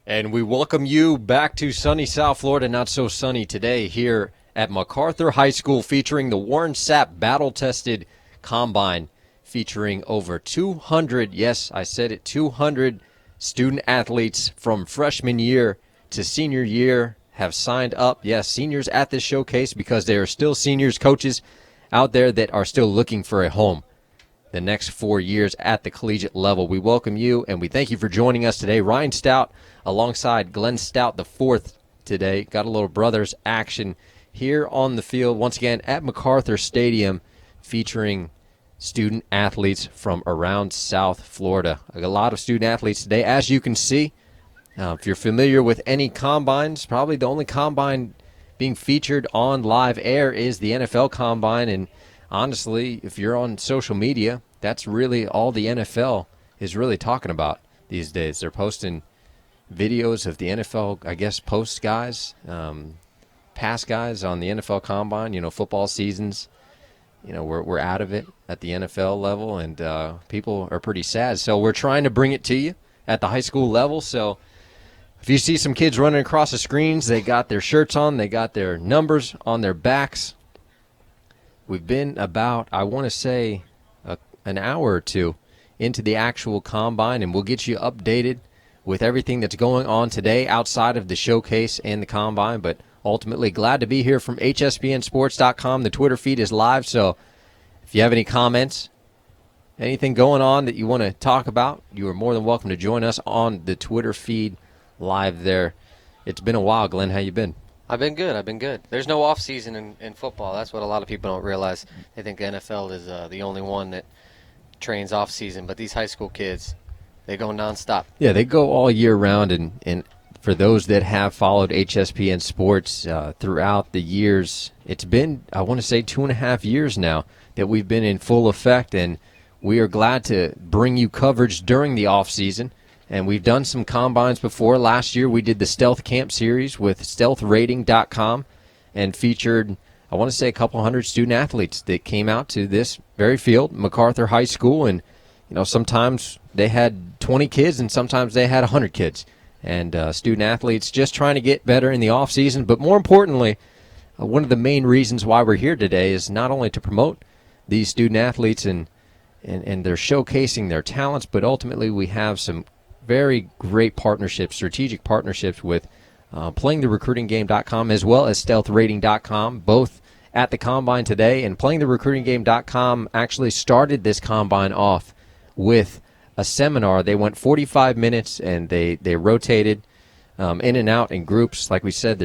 And we welcome you back to sunny South Florida, not so sunny today, here at MacArthur High School, featuring the Warren Sapp battle-tested combine, featuring over 200, yes, I said it, 200 student athletes from freshman year to senior year have signed up. Yes, seniors at this showcase, because there are still seniors, coaches out there that are still looking for a home the next 4 years at the collegiate level. We welcome you, and we thank you for joining us today. Ryan Stout alongside Glenn Stout the fourth today. Got a little brothers action here on the field once again at MacArthur Stadium, featuring student athletes from around South Florida. A lot of student athletes today, as you can see. If you're familiar with any combines, probably the only combine being featured on live air is the NFL Combine. And honestly, if you're on social media, that's really all the NFL is really talking about these days. They're posting videos of the NFL, I guess, post guys, past guys on the NFL Combine. You know, football seasons, you know, we're out of it at the NFL level, and people are pretty sad. So we're trying to bring it to you at the high school level. So if you see some kids running across the screens, they got their shirts on, they got their numbers on their backs. We've been about, I want to say, an hour or two into the actual combine, and we'll get you updated with everything that's going on today outside of the showcase and the combine. But ultimately, glad to be here from hspnsports.com. The Twitter feed is live, so if you have any comments, anything going on that you want to talk about, you are more than welcome to join us on the Twitter feed live there. It's been a while, Glenn. How you been? I've been good. There's no off season in football. That's what a lot of people don't realize. They think the NFL is the only one that trains off season, but these high school kids, they go nonstop. Yeah, they go all year round, and for those that have followed HSPN Sports throughout the years, it's been, I want to say, 2.5 years now that we've been in full effect, and we are glad to bring you coverage during the off season. And we've done some combines before. Last year we did the Stealth Camp series with stealthrating.com and featured, I want to say, a couple hundred student athletes that came out to this very field, MacArthur High School. And, you know, sometimes they had 20 kids and sometimes they had 100 kids. And student athletes just trying to get better in the off season. But more importantly, one of the main reasons why we're here today is not only to promote these student athletes and they're showcasing their talents, but ultimately we have some very great partnerships, strategic partnerships with playingtherecruitinggame.com as well as stealthrating.com, both at the Combine today. And playingtherecruitinggame.com actually started this Combine off with a seminar. They went 45 minutes, and they rotated in and out in groups. Like we said,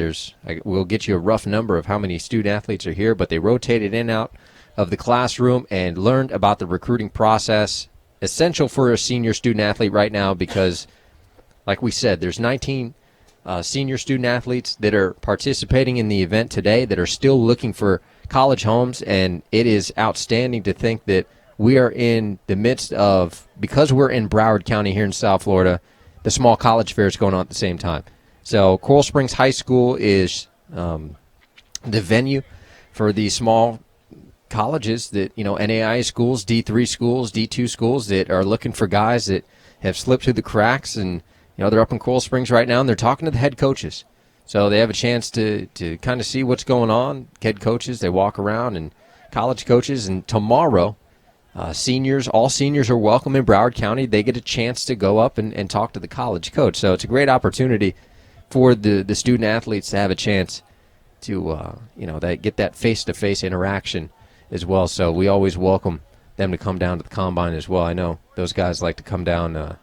we'll get you a rough number of how many student athletes are here, but they rotated in and out of the classroom and learned about the recruiting process, essential for a senior student athlete right now, because, like we said, there's 19 senior student athletes that are participating in the event today that are still looking for college homes, and it is outstanding to think that we are in the midst of, because we're in Broward County here in South Florida, the small college fair is going on at the same time. So Coral Springs High School is the venue for these small colleges that, you know, NAIA schools, D3 schools, D2 schools that are looking for guys that have slipped through the cracks. And, you know, they're up in Coral Springs right now, and they're talking to the head coaches. So they have a chance to kind of see what's going on. Head coaches, they walk around, and college coaches. And tomorrow, seniors, all seniors are welcome in Broward County. They get a chance to go up and talk to the college coach. So it's a great opportunity for the student athletes to have a chance to, get that face-to-face interaction as well. So we always welcome them to come down to the Combine as well. I know those guys like to come down.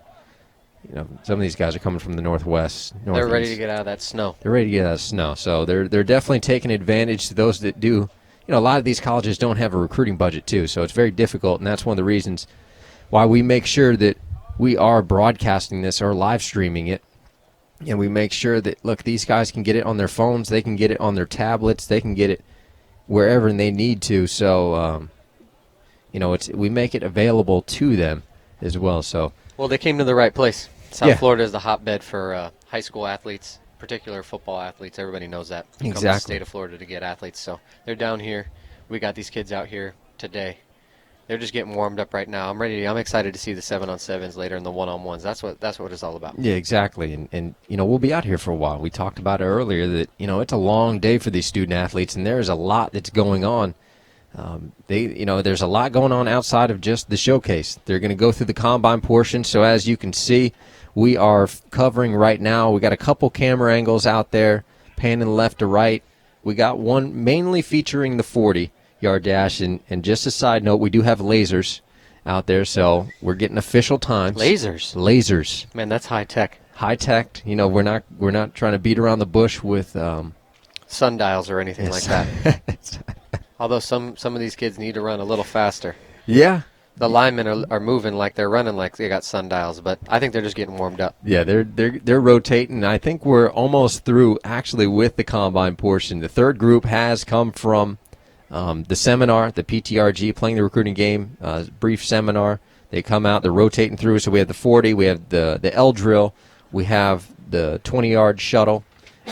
Some of these guys are coming from the Northwest. They're ready to get out of that snow. They're ready to get out of snow. So they're definitely taking advantage to those that do. You know, a lot of these colleges don't have a recruiting budget too, so it's very difficult, and that's one of the reasons why we make sure that we are broadcasting this or live streaming it, and we make sure that, look, these guys can get it on their phones, they can get it on their tablets, they can get it wherever they need to. So, we make it available to them as well. So, well, they came to the right place. South Florida is the hotbed for high school athletes, particular football athletes. Everybody knows that. You come to the state of Florida to get athletes. So they're down here. We got these kids out here today They're just getting warmed up right now. I'm excited to see the 7-on-7s later and the 1-on-1s. That's what it's all about. Yeah, exactly. And we'll be out here for a while. We talked about it earlier that, it's a long day for these student athletes, and there's a lot that's going on. There's a lot going on outside of just the showcase. They're going to go through the combine portion. So as you can see, we are covering right now. We got a couple camera angles out there, panning left to right. We got one mainly featuring the 40-yard dash. And just a side note, we do have lasers out there, so we're getting official times. Lasers. Man, that's high tech. High tech. We're not trying to beat around the bush with sundials or anything like that. Although some of these kids need to run a little faster. Yeah. The linemen are moving like they're running like they got sundials, but I think they're just getting warmed up. Yeah, they're rotating. I think we're almost through actually with the combine portion. The third group has come from the seminar, the PTRG, playing the recruiting game, brief seminar. They come out, they're rotating through. So we have the 40, we have the L drill, we have the 20-yard shuttle,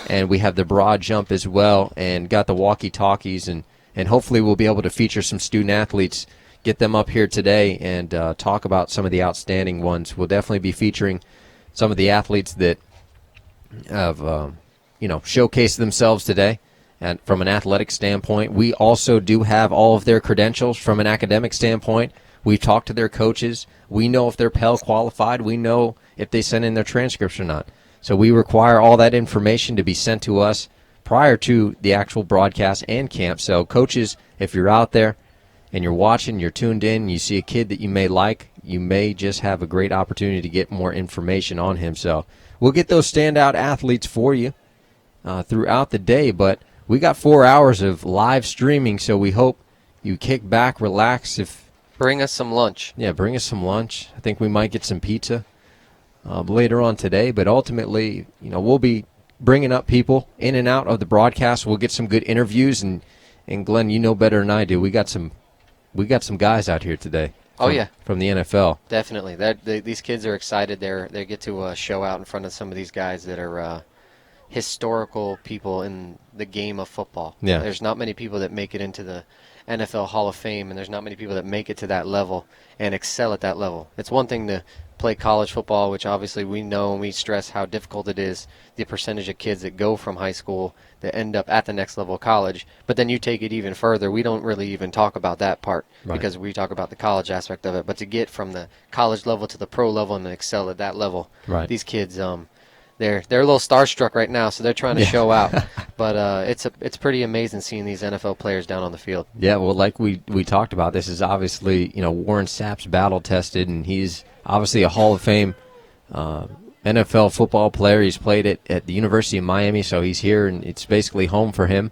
and we have the broad jump as well, and got the walkie-talkies, and hopefully we'll be able to feature some student athletes, get them up here today, and talk about some of the outstanding ones. We'll definitely be featuring some of the athletes that have, showcased themselves today. And from an athletic standpoint, we also do have all of their credentials from an academic standpoint. We've talked to their coaches. We know if they're Pell qualified. We know if they sent in their transcripts or not. So we require all that information to be sent to us prior to the actual broadcast and camp. So coaches, if you're out there and you're watching, you're tuned in, and you see a kid that you may like, you may just have a great opportunity to get more information on him. So we'll get those standout athletes for you throughout the day, but we got 4 hours of live streaming, so we hope you kick back, relax. Bring us some lunch. Yeah, bring us some lunch. I think we might get some pizza later on today, but ultimately, we'll be bringing up people in and out of the broadcast. We'll get some good interviews, and Glenn, you know better than I do. We got some guys out here today. From the NFL. Definitely. These kids are excited. They get to show out in front of some of these guys that are historical people in the game of football. Yeah. There's not many people that make it into the NFL Hall of Fame, and there's not many people that make it to that level and excel at that level. It's one thing to play college football, which obviously we know and we stress how difficult it is, the percentage of kids that go from high school that end up at the next level of college. But then you take it even further. We don't really even talk about that part because we talk about the college aspect of it. But to get from the college level to the pro level and excel at that level, these kids, they're a little starstruck right now, so they're trying to show out. But it's pretty amazing seeing these NFL players down on the field. Yeah, well, like we talked about, this is obviously, Warren Sapp's battle-tested, and he's obviously a Hall of Fame NFL football player. He's played at the University of Miami, so he's here, and it's basically home for him.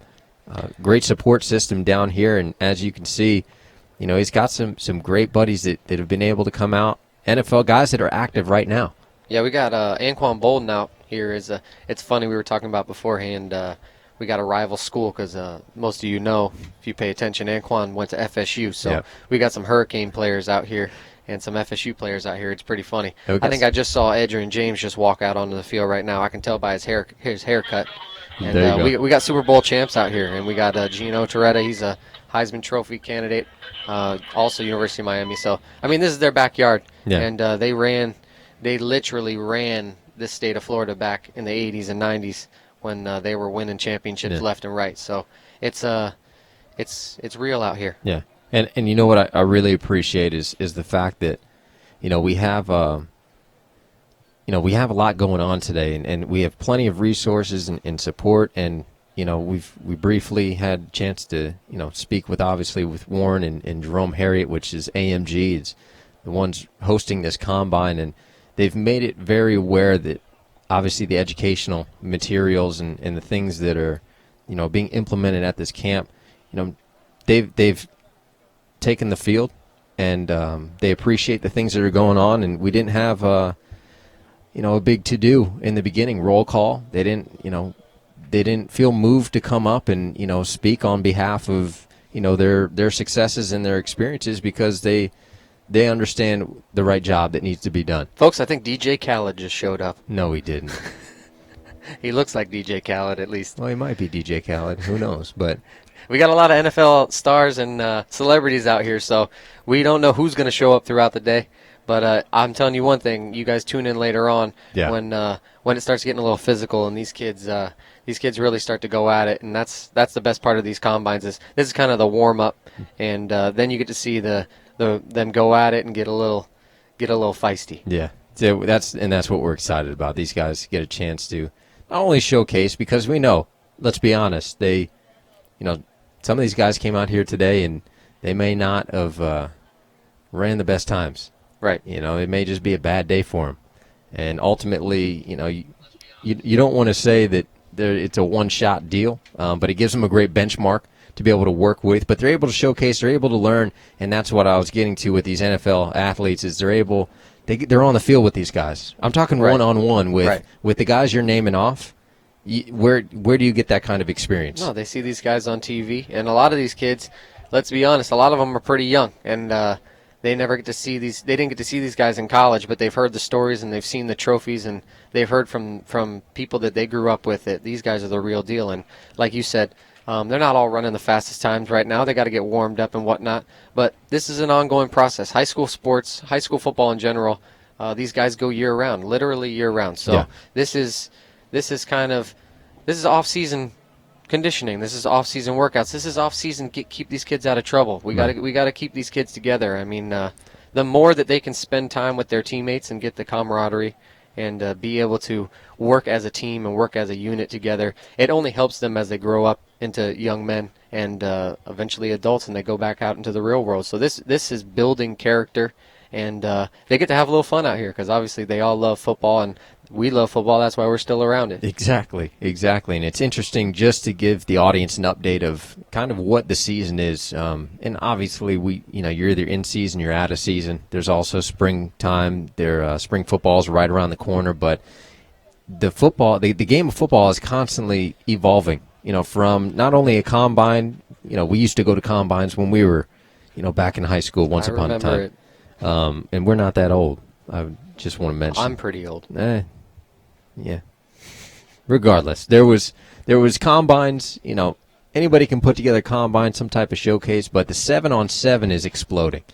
Great support system down here, and as you can see, he's got some great buddies that have been able to come out, NFL guys that are active right now. Yeah, we got Anquan Bolden out here. It's funny, we were talking about beforehand, we got a rival school because most of you know, if you pay attention, Anquan went to FSU. So we got some Hurricane players out here and some FSU players out here. It's pretty funny. I think I just saw Adrian James just walk out onto the field right now. I can tell by his haircut. And we got Super Bowl champs out here, and we got Gino Torretta. He's a Heisman Trophy candidate, also University of Miami. So, I mean, this is their backyard. Yeah. And they literally ran this state of Florida back in the 80s and 90s when they were winning championships left and right. So it's real out here. Yeah. And you know what I really appreciate is the fact that, we have a lot going on today, and we have plenty of resources and support, and we briefly had a chance to speak with Warren and Jerome Harriet, which is AMG. It's the ones hosting this combine, and they've made it very aware that obviously the educational materials and the things that are being implemented at this camp, they've taken the field, and they appreciate the things that are going on. And we didn't have a big to-do in the beginning, roll call. They didn't feel moved to come up and speak on behalf of their successes and their experiences, because they understand the right job that needs to be done. Folks, I think DJ Khaled just showed up. No, he didn't. He looks like DJ Khaled, at least. Well, he might be DJ Khaled. Who knows? But we got a lot of NFL stars and celebrities out here, so we don't know who's going to show up throughout the day. But I'm telling you one thing: you guys tune in later on when it starts getting a little physical, and these kids really start to go at it, and that's the best part of these combines. This is kind of the warm up, and then you get to see them go at it and get a little feisty. Yeah, so that's what we're excited about. These guys get a chance to not only showcase, because we know, let's be honest, some of these guys came out here today and they may not have ran the best times. Right. It may just be a bad day for them. And ultimately, you don't want to say that it's a one-shot deal, but it gives them a great benchmark to be able to work with. But they're able to showcase, they're able to learn, and that's what I was getting to with these NFL athletes is they're on the field with these guys. I'm talking one-on-one with the guys you're naming off. Where do you get that kind of experience? No, they see these guys on TV, and a lot of these kids, let's be honest, a lot of them are pretty young, and they never get to see these. They didn't get to see these guys in college, but they've heard the stories and they've seen the trophies, and they've heard from people that they grew up with that these guys are the real deal. And like you said, they're not all running the fastest times right now. They got to get warmed up and whatnot. But this is an ongoing process. High school sports, high school football in general, these guys go year round, literally year round. So this is off-season conditioning. This is off-season workouts. This is off-season keep these kids out of trouble. We got to keep these kids together. I mean, the more that they can spend time with their teammates and get the camaraderie and be able to work as a team and work as a unit together, it only helps them as they grow up into young men and eventually adults, and they go back out into the real world. So this is building character, and they get to have a little fun out here because obviously they all love football, and we love football. That's why we're still around it. Exactly. And it's interesting just to give the audience an update of kind of what the season is. And obviously, you're either in season, you're out of season. There's also springtime. Spring football is right around the corner. But the game of football is constantly evolving. From not only a combine. We used to go to combines when we were, back in high school once upon a time. And we're not that old. I just want to mention. I'm pretty old. Yeah. Regardless, there was combines. Anybody can put together a combine, some type of showcase, but the 7-on-7 is exploding.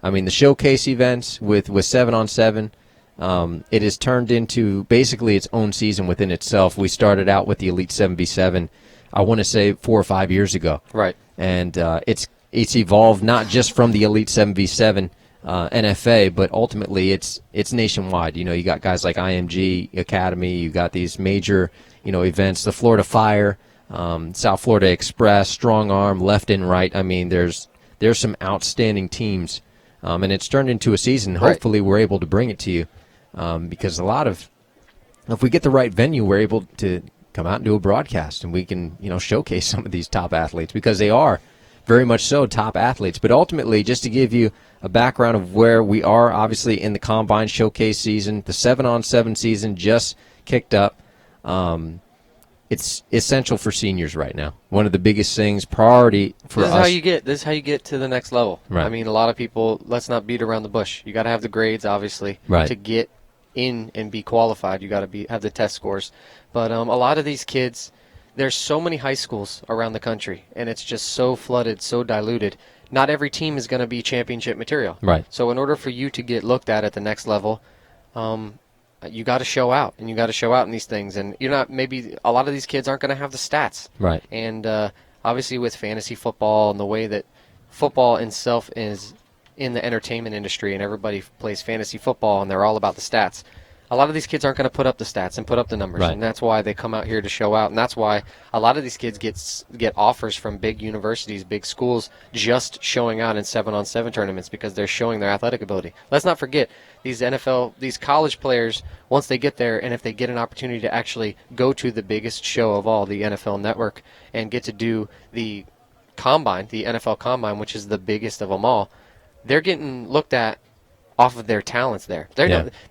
I mean, the showcase events with 7-on-7, it has turned into basically its own season within itself. We started out with the Elite 7v7, I want to say 4 or 5 years ago. Right. And it's evolved not just from the Elite 7v7 NFA, but ultimately it's nationwide. You got guys like IMG Academy, you got these major events, the Florida Fire, South Florida Express, Strong Arm, Left and Right. I mean, there's some outstanding teams, and it's turned into a season. Hopefully we're able to bring it to you, because if we get the right venue, we're able to come out and do a broadcast, and we can showcase some of these top athletes, because they are very much so top athletes. But ultimately, just to give you a background of where we are, obviously in the Combine Showcase season, the 7-on-7 season just kicked up. It's essential for seniors right now. One of the biggest things, priority for us. This is how you get to the next level. Right. I mean, a lot of people, let's not beat around the bush. You got to have the grades, obviously, to get in and be qualified. You got to have the test scores. But a lot of these kids, there's so many high schools around the country, and it's just so flooded, so diluted. Not every team is going to be championship material. Right. So in order for you to get looked at the next level, you got to show out, and you got to show out in these things. And maybe a lot of these kids aren't going to have the stats. Right. And obviously with fantasy football and the way that football itself is in the entertainment industry, and everybody plays fantasy football, and they're all about the stats. A lot of these kids aren't going to put up the stats and put up the numbers, right. And that's why they come out here to show out, and that's why a lot of these kids get offers from big universities, big schools, just showing out in 7-on-7 tournaments because they're showing their athletic ability. Let's not forget these college players, once they get there, and if they get an opportunity to actually go to the biggest show of all, the NFL Network, and get to do the Combine, the NFL Combine, which is the biggest of them all, they're getting looked at off of their talents there.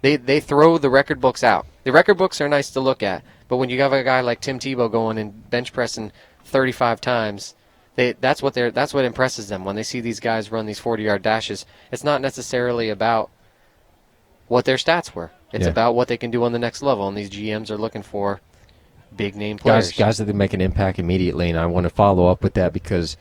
They throw the record books out. The record books are nice to look at, but when you have a guy like Tim Tebow going and bench pressing 35 times, that's what impresses them when they see these guys run these 40-yard dashes. It's not necessarily about what their stats were. It's about what they can do on the next level, and these GMs are looking for big name players. Guys that make an impact immediately, and I want to follow up with that because,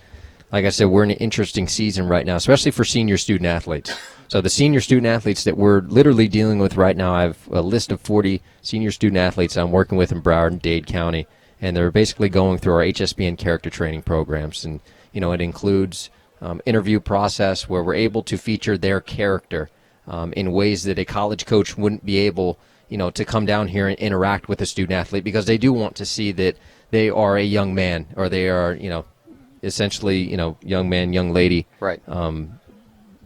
like I said, we're in an interesting season right now, especially for senior student athletes. So the senior student athletes that we're literally dealing with right now, I have a list of 40 senior student athletes I'm working with in Broward and Dade County, and they're basically going through our HSBN character training programs. And, it includes interview process where we're able to feature their character in ways that a college coach wouldn't be able, to come down here and interact with a student athlete, because they do want to see that they are a young man, or they are, essentially, young man, young lady. Right.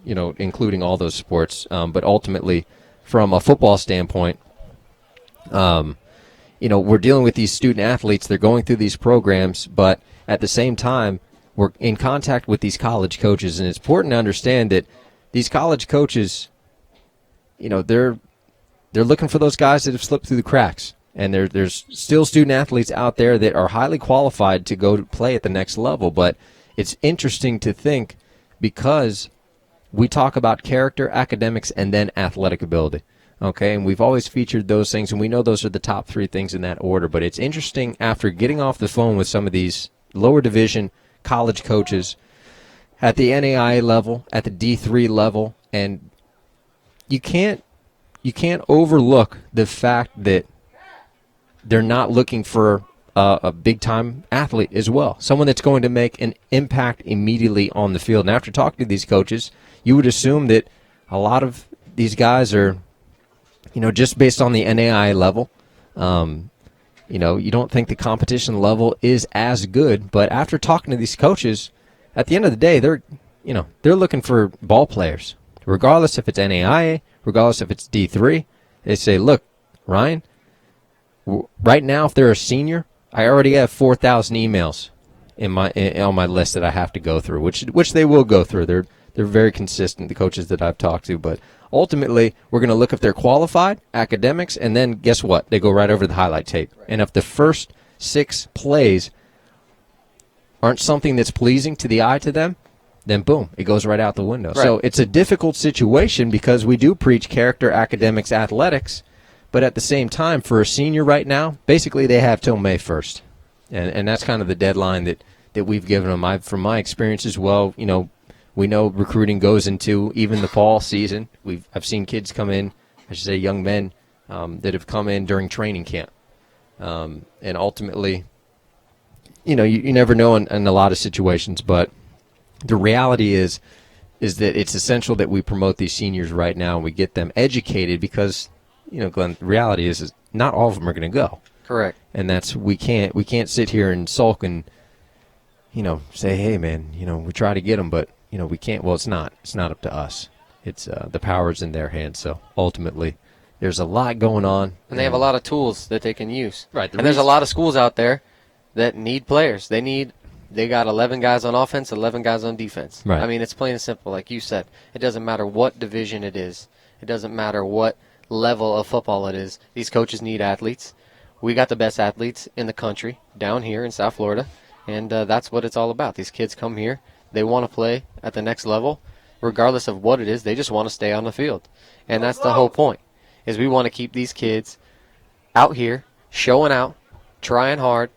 Including all those sports. But ultimately, from a football standpoint, we're dealing with these student athletes. They're going through these programs, but at the same time, we're in contact with these college coaches, and it's important to understand that these college coaches, they're looking for those guys that have slipped through the cracks. And there's still student athletes out there that are highly qualified to go to play at the next level. But it's interesting to think, because we talk about character, academics, and then athletic ability. Okay, and we've always featured those things, and we know those are the top three things in that order. But it's interesting, after getting off the phone with some of these lower division college coaches at the NAIA level, at the D3 level, and you can't overlook the fact that they're not looking for a big-time athlete as well, someone that's going to make an impact immediately on the field. And after talking to these coaches, you would assume that a lot of these guys are, just based on the NAIA level, you don't think the competition level is as good. But after talking to these coaches, at the end of the day, they're looking for ball players, regardless if it's NAIA, regardless if it's D3. They say, look, Ryan, right now, if they're a senior, I already have 4,000 emails on my list that I have to go through, which they will go through. They're very consistent, the coaches that I've talked to. But ultimately, we're going to look if they're qualified, academics, and then guess what? They go right over the highlight tape. And if the first 6 plays aren't something that's pleasing to the eye to them, then boom, it goes right out the window. Right. So it's a difficult situation, because we do preach character, academics, athletics. But at the same time, for a senior right now, basically they have till May 1st. And that's kind of the deadline that we've given them. From my experience as well, we know recruiting goes into even the fall season. I've seen kids come in, I should say young men, that have come in during training camp. And ultimately, you never know in a lot of situations, but the reality is that it's essential that we promote these seniors right now and we get them educated, because Glenn, the reality is not all of them are going to go. Correct. And that's we can't sit here and sulk and say, hey man, we try to get them, but we can't. Well, it's not up to us. It's the power's in their hands. So ultimately, there's a lot going on, and they have a lot of tools that they can use. Right. And there's a lot of schools out there that need players. They got 11 guys on offense, 11 guys on defense. Right. I mean, it's plain and simple. Like you said, it doesn't matter what division it is. It doesn't matter what level of football it is. These coaches need athletes. We got the best athletes in the country down here in South Florida, and that's what it's all about. These kids come here. They want to play at the next level. Regardless of what it is, they just want to stay on the field. And that's the whole point, is we want to keep these kids out here, showing out, trying hard,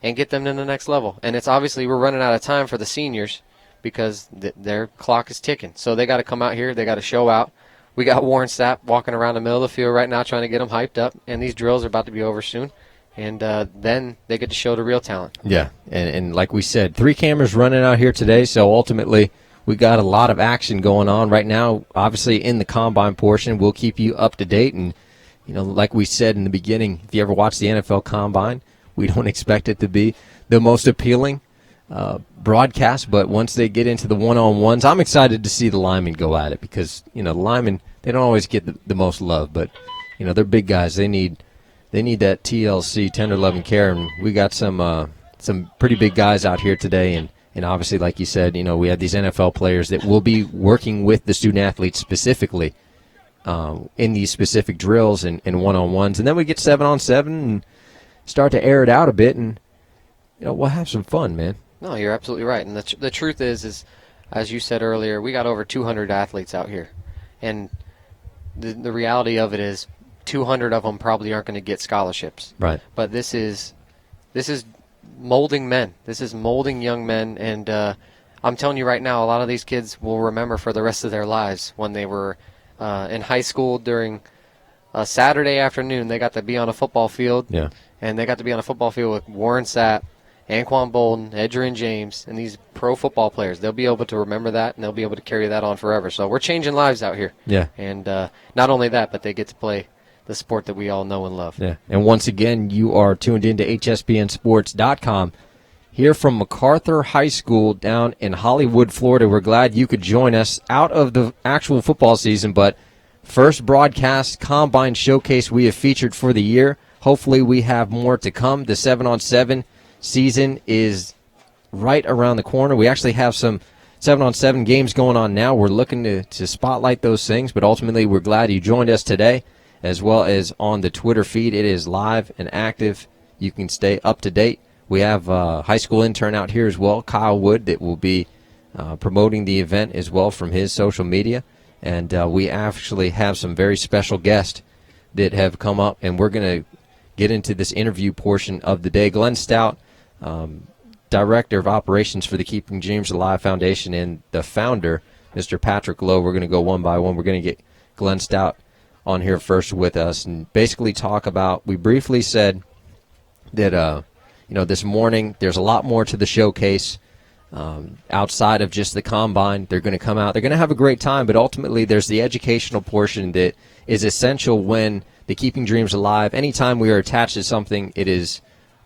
and get them to the next level. And it's obviously we're running out of time for the seniors, because their clock is ticking. So they got to come out here. They got to show out. We got Warren Sapp walking around the middle of the field right now trying to get them hyped up, and these drills are about to be over soon. And then they get to show the real talent. Yeah, and like we said, 3 cameras running out here today, so ultimately we got a lot of action going on right now. Obviously in the combine portion, we'll keep you up to date. And, like we said in the beginning, if you ever watch the NFL Combine, we don't expect it to be the most appealing broadcast, but once they get into the one-on-ones, I'm excited to see the linemen go at it, because the linemen, they don't always get the most love, but they're big guys. They need that TLC, tender loving care, and we got some pretty big guys out here today. And obviously, like you said, we have these NFL players that will be working with the student athletes specifically in these specific drills and one-on-ones, and then we get 7-on-7 and start to air it out a bit, and we'll have some fun, man. No, you're absolutely right. And the truth is, as you said earlier, we got over 200 athletes out here. And the reality of it is 200 of them probably aren't going to get scholarships. Right. But this is this is molding men. This is molding young men, and I'm telling you right now, a lot of these kids will remember for the rest of their lives when they were in high school during a Saturday afternoon. They got to be on a football field, and they got to be on a football field with Warren Sapp, Anquan Bolden, Adrian James, and these pro football players. They'll be able to remember that, and they'll be able to carry that on forever. So we're changing lives out here. Yeah. And not only that, but they get to play the sport that we all know and love. Yeah. And once again, you are tuned into hspnsports.com. Here from MacArthur High School down in Hollywood, Florida. We're glad you could join us out of the actual football season, but first broadcast combine showcase we have featured for the year. Hopefully we have more to come. The 7-on-7 season is right around the corner. We actually have some 7-on-7 games going on now. We're looking to spotlight those things, but ultimately we're glad you joined us today, as well as on the Twitter feed. It is live and active. You can stay up to date. We have a high school intern out here as well, Kyle Wood, that will be promoting the event as well from his social media. And we actually have some very special guests that have come up, and we're going to get into this interview portion of the day. Glenn Stout, Director of Operations for the Keeping Dreams Alive Foundation, and the founder, Mr. Patrick Lowe. We're going to go one by one. We're going to get Glenn Stout on here first with us and basically talk about, we briefly said that this morning there's a lot more to the showcase outside of just the combine. They're going to come out. They're going to have a great time, but ultimately there's the educational portion that is essential when the Keeping Dreams Alive. Anytime we are attached to something, it is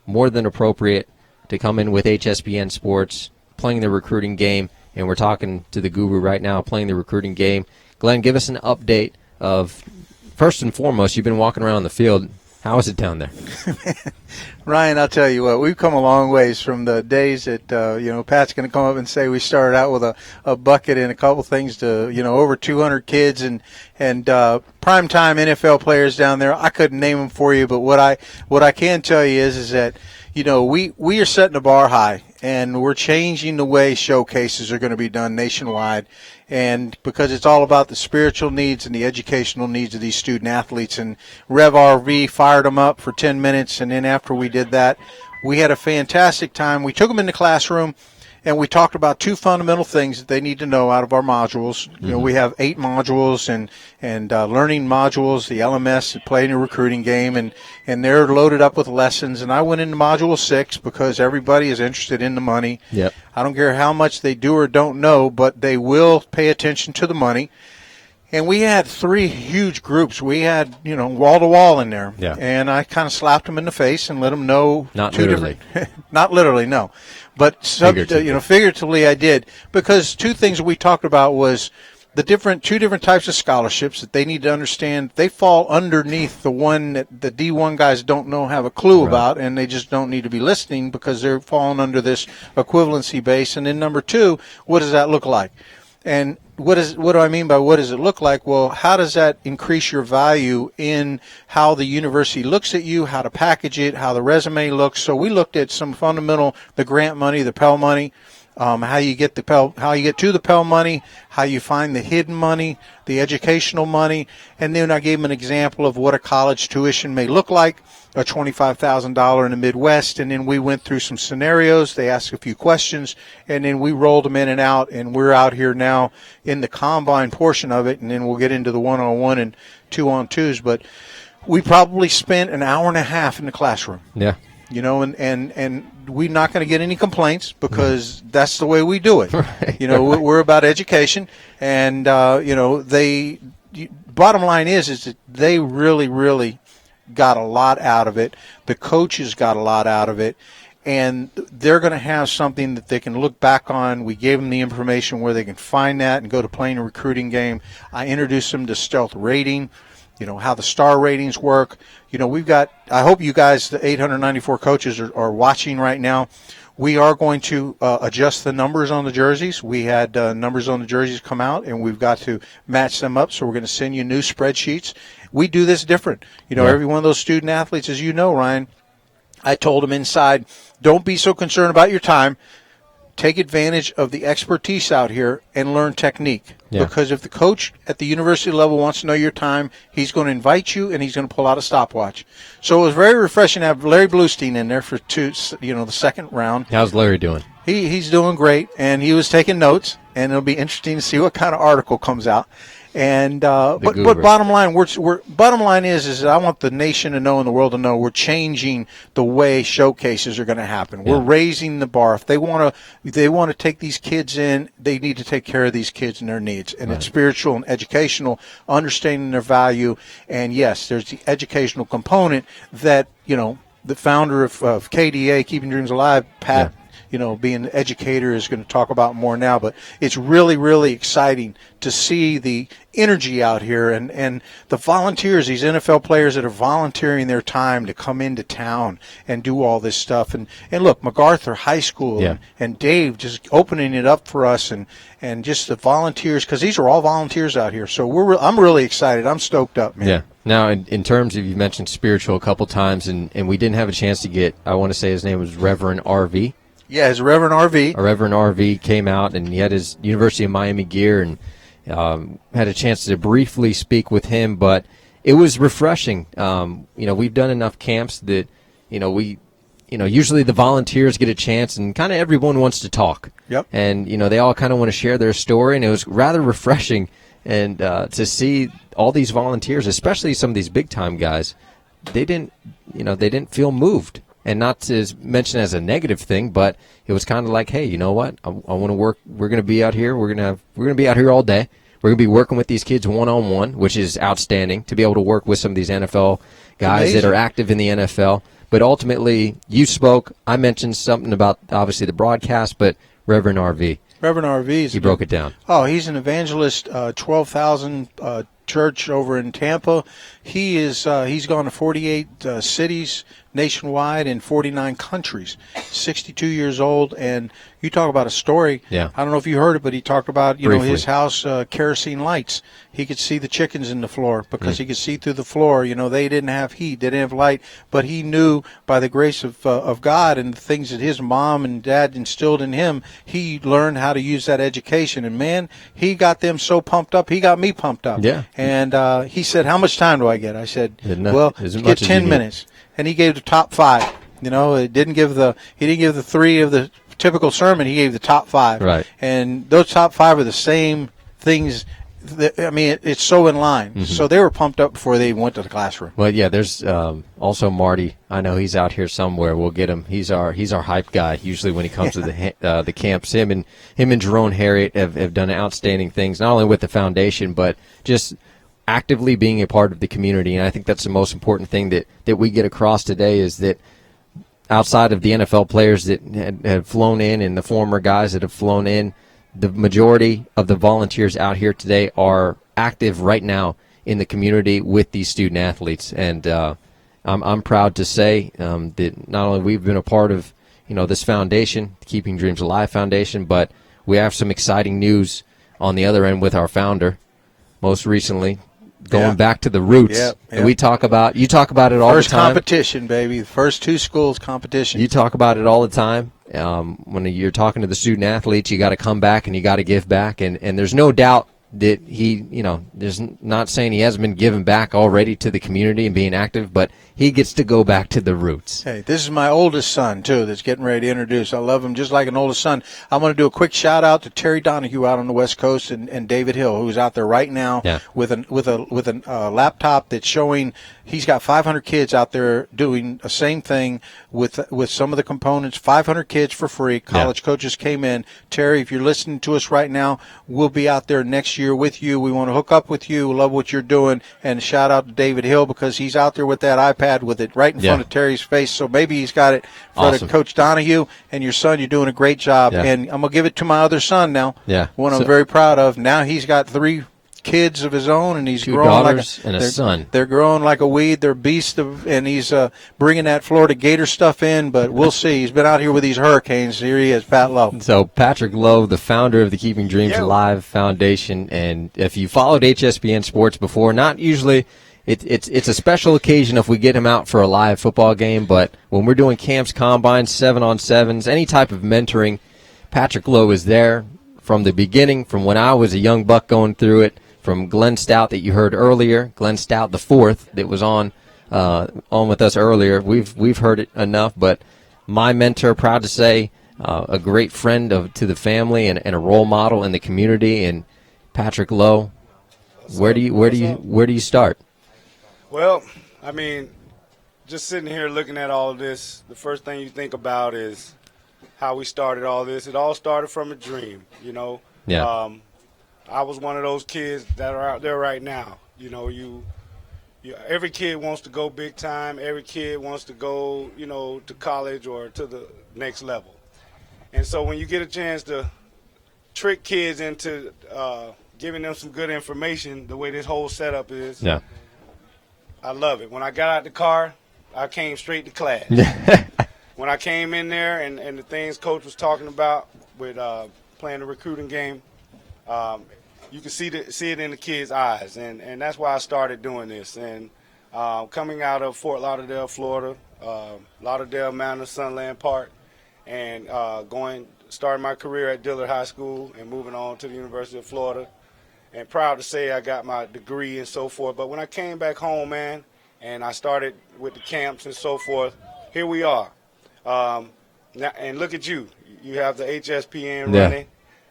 more than appropriate to come in with HSPN Sports, playing the recruiting game, and we're talking to the guru right now, playing the recruiting game. Glenn, give us an update of, first and foremost, you've been walking around the field. How is it down there? Ryan, I'll tell you what, we've come a long ways from the days that, Pat's going to come up and say we started out with a bucket and a couple things to, over 200 kids and primetime NFL players down there. I couldn't name them for you, but what I can tell you is that, we are setting the bar high, and we're changing the way showcases are going to be done nationwide. And because it's all about the spiritual needs and the educational needs of these student athletes. And Rev RV fired them up for 10 minutes, and then after we did that, we had a fantastic time. We took them in the classroom, and we talked about two fundamental things that they need to know out of our modules. Mm-hmm. We have 8 modules and learning modules, the LMS, playing a recruiting game, and they're loaded up with lessons. And I went into module 6 because everybody is interested in the money. Yep. I don't care how much they do or don't know, but they will pay attention to the money. And we had 3 huge groups. We had, wall to wall in there. Yeah. And I kind of slapped them in the face and let them know. Not literally. Not literally, no. But figuratively I did. Because 2 things we talked about was the 2 different types of scholarships that they need to understand. They fall underneath the one that the D1 guys don't have a clue about, and they just don't need to be listening because they're falling under this equivalency base. And then number 2, what does that look like? And what do I mean by what does it look like? Well, how does that increase your value in how the university looks at you, how to package it, how the resume looks? So we looked at some fundamental, the grant money, the Pell money, how you get to the Pell money, how you find the hidden money, the educational money, and then I gave them an example of what a college tuition may look like, a $25,000 in the Midwest, and then we went through some scenarios. They asked a few questions, and then we rolled them in and out, and we're out here now in the combine portion of it, and then we'll get into the 1-on-1 and 2-on-2s, but we probably spent an hour and a half in the classroom. Yeah. And we're not going to get any complaints because that's the way we do it. Right. We're about education, and they. Bottom line is that they really, really got a lot out of it. The coaches got a lot out of it, and they're going to have something that they can look back on. We gave them the information where they can find that and go to playing a recruiting game. I introduced them to stealth rating. How the star ratings work. We've got, I hope you guys, the 894 coaches are watching right now. We are going to adjust the numbers on the jerseys. We had numbers on the jerseys come out, and we've got to match them up, so we're going to send you new spreadsheets. We do this different. Every one of those student athletes, as you know, Ryan, I told them inside, don't be so concerned about your time. take advantage of the expertise out here and learn technique. Yeah. Because if the coach at the university level wants to know your time, he's going to invite you and he's going to pull out a stopwatch. So it was very refreshing to have Larry Bluestein in there for the second round. How's Larry doing? He's doing great, and he was taking notes, and it'll be interesting to see what kind of article comes out. And but bottom line, bottom line is I want the nation to know and the world to know we're changing the way showcases are going to happen. Yeah. We're raising the bar. If they want to take these kids in, they need to take care of ththese kids and their needs. And It's spiritual and educational, understanding their value. And yes, there's the educational component that the founder of KDA, Keeping Dreams Alive, Pat. Yeah. Being an educator is going to talk about more now, but it's really, really exciting to see the energy out here and the volunteers, these NFL players that are volunteering their time to come into town and do all this stuff. And look, MacArthur High School and Dave just opening it up for us and just the volunteers, because these are all volunteers out here. So I'm really excited. I'm stoked up, man. Yeah. Now, in terms of, you mentioned spiritual a couple times, and we didn't have a chance to get, I want to say his name was Reverend RV. Yeah, his Reverend RV. Reverend RV came out, and he had his University of Miami gear, and had a chance to briefly speak with him. But it was refreshing. We've done enough camps that usually the volunteers get a chance, and kind of everyone wants to talk. Yep. And they all kind of want to share their story, and it was rather refreshing, and to see all these volunteers, especially some of these big time guys, they didn't feel moved. And not to mention as a negative thing, but it was kind of like, hey, you know what? I want to work. We're going to be out here. We're going to be out here all day. We're going to be working with these kids one-on-one, which is outstanding to be able to work with some of these NFL guys that are active in the NFL. But ultimately, you spoke. I mentioned something about obviously the broadcast, but Reverend RV. Reverend RV. He broke it down. Oh, he's an evangelist. 12,000 church over in Tampa. He's gone to 48 cities nationwide in 49 countries. 62 years old, and you talk about a story. Yeah. I don't know if you heard it, but he talked about Briefly. His house kerosene lights. He could see the chickens in the floor because he could see through the floor. They didn't have heat, they didn't have light, but he knew by the grace of God and the things that his mom and dad instilled in him, he learned how to use that education. And man, he got them so pumped up. He got me pumped up. Yeah. And he said, "How much time do I get?" I said, "Well, you get 10 minutes." And he gave the top 5. It didn't give the 3 of the typical sermon. He gave the top 5. Right. And those top 5 are the same things. It's so in line. Mm-hmm. So they were pumped up before they even went to the classroom. Well, yeah. There's also Marty. I know he's out here somewhere. We'll get him. He's our hype guy. Usually when he comes to the camps, him and Jerome Harriet have done outstanding things, not only with the foundation, but just actively being a part of the community. And I think that's the most important thing that we get across today, is that outside of the NFL players that have flown in and the former guys that have flown in, the majority of the volunteers out here today are active right now in the community with these student athletes. And I'm proud to say that not only we've been a part of this foundation, the Keeping Dreams Alive Foundation, but we have some exciting news on the other end with our founder, most recently, going back to the roots. Yep. And you talk about it all the time. First competition, baby. The first 2 schools competition. You talk about it all the time. When you're talking to the student athletes, you got to come back and you got to give back. And there's no doubt that he, there's not saying he hasn't been giving back already to the community and being active, but he gets to go back to the roots. Hey, this is my oldest son, too, that's getting ready to introduce. I love him just like an oldest son. I want to do a quick shout-out to Terry Donahue out on the West Coast and David Hill, who's out there right now with a laptop that's showing he's got 500 kids out there doing the same thing with some of the components. 500 kids for free. College coaches came in. Terry, if you're listening to us right now, we'll be out there next year with you. We want to hook up with you. We love what you're doing. And shout out to David Hill because he's out there with that iPad with it right in front of Terry's face. So maybe he's got it in front of Coach Donahue. And your son, you're doing a great job. Yeah. And I'm going to give it to my other son now. Yeah. One I'm very proud of. Now he's got 3 kids of his own, and he's 2 growing daughters and a son. They're growing like a weed. They're beasts, and he's bringing that Florida Gator stuff in. But we'll see. He's been out here with these Hurricanes. Here he is, Pat Lowe. So Patrick Lowe, the founder of the Keeping Dreams Alive Foundation, and if you followed HSPN Sports before, not usually. It's a special occasion if we get him out for a live football game, but when we're doing camps, combines, 7-on-7s, any type of mentoring, Patrick Lowe is there from the beginning, from when I was a young buck going through it, from Glenn Stout that you heard earlier, Glenn Stout the fourth that was on with us earlier. We've heard it enough, but my mentor, proud to say, a great friend to the family and a role model in the community. And Patrick Lowe, where do you start? Well, I mean, just sitting here looking at all of this, the first thing you think about is how we started all this. It all started from a dream, you know. Yeah. I was one of those kids that are out there right now. You know, every kid wants to go big time. Every kid wants to go, you know, to college or to the next level. And so when you get a chance to trick kids into giving them some good information, the way this whole setup is, Yeah. I love it. When I got out the car, I came straight to class. When I came in there and the things Coach was talking about with playing the recruiting game, you can see it in the kids' eyes, and that's why I started doing this. And coming out of Fort Lauderdale, Florida, Lauderdale Manor, Sunland Park, and starting my career at Dillard High School and moving on to the University of Florida. And proud to say I got my degree and so forth. But when I came back home, man, and I started with the camps and so forth, here we are. Now, and look at you. You have the HSPN running.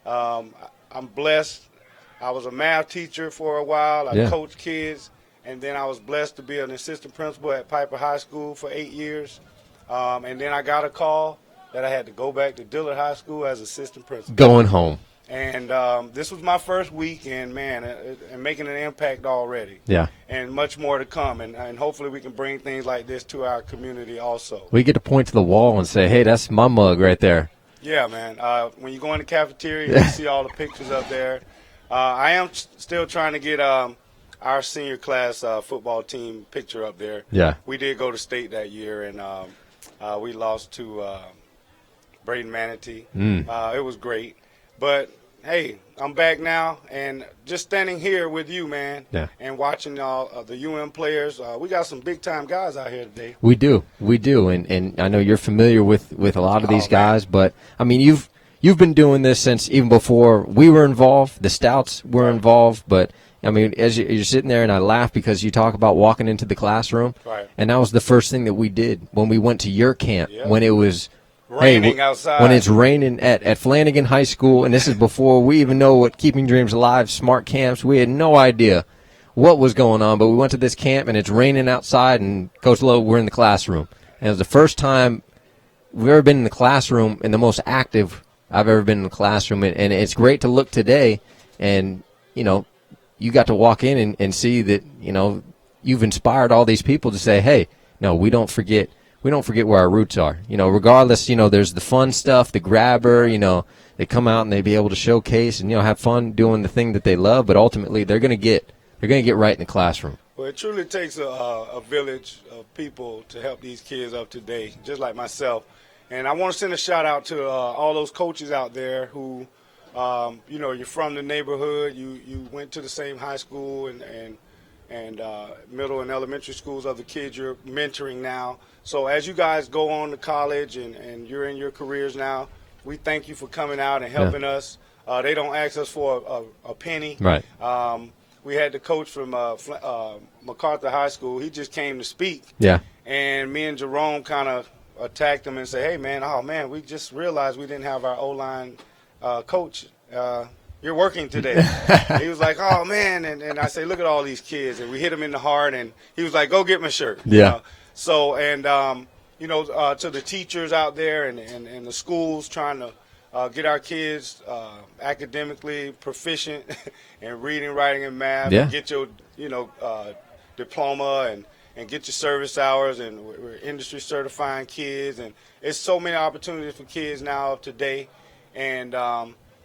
I'm blessed. I was a math teacher for a while. I coached kids. And then I was blessed to be an assistant principal at Piper High School for 8 years. And then I got a call that I had to go back to Dillard High School as assistant principal. Going home. And this was my first week, and, man, and making an impact already. Yeah. And much more to come. And hopefully we can bring things like this to our community also. We get to point to the wall and say, hey, that's my mug right there. Yeah, man. When you go in the cafeteria, you see all the pictures up there. I am still trying to get our senior class football team picture up there. Yeah. We did go to state that year, and we lost to Braden Manatee. It was great. But, hey, I'm back now, and just standing here with you, man, and watching all the UM players. We got some big-time guys out here today. We do. And I know you're familiar with a lot of these guys, but, I mean, you've been doing this since even before we were involved, the Stouts were involved, but, I mean, as you're sitting there, and I laugh because you talk about walking into the classroom, and that was the first thing that we did when we went to your camp, when it was – raining outside. When it's raining at Flanagan High School, and this is before we even know what Keeping Dreams Alive smart camps. We had no idea what was going on, but we went to this camp, and it's raining outside, and Coach Lowe, we're in the classroom. And it was the first time we've ever been in the classroom and the most active I've ever been in the classroom. And it's great to look today, and, you know, you got to walk in and see that, you know, you've inspired all these people to say, hey, no, we don't forget where our roots are. You know, regardless, you know, there's the fun stuff, the grabber, you know, they come out and they be able to showcase and, you know, have fun doing the thing that they love, but ultimately they're going to get right in the classroom. Well, it truly takes a village of people to help these kids up to date, just like myself. And I want to send a shout out to all those coaches out there who, you know, you're from the neighborhood, you went to the same high school and middle and elementary schools of the kids you're mentoring now. So as you guys go on to college and you're in your careers now, we thank you for coming out and helping us. They don't ask us for a penny. Right. We had the coach from MacArthur High School. He just came to speak. Yeah. And me and Jerome kind of attacked him and said, hey, man, we just realized we didn't have our O-line coach. You're working today. He was like, oh, man. And I say, look at all these kids. And we hit him in the heart. And he was like, go get my shirt. Yeah. You know? So, and, you know, to the teachers out there and the schools trying to get our kids academically proficient in reading, writing, and math. Yeah. And get your, you know, diploma and get your service hours. And we're industry certifying kids. And it's so many opportunities for kids now today. And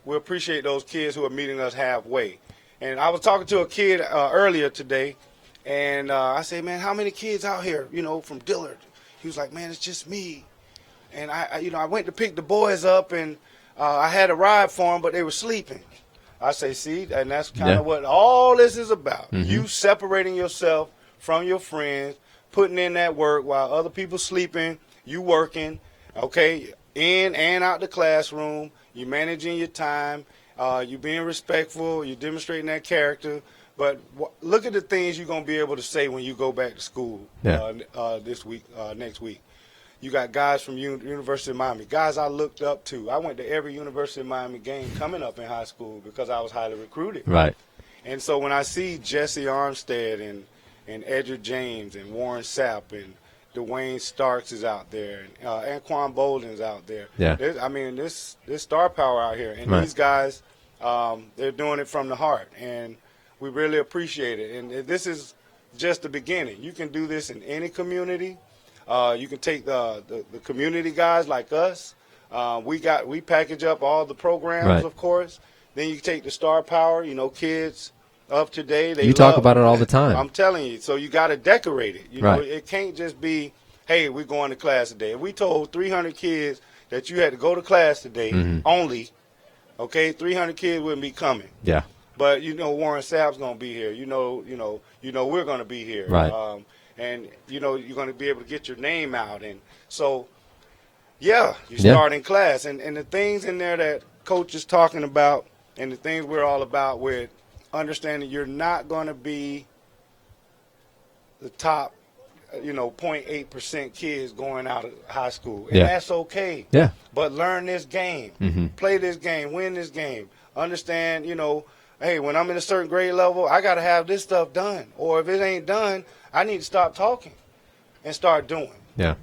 we appreciate those kids who are meeting us halfway. And I was talking to a kid earlier today. And I said, man, how many kids out here, you know, from Dillard? He was like, man, it's just me. And I went to pick the boys up, and I had a ride for them, but they were sleeping. I say, see, and that's kind of what all this is about. Mm-hmm. You separating yourself from your friends, putting in that work while other people sleeping, you working. Okay, in and out the classroom. You're managing your time. You're being respectful. You're demonstrating that character. But look at the things you're going to be able to say when you go back to school this week, next week. You got guys from University of Miami, guys I looked up to. I went to every University of Miami game coming up in high school because I was highly recruited. Right. And so when I see Jesse Armstead and Edric James and Warren Sapp and Dwayne Starks is out there and Anquan Bolden's out there. Yeah. I mean, there's star power out here. And these guys, they're doing it from the heart. And we really appreciate it. And this is just the beginning. You can do this in any community. You can take the community guys like us. We package up all the programs, of course. Then you take the star power, kids of today. You talk about it all the time. I'm telling you. So you got to decorate it. You know, it can't just be, hey, we're going to class today. If we told 300 kids that you had to go to class today only, okay, 300 kids wouldn't be coming. Yeah. But Warren Sapp's going to be here. We're going to be here. Right. And you're going to be able to get your name out. And so, you start in class. And the things in there that Coach is talking about and the things we're all about with understanding you're not going to be the top, 0.8% kids going out of high school. And that's okay. Yeah. But learn this game. Play this game. Win this game. Understand, hey, when I'm in a certain grade level, I got to have this stuff done. Or if it ain't done, I need to stop talking and start doing. Yeah.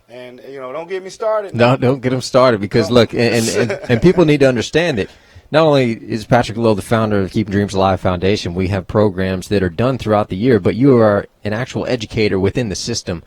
And, don't get me started. No, don't get them started because, look, and people need to understand that not only is Patrick Lowe the founder of Keeping Dreams Alive Foundation, we have programs that are done throughout the year, but you are an actual educator within the system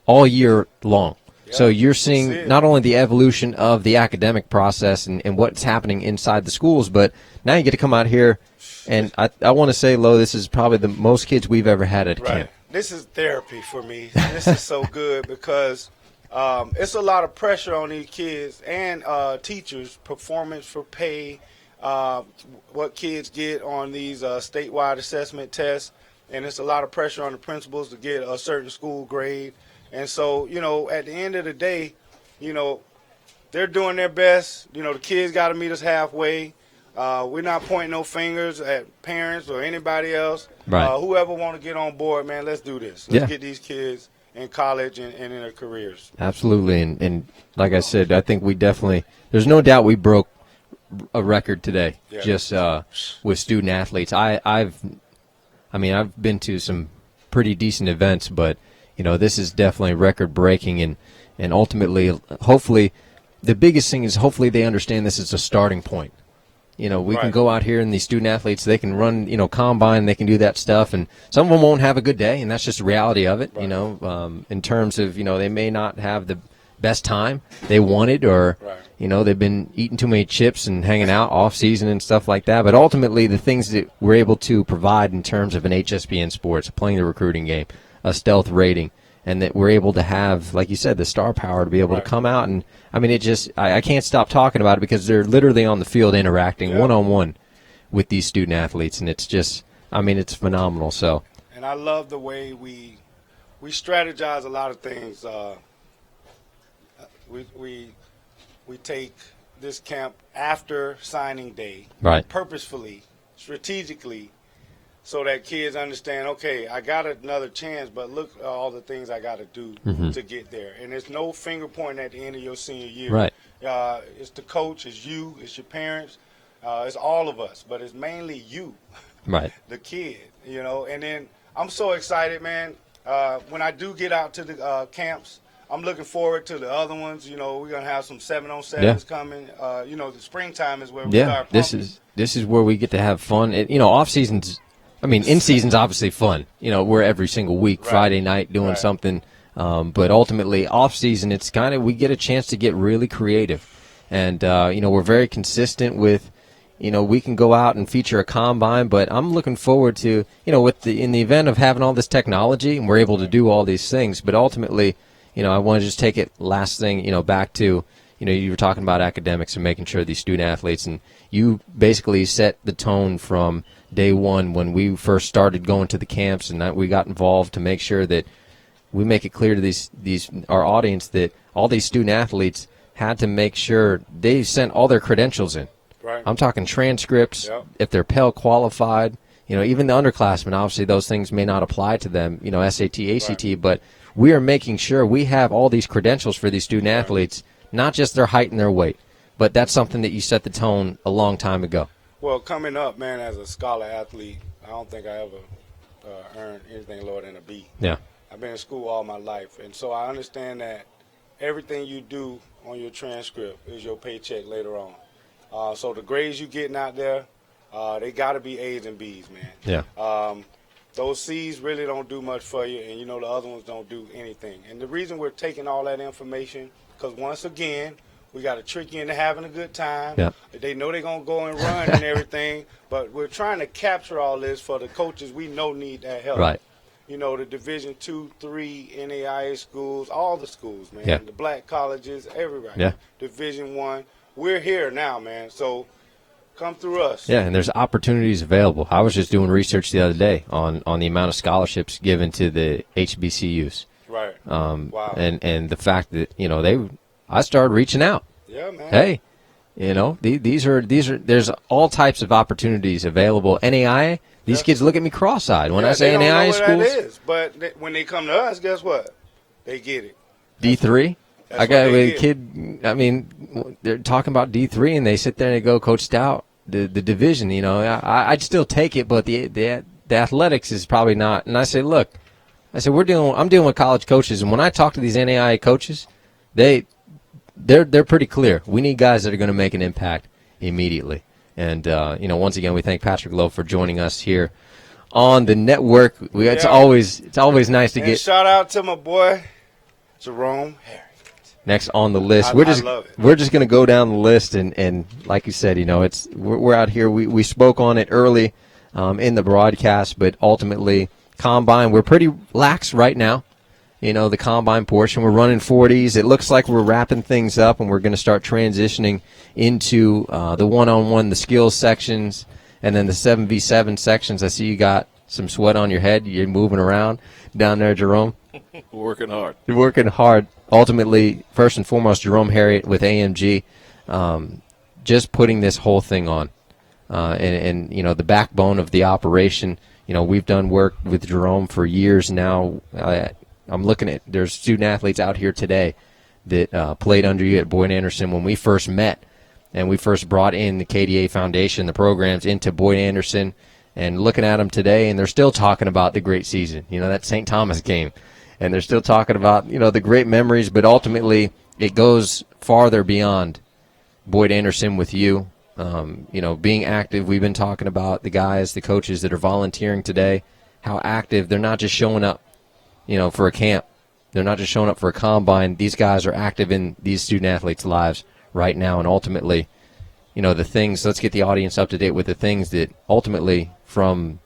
all year long. So you're seeing not only the evolution of the academic process and what's happening inside the schools, but now you get to come out here, and I want to say, Lo, this is probably the most kids we've ever had at a camp. This is therapy for me. This is so good because it's a lot of pressure on these kids and teachers, performance for pay, what kids get on these statewide assessment tests, and it's a lot of pressure on the principals to get a certain school grade. And so, at the end of the day, they're doing their best. The kids got to meet us halfway. We're not pointing no fingers at parents or anybody else. Right. Whoever want to get on board, man, let's do this. Let's get these kids in college and in their careers. Absolutely. And like I said, I think we definitely – there's no doubt we broke a record today just with student athletes. I've been to some pretty decent events, but – this is definitely record-breaking, and ultimately, hopefully, the biggest thing is hopefully they understand this is a starting point. We can go out here and these student athletes, they can run, combine, they can do that stuff, and some of them won't have a good day, and that's just the reality of it, in terms of, they may not have the best time they wanted, or, they've been eating too many chips and hanging out off-season and stuff like that, but ultimately the things that we're able to provide in terms of an HSPN sports, playing the recruiting game, a stealth rating, and that we're able to have, like you said, the star power to be able to come out. And, I can't stop talking about it because they're literally on the field interacting one-on-one with these student athletes, and it's just, it's phenomenal. So. And I love the way we strategize a lot of things. We take this camp after signing day, purposefully, strategically, so that kids understand, okay, I got another chance, but look at all the things I got to do to get there. And there's no finger pointing at the end of your senior year. Right. It's the coach, it's you, it's your parents, it's all of us, but it's mainly you, the kid, And then I'm so excited, man. When I do get out to the camps, I'm looking forward to the other ones. We're going to have some 7-on-7s coming. The springtime is where we start pumping. This is where we get to have fun. Off-season's in season's obviously fun. We're every single week, Friday night doing something. But ultimately, off season, it's we get a chance to get really creative. And, we're very consistent with, we can go out and feature a combine, but I'm looking forward to, in the event of having all this technology and we're able to do all these things. But ultimately, I want to just take it last thing, back to, you were talking about academics and making sure these student athletes, and you basically set the tone from day one when we first started going to the camps, and that we got involved to make sure that we make it clear to our audience that all these student athletes, had to make sure they sent all their credentials in. Right. I'm talking transcripts, Yep. if they're Pell qualified, even the underclassmen, obviously those things may not apply to them, SAT, ACT, Right. but we are making sure we have all these credentials for these student athletes, not just their height and their weight, but that's something that you set the tone a long time ago. Well, coming up, man, as a scholar athlete, I don't think I ever earned anything lower than a B. Yeah. I've been in school all my life, and so I understand that everything you do on your transcript is your paycheck later on. So the grades you getting out there, they got to be A's and B's, man. Yeah. Those C's really don't do much for you, and the other ones don't do anything. And the reason we're taking all that information, because once again, we got to trick you into having a good time. Yeah. They know they're going to go and run and everything, but we're trying to capture all this for the coaches we know need that help. Right. The Division II, III, NAIA schools, all the schools, man. Yeah. The black colleges, everybody. Yeah. Division I. We're here now, man. So come through us. Yeah, and there's opportunities available. I was just doing research the other day on the amount of scholarships given to the HBCUs. Right. Wow. And the fact that, I started reaching out. Yeah, man. Hey, these are there's all types of opportunities available. NAIA, these kids look at me cross-eyed when I say they don't NAIA know schools. what that is, but when they come to us, guess what? They get it. D3. That's I got what they a get. kid. I mean, they're talking about D3, and they sit there and they go, Coach Stout, the division. I'd still take it, but the athletics is probably not. And I say, look, I'm dealing with college coaches, and when I talk to these NAIA coaches, they're pretty clear. We need guys that are going to make an impact immediately. And once again, we thank Patrick Lowe for joining us here on the network. It's always nice to get. Shout out to my boy Jerome Harry. Next on the list, I love it. We're just going to go down the list, and like you said, we're out here. We spoke on it early in the broadcast, but ultimately, combine, we're pretty lax right now. The combine portion, we're running 40s. It looks like we're wrapping things up, and we're going to start transitioning into the one-on-one, the skills sections, and then the 7v7 sections. I see you got some sweat on your head. You're moving around down there, Jerome. Working hard. You're working hard. Ultimately, first and foremost, Jerome Harriet with AMG, just putting this whole thing on. And the backbone of the operation. We've done work with Jerome for years now. I'm looking at, there's student athletes out here today that played under you at Boyd Anderson when we first met, and we first brought in the KDA Foundation, the programs into Boyd Anderson, and looking at them today, and they're still talking about the great season, that St. Thomas game, and they're still talking about, the great memories, but ultimately it goes farther beyond Boyd Anderson with you. Being active, we've been talking about the guys, the coaches that are volunteering today, how active, they're not just showing up, for a camp. They're not just showing up for a combine. These guys are active in these student athletes' lives right now, and ultimately, the things, let's get the audience up to date with the things that ultimately from,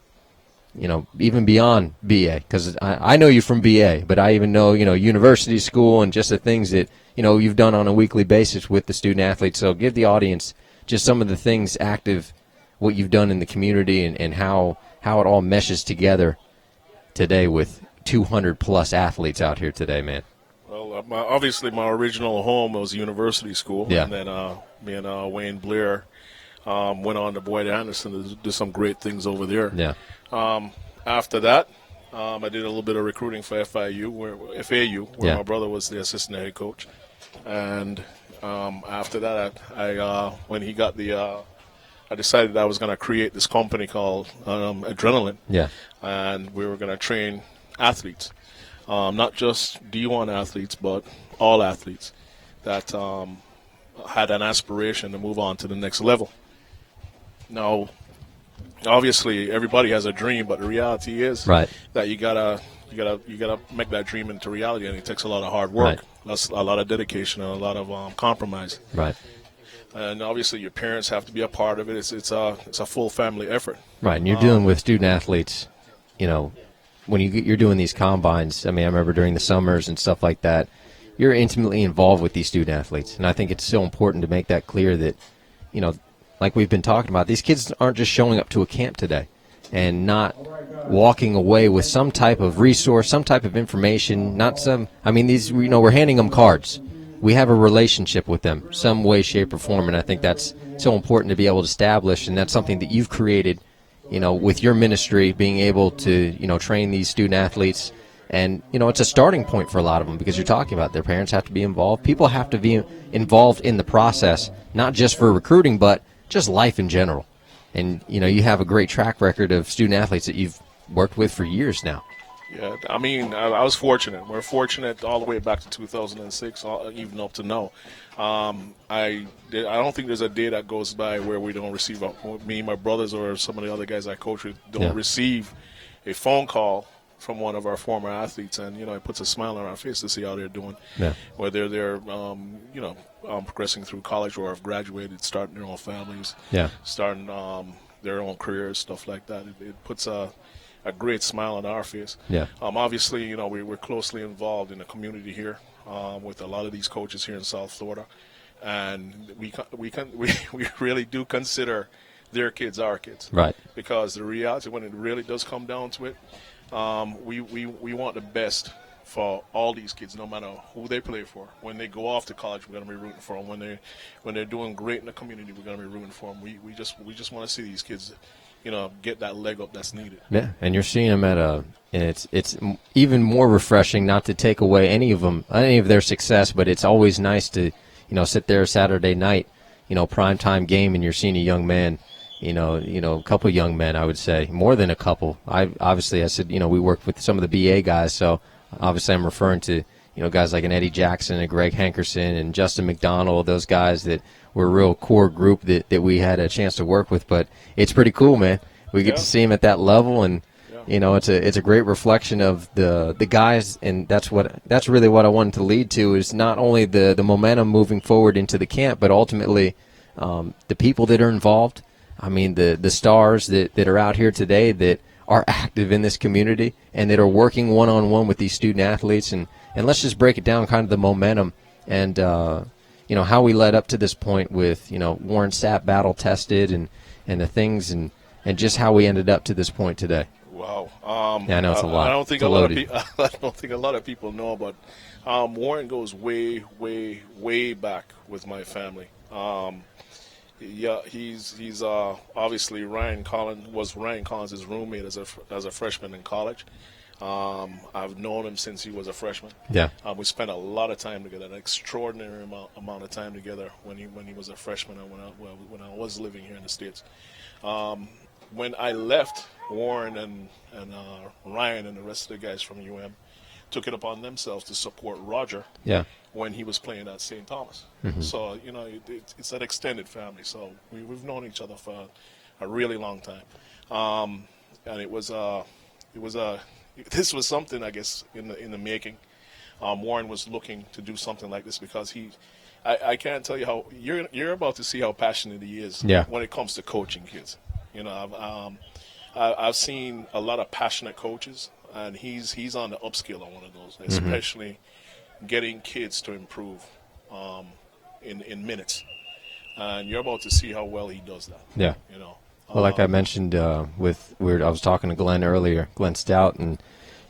even beyond BA, because I know you from BA, but I even know, university, school, and just the things that, you've done on a weekly basis with the student athletes. So give the audience just some of the things active, what you've done in the community, and how it all meshes together today with 200-plus athletes out here today, man. Well, obviously my original home was university school. Yeah. And then me and Wayne Blair went on to Boyd Anderson to do some great things over there. Yeah. After that, I did a little bit of recruiting for FAU, where my brother was the assistant head coach. And after that, when he got I decided I was going to create this company called Adrenaline. Yeah. And we were going to train athletes, not just D1 athletes, but all athletes that had an aspiration to move on to the next level. Now, obviously, everybody has a dream, but the reality is that you gotta make that dream into reality, and it takes a lot of hard work, a lot of dedication, and a lot of compromise. Right. And obviously, your parents have to be a part of it. It's a full family effort. Right, and you're dealing with student athletes, when you're doing these combines. I mean, I remember during the summers and stuff like that, you're intimately involved with these student athletes. And I think it's so important to make that clear that, like we've been talking about, these kids aren't just showing up to a camp today and not walking away with some type of resource, some type of information, we're handing them cards. we have a relationship with them, some way, shape, or form, and I think that's so important to be able to establish, and that's something that you've created, with your ministry, being able to, train these student athletes. And, it's a starting point for a lot of them because you're talking about their parents have to be involved. People have to be involved in the process, not just for recruiting, but just life in general. And, you have a great track record of student athletes that you've worked with for years now. Yeah, I mean, I was fortunate. We're fortunate all the way back to 2006, even up to now. I don't think there's a day that goes by where we don't receive, me, my brothers, or some of the other guys I coach with, don't receive a phone call from one of our former athletes, and it puts a smile on our face to see how they're doing. Yeah. Whether they're progressing through college or have graduated, starting their own families, starting their own careers, stuff like that. It puts a great smile on our face. Yeah. Obviously, we're closely involved in the community here with a lot of these coaches here in South Florida, and we really do consider their kids our kids. Right. Because the reality, when it really does come down to it, we want the best for all these kids, no matter who they play for. When they go off to college, we're going to be rooting for them. When they're doing great in the community, we're going to be rooting for them. We just want to see these kids, get that leg up that's needed. Yeah, and you're seeing them and it's even more refreshing, not to take away any of their success, but it's always nice to, sit there Saturday night, primetime game, and you're seeing a young man. A couple young men, I would say, more than a couple. I said, we worked with some of the BA guys, so obviously I'm referring to, guys like an Eddie Jackson and Greg Hankerson and Justin McDonald, those guys that were a real core group that we had a chance to work with. But it's pretty cool, man. We get to see them at that level, and it's a great reflection of the guys, and that's really what I wanted to lead to, is not only the momentum moving forward into the camp, but ultimately the people that are involved. I mean, the stars that are out here today that are active in this community and that are working one-on-one with these student athletes. And let's just break it down, kind of the momentum and, how we led up to this point with, Warren Sapp battle-tested and the things and just how we ended up to this point today. Wow. Yeah, I know it's a lot. I don't think a lot of people know, but Warren goes way, way, way back with my family. Yeah, he's obviously Ryan Collins' roommate as a freshman in college. I've known him since he was a freshman. Yeah. We spent a lot of time together, an extraordinary amount of time together when he was a freshman and when I was living here in the States. When I left, Warren and Ryan and the rest of the guys from UM took it upon themselves to support Roger. Yeah. When he was playing at St. Thomas. Mm-hmm. So, it's an extended family. So we've known each other for a really long time. And this was something, I guess, in the making. Warren was looking to do something like this because I can't tell you how, you're about to see how passionate he is when it comes to coaching kids. I've seen a lot of passionate coaches, and he's on the upscale on one of those, especially getting kids to improve in minutes. And you're about to see how well he does that. Yeah. Well, like I mentioned, I was talking to Glenn earlier, Glenn Stout, and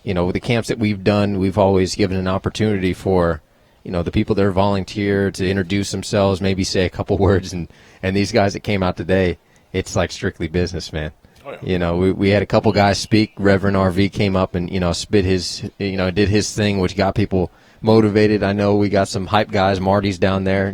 with the camps that we've done, we've always given an opportunity for the people that are volunteer to introduce themselves, maybe say a couple words, and these guys that came out today, it's like strictly business, man. Oh, yeah. We had a couple guys speak. Reverend RV came up and spit his did his thing, which got people motivated. I know we got some hype guys. Marty's down there,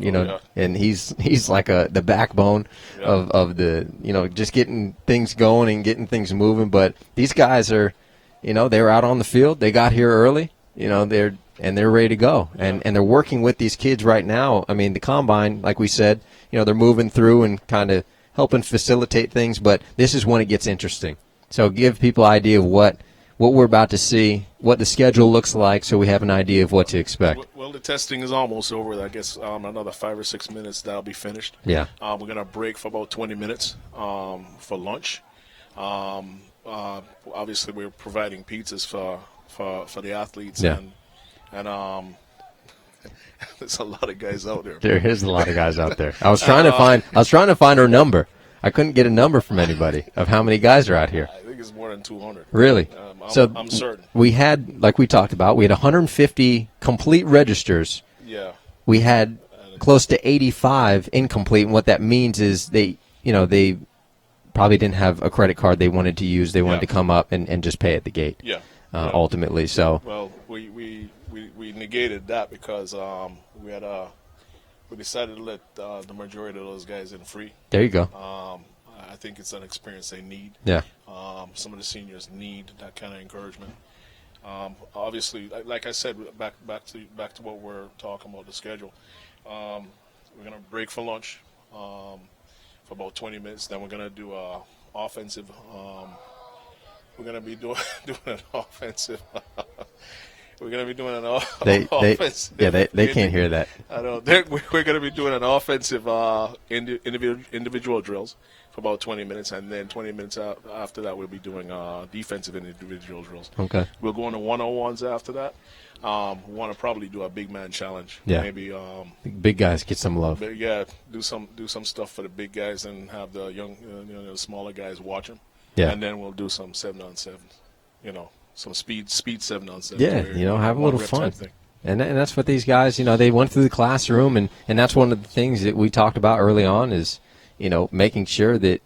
and he's like the backbone of the just getting things going and getting things moving. But these guys are, they're out on the field. They got here early. They're ready to go, and they're working with these kids right now. I mean, the combine, like we said, they're moving through and kind of helping facilitate things. But this is when it gets interesting. So give people an idea of what we're about to see, what the schedule looks like, so we have an idea of what to expect. Well, the testing is almost over. I guess another 5 or 6 minutes, that'll be finished. Yeah. We're going to break for about 20 minutes for lunch. Obviously, we're providing pizzas for the athletes. Yeah. And there's a lot of guys out there. There is a lot of guys out there. I was trying to find her number. I couldn't get a number from anybody of how many guys are out here. I think it's more than 200. Really? I'm certain. We had, like we talked about, we had 150 complete registers. Yeah. we had close to 85 incomplete, and what that means is they probably didn't have a credit card they wanted to use. They wanted to come up and just pay at the gate. Yeah. Ultimately, so. Well, we negated that because we decided to let the majority of those guys in free. There you go. I think it's an experience they need. Yeah. Some of the seniors need that kind of encouragement. Obviously, like I said, back to what we're talking about, the schedule. We're gonna break for lunch for about 20 minutes. Then we're gonna do a offensive. We're gonna be doing an offensive. We're gonna be doing an offensive. They can't hear that. I know. We're gonna be doing an offensive individual drills for about 20 minutes, and then 20 minutes after that, we'll be doing defensive individual drills. Okay. We'll go into 1-on-1s after that. We want to probably do a big man challenge. Yeah. Maybe big guys get some love. do some stuff for the big guys and have the young, the smaller guys watch them. Yeah. And then we'll do some 7-on-7s. Some speed 7-on-7s. Yeah, have a little fun. And that's what these guys, they went through the classroom, and that's one of the things that we talked about early on is, making sure that,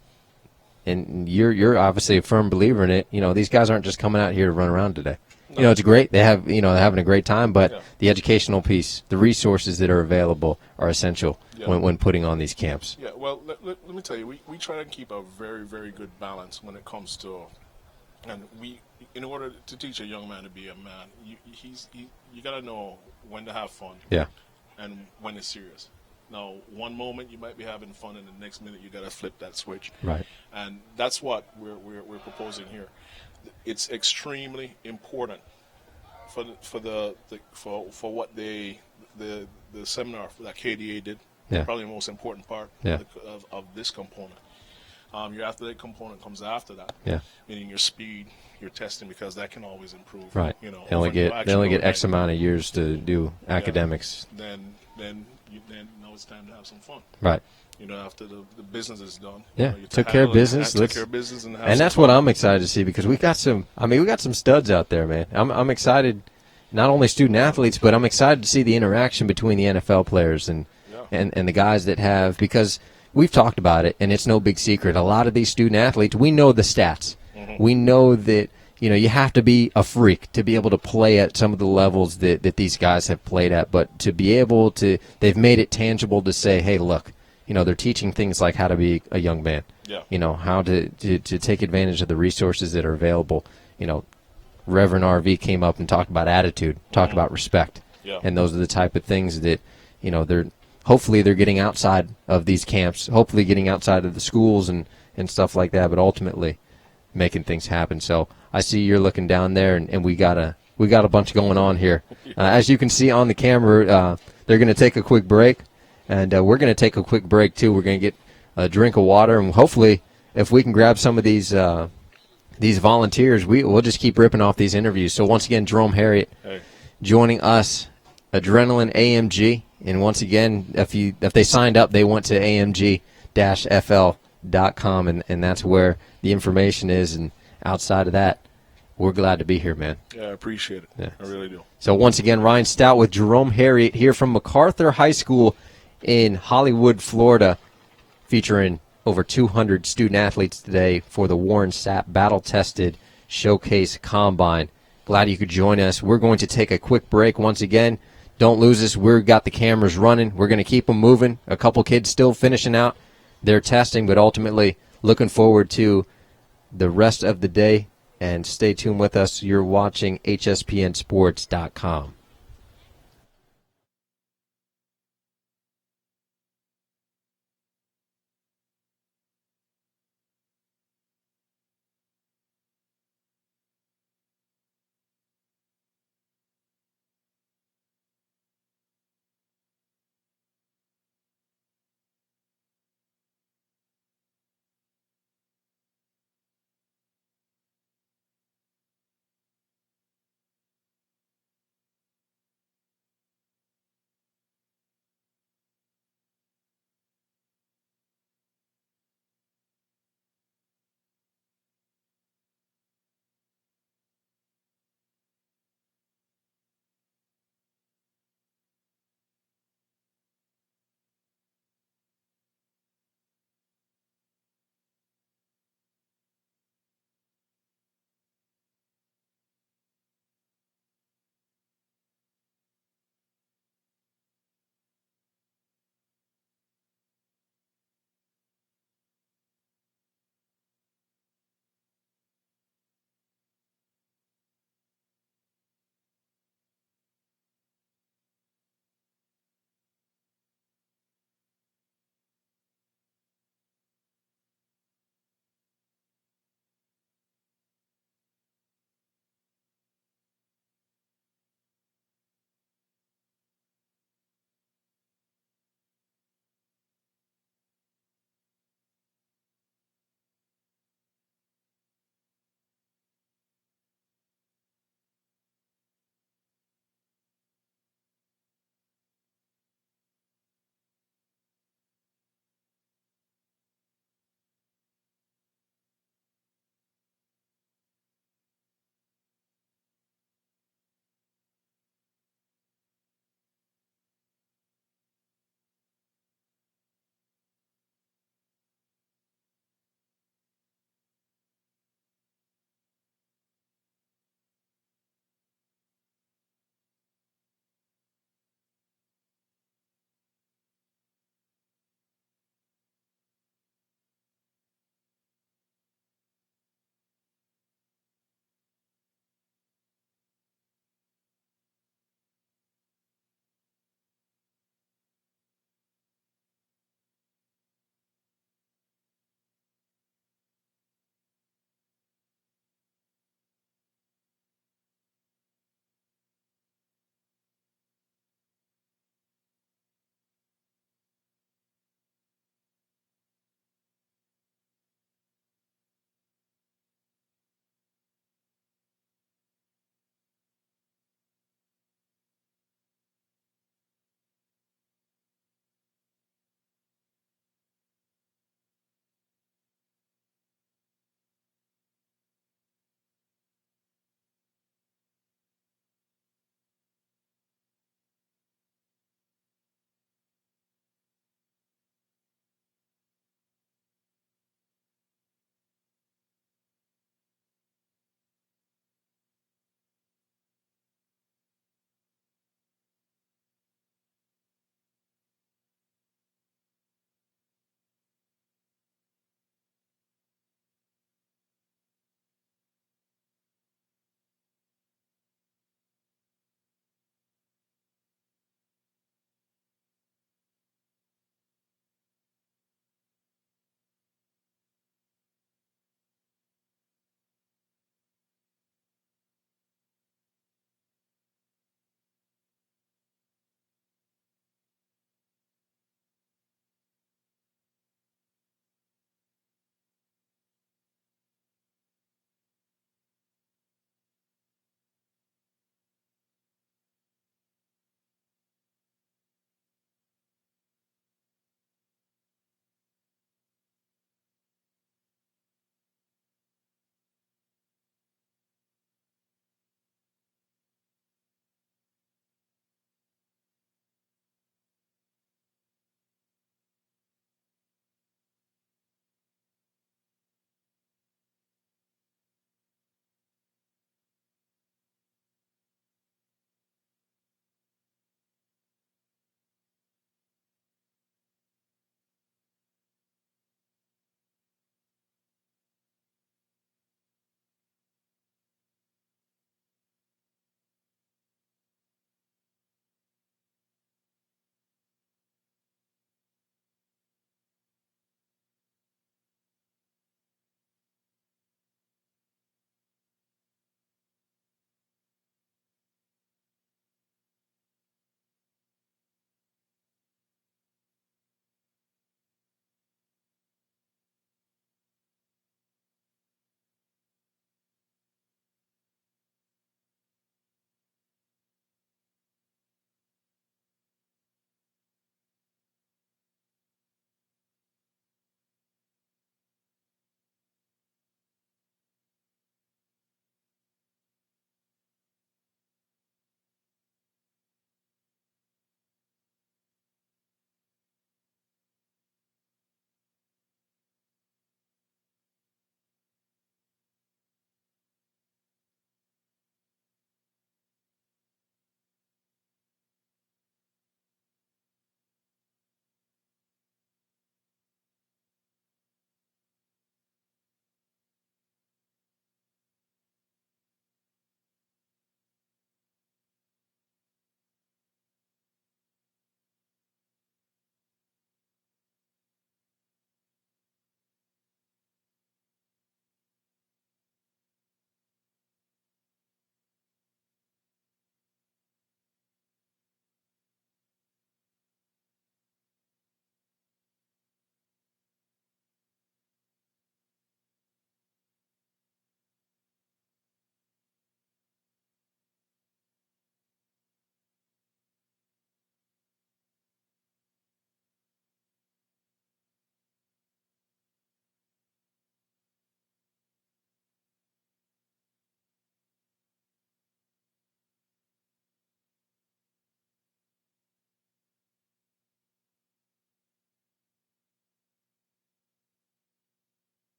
and you're obviously a firm believer in it, these guys aren't just coming out here to run around today. No. It's great. They have, they're having a great time, but the educational piece, the resources that are available are essential when putting on these camps. Yeah, well, let me tell you, we try to keep a very, very good balance when it comes to, and in order to teach a young man to be a man, you got to know when to have fun. Yeah. And when it's serious. Now, one moment you might be having fun, and the next minute you got to flip that switch. Right. And that's what we're proposing here. It's extremely important for what the seminar that KDA did. Yeah. Probably the most important part of this component. Your athletic component comes after that. Yeah. Meaning your speed, your testing, because that can always improve. Right. They only get X amount of years to do academics. Then now it's time to have some fun. Right. After the business is done. Yeah. Took care of business. And that's what I'm excited to see, because we got some studs out there, man. I'm excited, not only student athletes, but I'm excited to see the interaction between the NFL players and the guys that have, because we've talked about it, and it's no big secret. A lot of these student athletes, we know the stats. Mm-hmm. We know that, you have to be a freak to be able to play at some of the levels that these guys have played at. But to be able to, they've made it tangible to say, hey, look, they're teaching things like how to be a young man. Yeah. How to take advantage of the resources that are available. Reverend RV came up and talked about attitude, talked about respect. Yeah. And those are the type of things that, hopefully they're getting outside of these camps, hopefully getting outside of the schools and stuff like that, but ultimately making things happen. So I see you're looking down there, and we got a bunch going on here. As you can see on the camera, they're going to take a quick break, and we're going to take a quick break too. We're going to get a drink of water, and hopefully if we can grab some of these volunteers, we'll just keep ripping off these interviews. So once again, Jerome Harriet joining us, Adrenaline AMG. And once again, if they signed up, they went to amg-fl.com, and that's where the information is. And outside of that, we're glad to be here, man. Yeah, I appreciate it. Yeah. I really do. So once again, Ryan Stout with Jerome Harriet here from MacArthur High School in Hollywood, Florida, featuring over 200 student athletes today for the Warren Sapp Battle-Tested Showcase Combine. Glad you could join us. We're going to take a quick break once again. Don't lose us. We've got the cameras running. We're going to keep them moving. A couple kids still finishing out their testing, but ultimately looking forward to the rest of the day. And stay tuned with us. You're watching HSPNSports.com.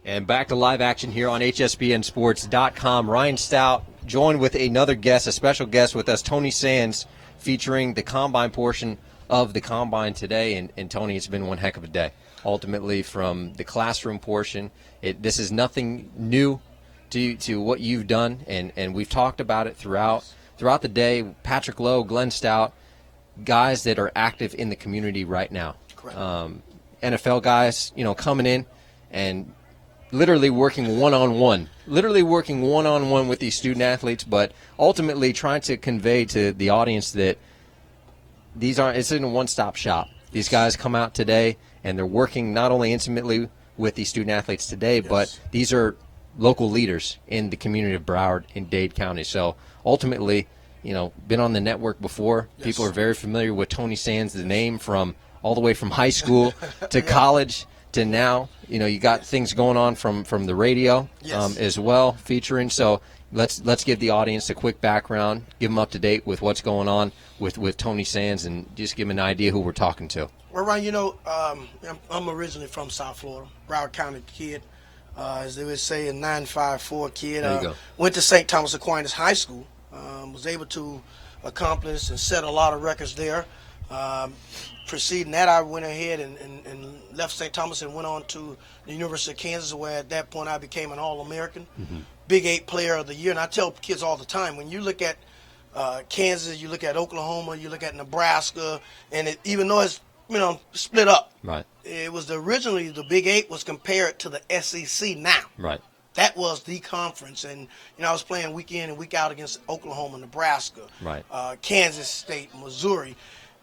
And back to live action here on HSPNSports.com. Ryan Stout joined with another guest, a special guest with us, Tony Sands, featuring the Combine portion of the Combine today. And Tony, it's been one heck of a day. Ultimately, from the classroom portion, this is nothing new to what you've done, and we've talked about it throughout the day. Patrick Lowe, Glenn Stout, guys that are active in the community right now. Correct. NFL guys, coming in and literally working one-on-one with these student athletes, but ultimately trying to convey to the audience that it's in a one-stop shop. These guys come out today and they're working not only intimately with these student athletes today, but these are local leaders in the community of Broward and Dade County. So ultimately, been on the network before. Yes. People are very familiar with Tony Sands, the name from all the way from high school to college to now. You got things going on from the radio as well, featuring. So let's give the audience a quick background, give them up to date with what's going on with Tony Sands, and just give them an idea who we're talking to. Well, Ryan, I'm originally from South Florida, Broward County kid. As they would say, a 954 kid. There you go. Went to St. Thomas Aquinas High School. Was able to accomplish and set a lot of records there. Preceding that, I went ahead and left St. Thomas and went on to the University of Kansas, where at that point I became an All-American, Big 8 Player of the Year. And I tell kids all the time, when you look at Kansas, you look at Oklahoma, you look at Nebraska, and even though it's split up, right? It was originally the Big 8 was compared to the SEC now. Right. That was the conference, and I was playing week in and week out against Oklahoma, Nebraska, right, Kansas State, Missouri,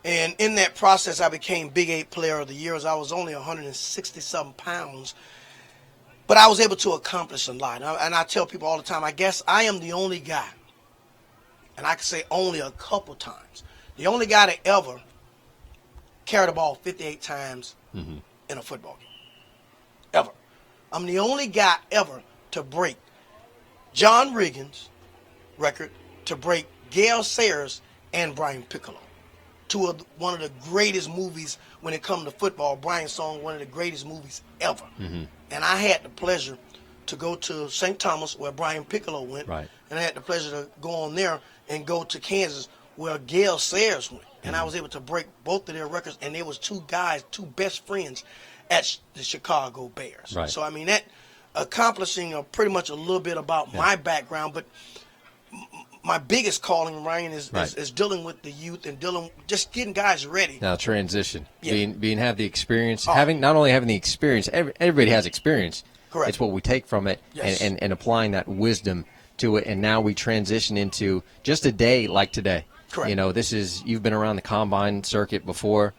and in that process, I became Big 8 Player of the Year. As I was only 160-something pounds, but I was able to accomplish a lot. And I tell people all the time, I guess I am the only guy, and I can say only a couple times, the only guy that ever carried the ball 58 times in a football game, ever. I'm the only guy ever to break John Riggins' record, to break Gale Sayers and Brian Piccolo. One of the greatest movies when it comes to football. Brian's song, one of the greatest movies ever. And I had the pleasure to go to St. Thomas, where Brian Piccolo went, right, and I had the pleasure to go on there and go to Kansas, where Gale Sayers went. And I was able to break both of their records, and there was two best friends at the Chicago Bears. Right. So, that accomplishing pretty much a little bit about my background, but my biggest calling, Ryan, is dealing with the youth and just getting guys ready. Now transition, have the experience, not only having the experience, everybody has experience. Correct. It's what we take from it, and applying that wisdom to it, and now we transition into just a day like today. Correct. You've been around the Combine circuit before.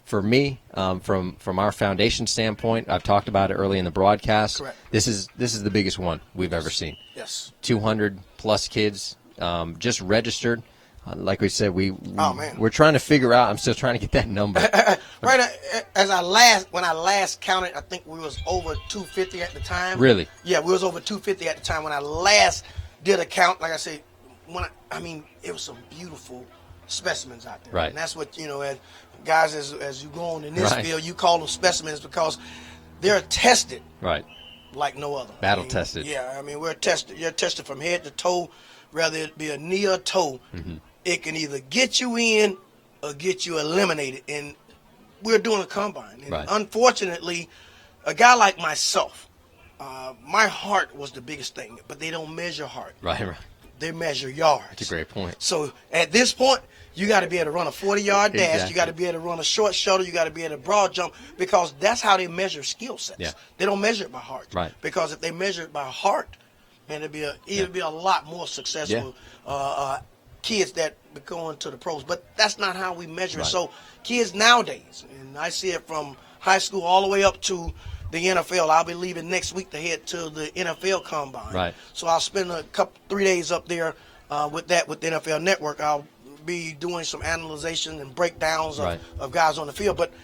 For me, from our foundation standpoint, I've talked about it early in the broadcast. Correct. This is the biggest one we've ever seen. Yes. 200 plus kids just registered. Like we said, we're trying to figure out. I'm still trying to get that number. Right. When I last counted, I think we was over 250 at the time. Really? Yeah, we was over 250 at the time when I last did a count. Like I said, it was some beautiful specimens out there. Right. And that's what, as guys, as you go on in this field, you call them specimens because they're tested. Right. Like no other. Battle tested. Yeah, we're tested. You're tested from head to toe, whether it be a knee or toe. It can either get you in or get you eliminated. And we're doing a combine. And unfortunately, a guy like myself, my heart was the biggest thing, but they don't measure heart. Right. They measure yards. That's a great point. So at this point, you got to be able to run a 40-yard dash. Exactly. You got to be able to run a short shuttle. You got to be able to broad jump, because that's how they measure skill sets. Yeah. They don't measure it by heart. Right. Because if they measure it by heart, man, it'd be a lot more successful kids that be going to the pros. But that's not how we measure it. So kids nowadays, and I see it from high school all the way up to the NFL. I'll be leaving next week to head to the NFL Combine. Right. So I'll spend 3 days up there with the NFL Network. I'll be doing some analyzation and breakdowns of guys on the field. But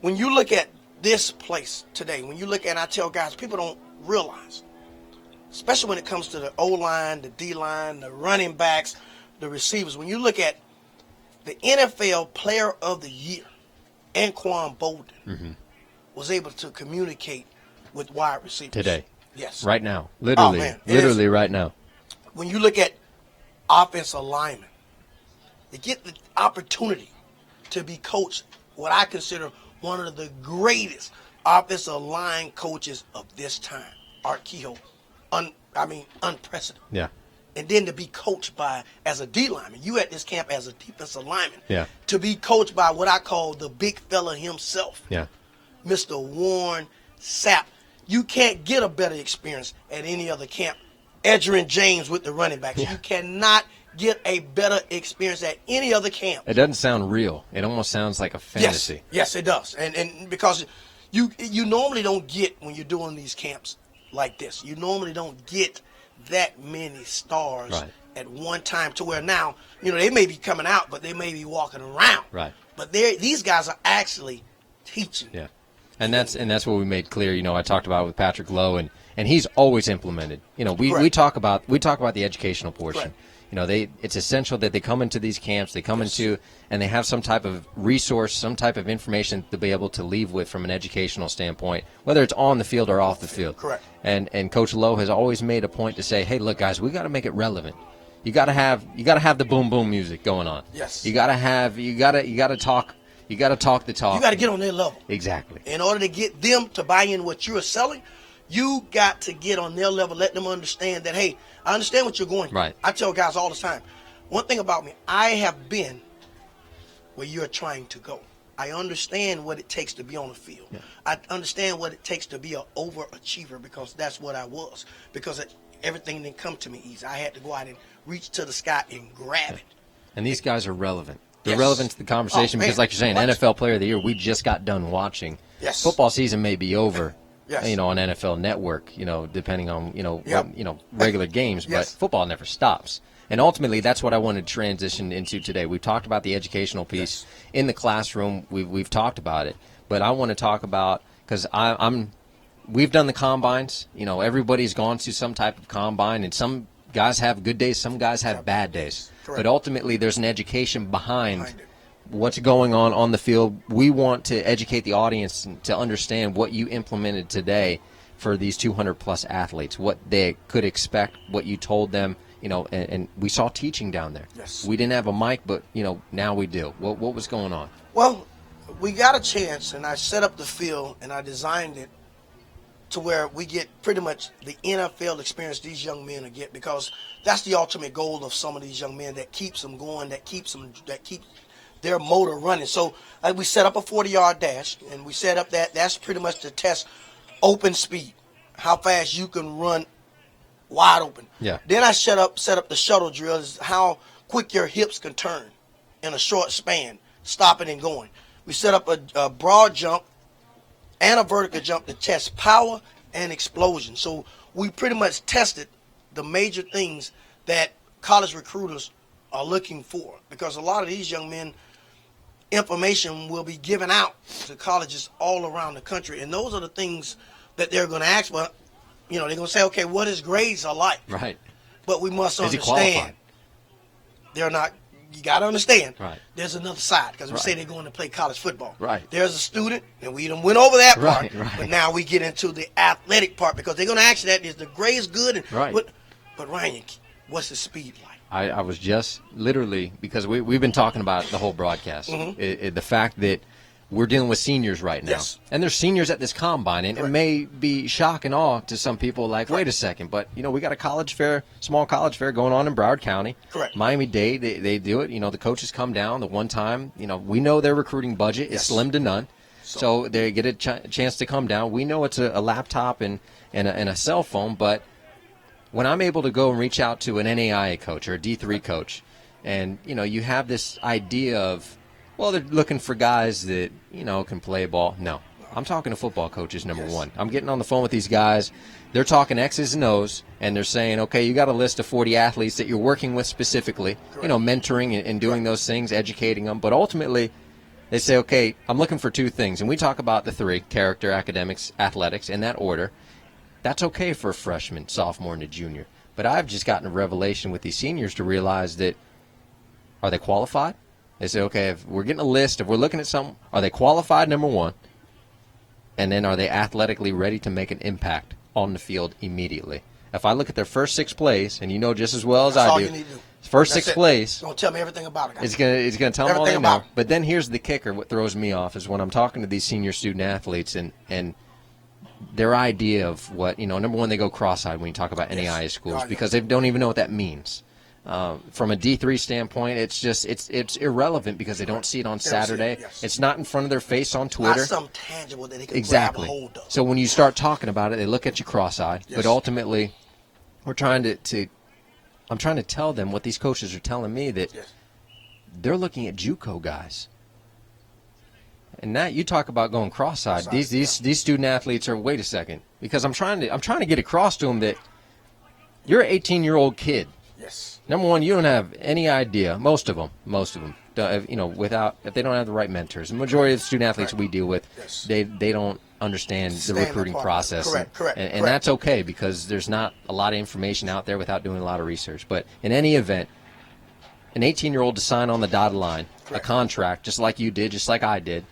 when you look at this place today, I tell guys, people don't realize, especially when it comes to the O-line, the D-line, the running backs, the receivers, when you look at the NFL Player of the Year, Anquan Bolden, was able to communicate with wide receivers. Yes. Right now. Literally. Oh, man. Literally right now. When you look at offensive linemen, they get the opportunity to be coached, what I consider one of the greatest offensive line coaches of this time, Art Kehoe. Unprecedented. Yeah. And then to be coached by, as a D lineman, you at this camp as a defensive lineman, Yeah. to be coached by what I call the big fella himself, Yeah. Mr. Warren Sapp. You can't get a better experience at any other camp. Edgerrin James with the running backs. Yeah. You cannot get a better experience at any other camp. It doesn't sound real. It almost sounds like a fantasy. Yes, it does. And because you normally don't get, when you're doing these camps like this, you normally don't get that many stars Right. at one time, to where now, they may be coming out, but they may be walking around. Right. But these guys are actually teaching. Yeah. And that's what we made clear. I talked about it with Patrick Lowe, and he's always implemented. We talk about the educational portion. Correct. It's essential that they come into these camps, they come into, and they have some type of resource, some type of information to be able to leave with from an educational standpoint, whether it's on the field or off the field. Correct. And Coach Lowe has always made a point to say, hey, look, guys, we got to make it relevant. You got to have the boom boom music going on. Yes. You got to talk the talk. You got to get on their level. Exactly. In order to get them to buy in what you are selling, you got to get on their level, let them understand that, hey, I understand what you're going through. Right. I tell guys all the time, one thing about me, I have been where you're trying to go. I understand what it takes to be on the field. Yeah. I understand what it takes to be an overachiever, because that's what I was. Because everything didn't come to me easy. I had to go out and reach to the sky and grab it. And these guys are relevant. They're Yes. relevant to the conversation because, like you're saying, What? NFL Player of the Year, we just got done watching. Yes. Football season may be over, Yes. on NFL Network, depending on, Yep. regular games, Yes. but football never stops. And ultimately, that's what I wanted to transition into today. We've talked about the educational piece in the classroom. We've talked about it, but I want to talk about, because we've done the combines. Everybody's gone to some type of combine, and some guys have good days, some guys have bad days. Correct. But ultimately, there's an education behind what's going on the field. We want to educate the audience to understand what you implemented today for these 200-plus athletes, what they could expect, what you told them. And we saw teaching down there. Yes. We didn't have a mic, but, now we do. What was going on? Well, we got a chance, and I set up the field, and I designed it to where we get pretty much the NFL experience these young men will get, because that's the ultimate goal of some of these young men, that keeps them going, that keeps their motor running. So we set up a 40-yard dash, and we set up that's pretty much to test open speed, how fast you can run wide open. Yeah. Then I set up the shuttle drill, is how quick your hips can turn in a short span, stopping and going. We set up a broad jump and a vertical jump to test power and explosion. So we pretty much tested the major things that college recruiters are looking for, because a lot of these young men, information will be given out to colleges all around the country, and those are the things that they're going to ask for. They're going to say, okay, what his grades are like. Right. But we must Is he qualified? understand they're not. You got to understand. Right. There's another side, because we Right. say they're going to play college football. Right. There's a student, and we done went over that part. Right. But now we get into the athletic part, because they're going to ask you that, is the grades good? And Right. But Ryan, what's his speed like? I was just literally, because we've been talking about it the whole broadcast, the fact that we're dealing with seniors right now. Yes. And there's seniors at this combine, and it may be shock and awe to some people, like, wait a second, but, we got a small college fair going on in Broward County. Correct. Miami-Dade, they do it. The coaches come down the one time. We know their recruiting budget is slim to none. So they get a chance to come down. We know it's a laptop and a cell phone, but when I'm able to go and reach out to an NAIA coach or a D3 coach, and, you have this idea of, well, they're looking for guys that, can play ball. No. I'm talking to football coaches, number one. I'm getting on the phone with these guys. They're talking X's and O's, and they're saying, okay, you got a list of 40 athletes that you're working with specifically, mentoring and doing those things, educating them. But ultimately, they say, okay, I'm looking for two things. And we talk about the three: character, academics, athletics, in that order. That's okay for a freshman, sophomore, and a junior. But I've just gotten a revelation with these seniors to realize that, are they qualified? They say, okay, if we're getting a list, if we're looking at something, are they qualified, number one? And then are they athletically ready to make an impact on the field immediately. If I look at their first 6 plays, and you know just as well as That's I all do, you need to do. first That's 6 it. plays, Don't tell me everything about it. it's gonna tell them all they Everything know. about it. But then here's the kicker. What throws me off is when I'm talking to these senior student athletes and their idea of what, number one, they go cross-eyed when you talk about NAIA schools because they don't even know what that means. From a D3 standpoint, it's irrelevant because they don't see it on Saturday. Yes. It's not in front of their face on Twitter. Not something tangible that they can Exactly. grab a hold of. So when you start talking about it, they look at you cross-eyed. Yes. But ultimately, I'm trying to tell them what these coaches are telling me, that they're looking at JUCO guys. And now you talk about going cross-eyed. These student athletes are, wait a second, because I'm trying to get across to them that you're an 18-year-old kid. Yes. Number one, you don't have any idea. Most of them, if they don't have the right mentors. The majority of the student athletes we deal with, they don't understand the recruiting process. Correct. And that's okay because there's not a lot of information out there without doing a lot of research. But in any event, an 18-year-old to sign on the dotted line, a contract, just like you did, just like I did,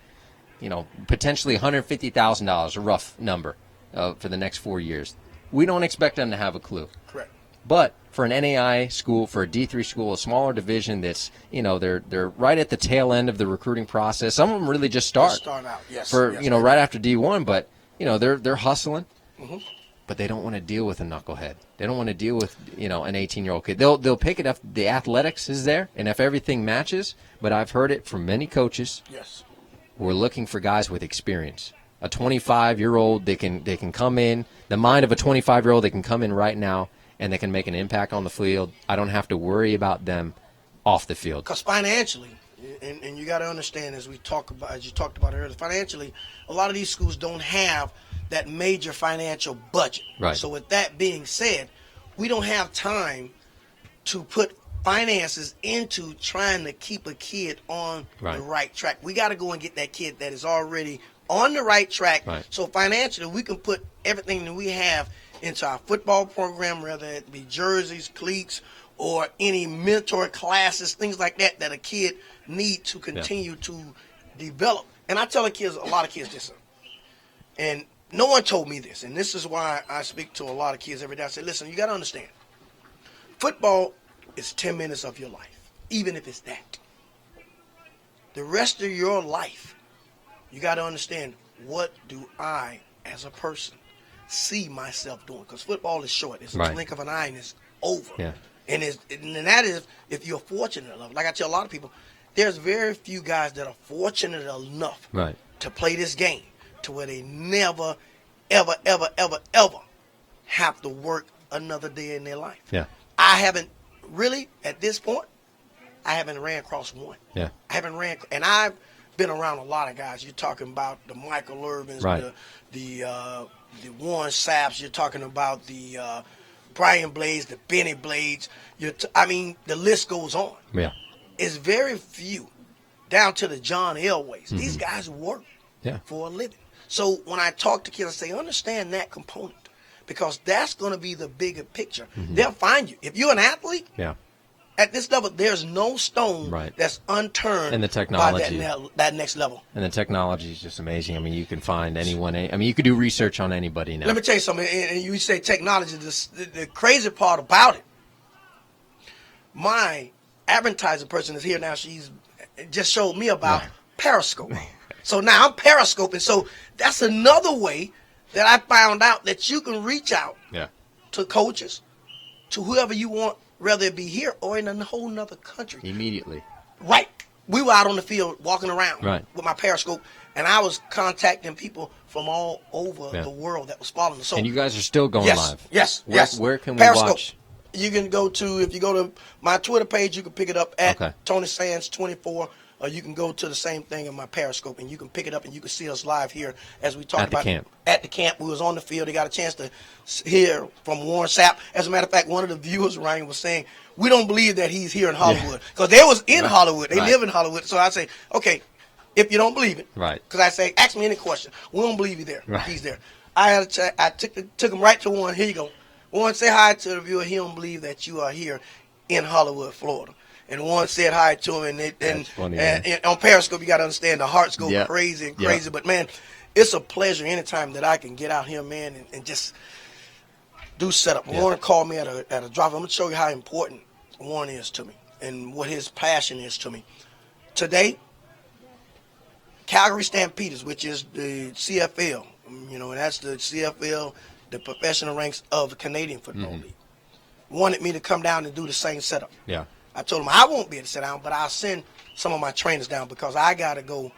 potentially $150,000, a rough number, for the next 4 years. We don't expect them to have a clue. Correct. But for an NAI school, for a D3 school, a smaller division that's, they're right at the tail end of the recruiting process. Some of them really just start out, yes. right after D1, but, they're hustling. Mm-hmm. But they don't want to deal with a knucklehead. They don't want to deal with, an 18-year-old kid. They'll pick it if the athletics is there and if everything matches. But I've heard it from many coaches. Yes. We're looking for guys with experience. A 25-year-old, they can come in, the mind of a 25-year-old, they can come in right now and they can make an impact on the field. I don't have to worry about them off the field. Because financially, and you got to understand, as you talked about earlier, financially, a lot of these schools don't have that major financial budget. Right. So with that being said, we don't have time to put finances into trying to keep a kid on the right track. We got to go and get that kid that is already on the right track. Right. So financially, we can put everything that we have into our football program, whether it be jerseys, cleats, or any mentor classes, things like that a kid need to continue to develop. And I tell a lot of kids this, and no one told me this, and this is why I speak to a lot of kids every day. I say, listen, you got to understand, football is 10 minutes of your life, even if it's that. The rest of your life, you got to understand, what do I, as a person, see myself doing? Because football is short. It's a blink of an eye and it's over. Yeah. And that is if you're fortunate enough. Like I tell a lot of people, there's very few guys that are fortunate enough to play this game to where they never, ever, ever, ever, ever have to work another day in their life. Yeah. I haven't really, at this point, I haven't ran across one. Yeah. I haven't ran, and I've been around a lot of guys. You're talking about the Michael Irvins, the Warren Sapps. You're talking about the Brian Blades, the Benny Blades. The list goes on. Yeah. It's very few, down to the John Elways. Mm-hmm. These guys work for a living. So when I talk to kids, I say, understand that component, because that's going to be the bigger picture. Mm-hmm. They'll find you. If you're an athlete, at this level, there's no stone that's unturned and the technology, by that next level. And the technology is just amazing. I mean, you can find anyone. I mean, you could do research on anybody now. Let me tell you something. And you say technology. The crazy part about it, my advertising person is here now. She's just showed me about Periscope. So now I'm Periscoping. So that's another way that I found out that you can reach out to coaches, to whoever you want, whether it be here or in a whole nother country. Immediately. Right. We were out on the field walking around with my Periscope, and I was contacting people from all over the world that was following us. So, and you guys are still going live? Yes. Where can we Periscope. watch? You can if you go to my Twitter page, you can pick it up at Tony Sands 24, or you can go to the same thing in my Periscope, and you can pick it up and you can see us live here as we talked about camp. At the camp. We was on the field. They got a chance to hear from Warren Sapp. As a matter of fact, one of the viewers, Ryan, was saying, we don't believe that he's here in Hollywood. Because they was in Hollywood. They live in Hollywood. So I say, okay, if you don't believe it. Right. Because I say, ask me any question. We don't believe you there. He's there. I took him right to Warren. Here you go. Warren, say hi to the viewer. He don't believe that you are here in Hollywood, Florida. And Warren said hi to him. And on Periscope, you got to understand, the hearts go crazy and crazy. But, man, it's a pleasure anytime that I can get out here, man, and just do setup. Warren called me at a drive. I'm going to show you how important Warren is to me and what his passion is to me. Today, Calgary Stampeders, which is the CFL, and that's the CFL, the professional ranks of the Canadian Football League, wanted me to come down and do the same setup. Yeah. I told him I won't be able to sit down, but I'll send some of my trainers down because I got to go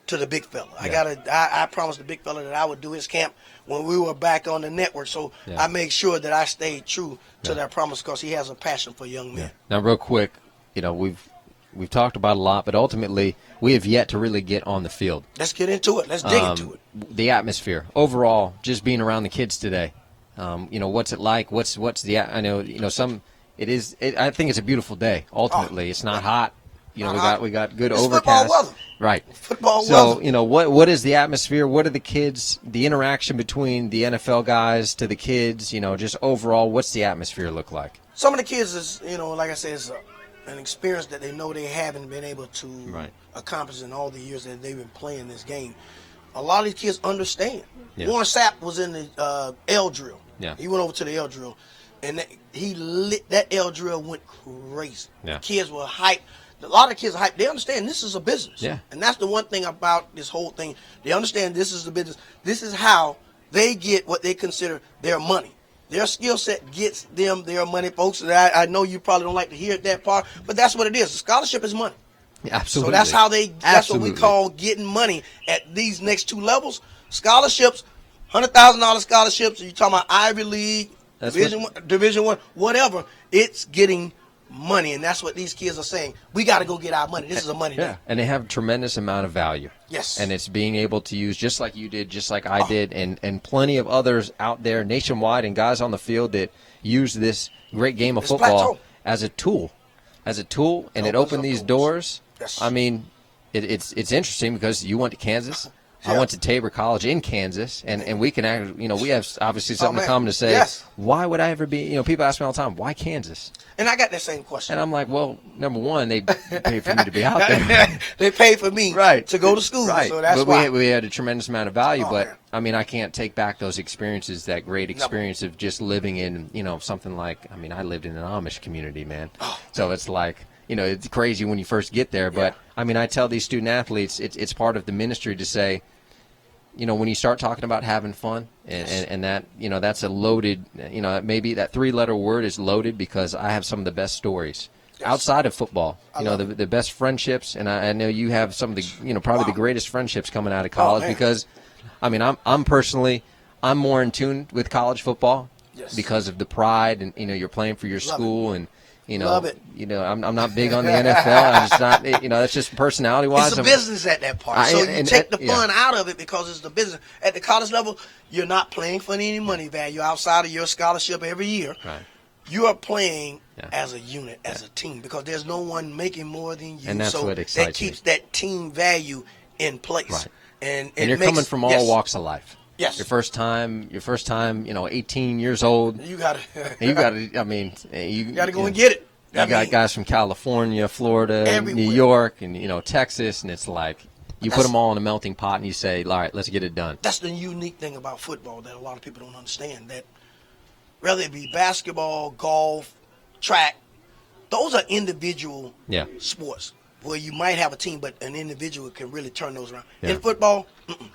to the big fella. I promised the big fella that I would do his camp when we were back on the network. So I made sure that I stayed true to that promise because he has a passion for young men. Now, real quick, we've talked about a lot, but ultimately we have yet to really get on the field. Let's get into it. Let's dig into it. The atmosphere overall, just being around the kids today. What's it like? What's the? I know I think it's a beautiful day. Ultimately, it's not hot. We got good it's overcast. Football weather. Right. Football so, weather. what is the atmosphere? What are the kids? The interaction between the NFL guys to the kids. Just overall, what's the atmosphere look like? Some of the kids is, like I said, is an experience that they know they haven't been able to accomplish in all the years that they've been playing this game. A lot of these kids understand. Yeah. Warren Sapp was in the L drill. Yeah. He went over to the L drill, and that L drill went crazy. Yeah. The kids were hyped. A lot of kids are hyped. They understand this is a business. Yeah. And that's the one thing about this whole thing. They understand this is the business. This is how they get what they consider their money. Their skill set gets them their money, folks. I know you probably don't like to hear that part, but that's what it is. The scholarship is money. Yeah, absolutely. So that's how that's what we call getting money at these next two levels. Scholarships, $100,000 scholarships. You're talking about Ivy League, Division One, whatever. It's getting money, and that's what these kids are saying. We got to go get our money. This is a money day. And they have a tremendous amount of value. Yes. And it's being able to use, just like you did, just like I did, and plenty of others out there nationwide and guys on the field that use this great game of football as a tool. And it opened these doors. Yes. I mean, it's interesting because you went to Kansas. I went to Tabor College in Kansas, and we can actually, we have obviously something in common to say. Yes. Why would I ever be, people ask me all the time, why Kansas? And I got that same question. And I'm like, well, number one, they pay for me to be out there. They pay for me to go to school. Right. So that's but why. We had a tremendous amount of value. But, man. I mean, I can't take back those experiences, that great experience of just living in, something like, I lived in an Amish community, man. So it's like, it's crazy when you first get there. But, I tell these student athletes, it's part of the ministry to say, when you start talking about having fun and that, that's a loaded, maybe that 3-letter word is loaded because I have some of the best stories outside of football. The best friendships, and I know you have some of the, probably the greatest friendships coming out of college because, I'm personally, I'm more in tune with college football because of the pride and, you're playing for your school and, Love it. I'm not big on the NFL. I'm just not, that's just personality-wise. It's a business at that part. So you take the fun out of it because it's the business. At the college level, you're not playing for any money value outside of your scholarship every year. Right. You are playing as a unit, as a team, because there's no one making more than you. And that's what excites that keeps that team value in place. Right. And you're coming from all walks of life. Yes. Your first time, 18 years old. You got to. You got to. You got to go and get it. You got guys from California, Florida, everywhere. New York, and Texas, and it's like you put them all in a melting pot and you say, all right, let's get it done. That's the unique thing about football that a lot of people don't understand. That whether it be basketball, golf, track, those are individual sports where you might have a team, but an individual can really turn those around. In football,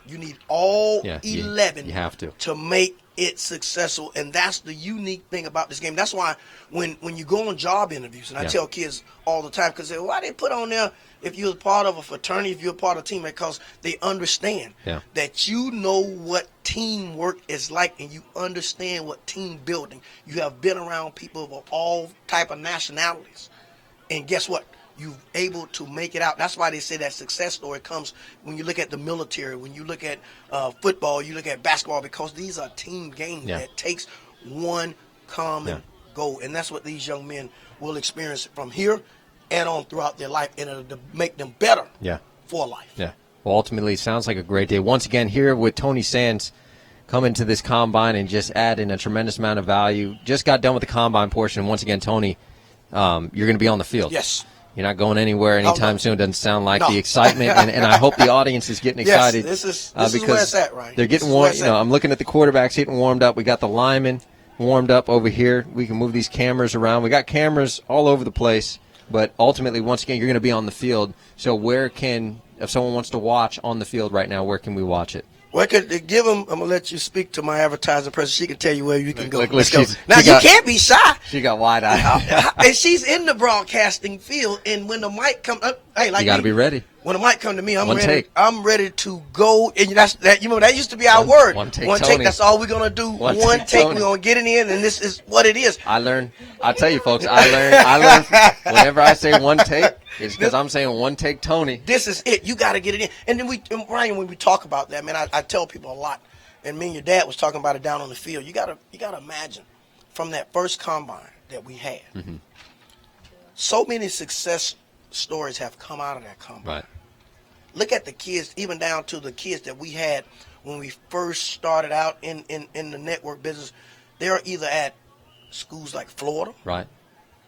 you need all 11 you have to make it successful, and that's the unique thing about this game. That's why when you go on job interviews, and I tell kids all the time, because why they put on there if you're part of a fraternity, if you're part of a team, because they understand that you know what teamwork is like, and you understand what team building. You have been around people of all type of nationalities, and guess what? You're able to make it out. That's why they say that success story comes when you look at the military, when you look at football, you look at basketball, because these are team games that takes one common goal. And that's what these young men will experience from here and on throughout their life, and it'll make them better for life. Yeah. Well, ultimately, it sounds like a great day. Once again, here with Tony Sands, coming to this combine and just adding a tremendous amount of value. Just got done with the combine portion. Once again, Tony, you're going to be on the field. Yes. You're not going anywhere anytime soon. It doesn't sound like the excitement, and I hope the audience is getting excited. Yes, this is where it's at, Ryan. They're getting warm. I'm looking at the quarterbacks getting warmed up. We got the linemen warmed up over here. We can move these cameras around. We got cameras all over the place, but ultimately, once again, you're going to be on the field. So if someone wants to watch on the field right now, where can we watch it? Well, give them. I'm gonna let you speak to my advertising person. She can tell you where you can go. Look, Let's go. Now can't be shy. She got wide eye. And she's in the broadcasting field. And when the mic comes up, hey, like you got to be ready. When the mic come to me, I'm One ready. take. I'm ready to go. And that's that. You know that used to be our word. One take. Take. That's all we're gonna do. One take. We're gonna get it in, and this is what it is. I tell you, folks. I learned. Whenever I say one take, it's because I'm saying one take, Tony. This is it. You got to get it in. And then Ryan, when we talk about that, man, I tell people a lot. And me and your dad was talking about it down on the field. You gotta imagine from that first combine that we had. Mm-hmm. So many success stories have come out of that combine. Right. Look at the kids, even down to the kids that we had when we first started out in the network business. They're either at schools like Florida, right,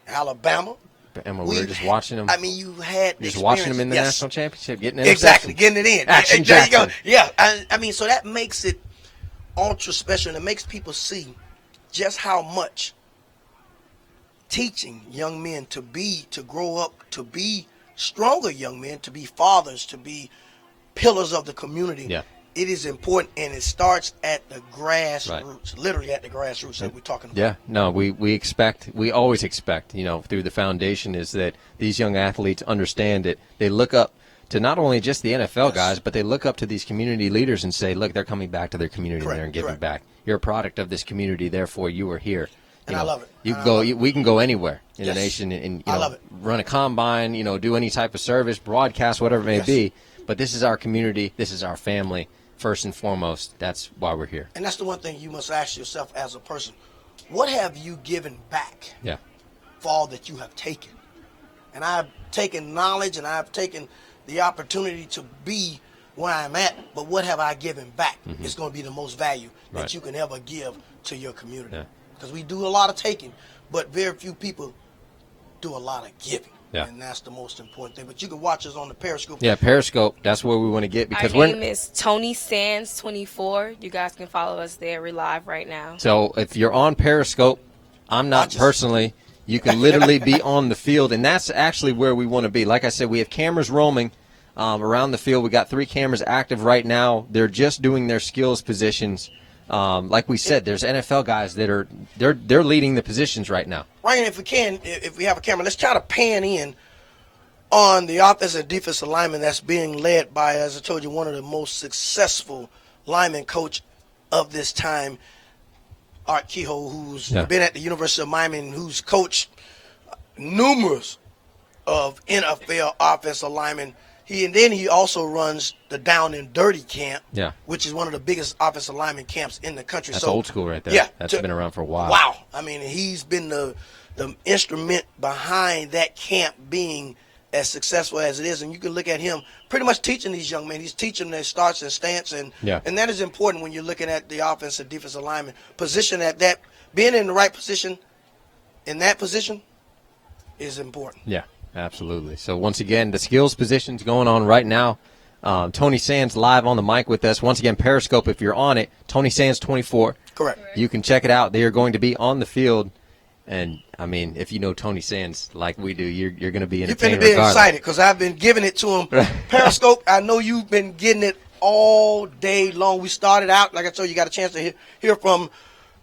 Alabama. And we were just watching them. I mean, you had just watching them in the national championship, getting it. Exactly, getting it in. Action there you go. Jackson. Yeah, I mean, so that makes it ultra special, and it makes people see just how much teaching young men to grow up, to be stronger young men, to be fathers, to be pillars of the community. Yeah. It is important, and it starts at the grassroots, literally at the grassroots that we're talking about. Yeah, no, we always expect, through the foundation is that these young athletes understand it. They look up to not only just the NFL guys, but they look up to these community leaders and say, look, they're coming back to their community and they're giving back. You're a product of this community, therefore you are here. And I love it. We can go anywhere in the nation and I love it. run a combine, do any type of service, broadcast, whatever it may be. But this is our community. This is our family. First and foremost, that's why we're here. And that's the one thing you must ask yourself as a person. What have you given back for all that you have taken? And I've taken knowledge and I've taken the opportunity to be where I'm at, but what have I given back? Mm-hmm. It's going to be the most value that you can ever give to your community. Yeah. Because we do a lot of taking, but very few people do a lot of giving. Yeah. And that's the most important thing. But you can watch us on the Periscope. Yeah, Periscope. That's where we want to get. Because our name is Tony Sands 24. You guys can follow us there. We're live right now. So if you're on Periscope, I'm not personally. You can literally be on the field, and that's actually where we want to be. Like I said, we have cameras roaming around the field. We got 3 cameras active right now. They're just doing their skills positions. Like we said, there's NFL guys that are they're leading the positions right now. Ryan, if we have a camera, let's try to pan in on the offensive and defensive lineman that's being led by, as I told you, one of the most successful lineman coach of this time, Art Kehoe, who's been at the University of Miami and who's coached numerous of NFL offensive linemen. He also runs the Down and Dirty camp, which is one of the biggest offensive lineman camps in the country. That's old school right there. Yeah, that's been around for a while. Wow. I mean, he's been the instrument behind that camp being as successful as it is. And you can look at him pretty much teaching these young men. He's teaching their starts and stance. And that is important when you're looking at the offensive defensive lineman position at that. Being in the right position, in that position, is important. Yeah. Absolutely. So once again, the skills position's going on right now. Tony Sands live on the mic with us. Once again, Periscope, if you're on it, Tony Sands 24. Correct. You can check it out. They are going to be on the field. And, I mean, if you know Tony Sands like we do, you're going to be entertained. You're going to be excited because I've been giving it to him. Periscope, I know you've been getting it all day long. We started out, like I told you, got a chance to hear from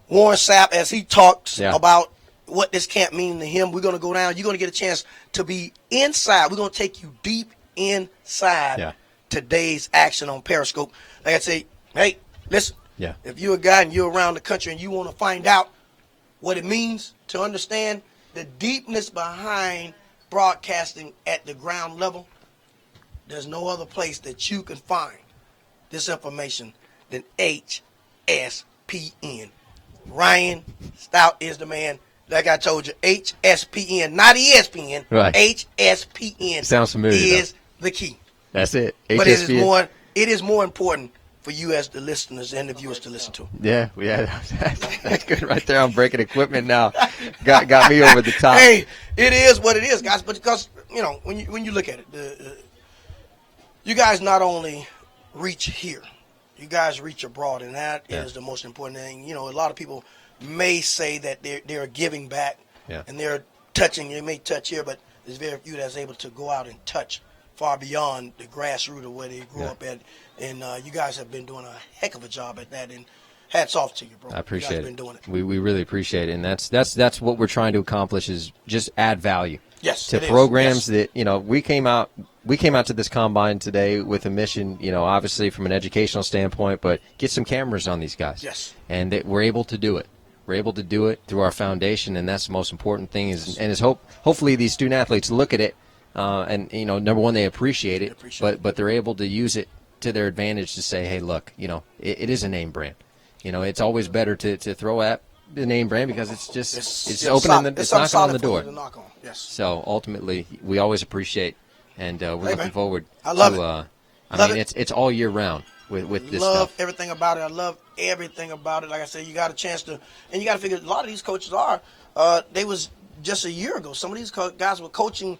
Warren Sapp as he talks about what this camp means to him. We're going to go down. You're going to get a chance to be inside. We're going to take you deep inside today's action on Periscope. Like I say, hey, listen, if you're a guy and you're around the country and you want to find out what it means to understand the deepness behind broadcasting at the ground level, there's no other place that you can find this information than HSPN. Ryan Stout is the man. Like I told you, HSPN, not ESPN. Right. HSPN sounds familiar, is the key. That's it. But it is more important for you as the listeners and the viewers to listen to. Yeah, that's good right there. I'm breaking equipment now. Got me over the top. Hey, it is what it is, guys. But because when you look at it, you guys not only reach here, you guys reach abroad, and that is the most important thing. A lot of people may say that they're giving back, and they're touching. They may touch here, but there's very few that's able to go out and touch far beyond the grassroots of where they grew up at. And you guys have been doing a heck of a job at that. And hats off to you, bro. I appreciate you guys it. Been doing it. We really appreciate it, and that's what we're trying to accomplish is just add value. Yes, to programs that we came out to this combine today with a mission, obviously from an educational standpoint, but get some cameras on these guys. Yes, and that we're able to do it. We're able to do it through our foundation, and that's the most important thing. Hopefully these student athletes look at it, and number one, they appreciate it, but they're able to use it to their advantage to say, hey, look, it is a name brand. It's always better to throw at the name brand because it's opening it's knocking on the door. Yes. So ultimately, we always appreciate, and we're looking forward. I love it. It's all year round with this stuff. Love everything about it. I love everything about it. Like I said, you got a chance to, and you got to figure. A lot of these coaches they was just a year ago. Some of these guys were coaching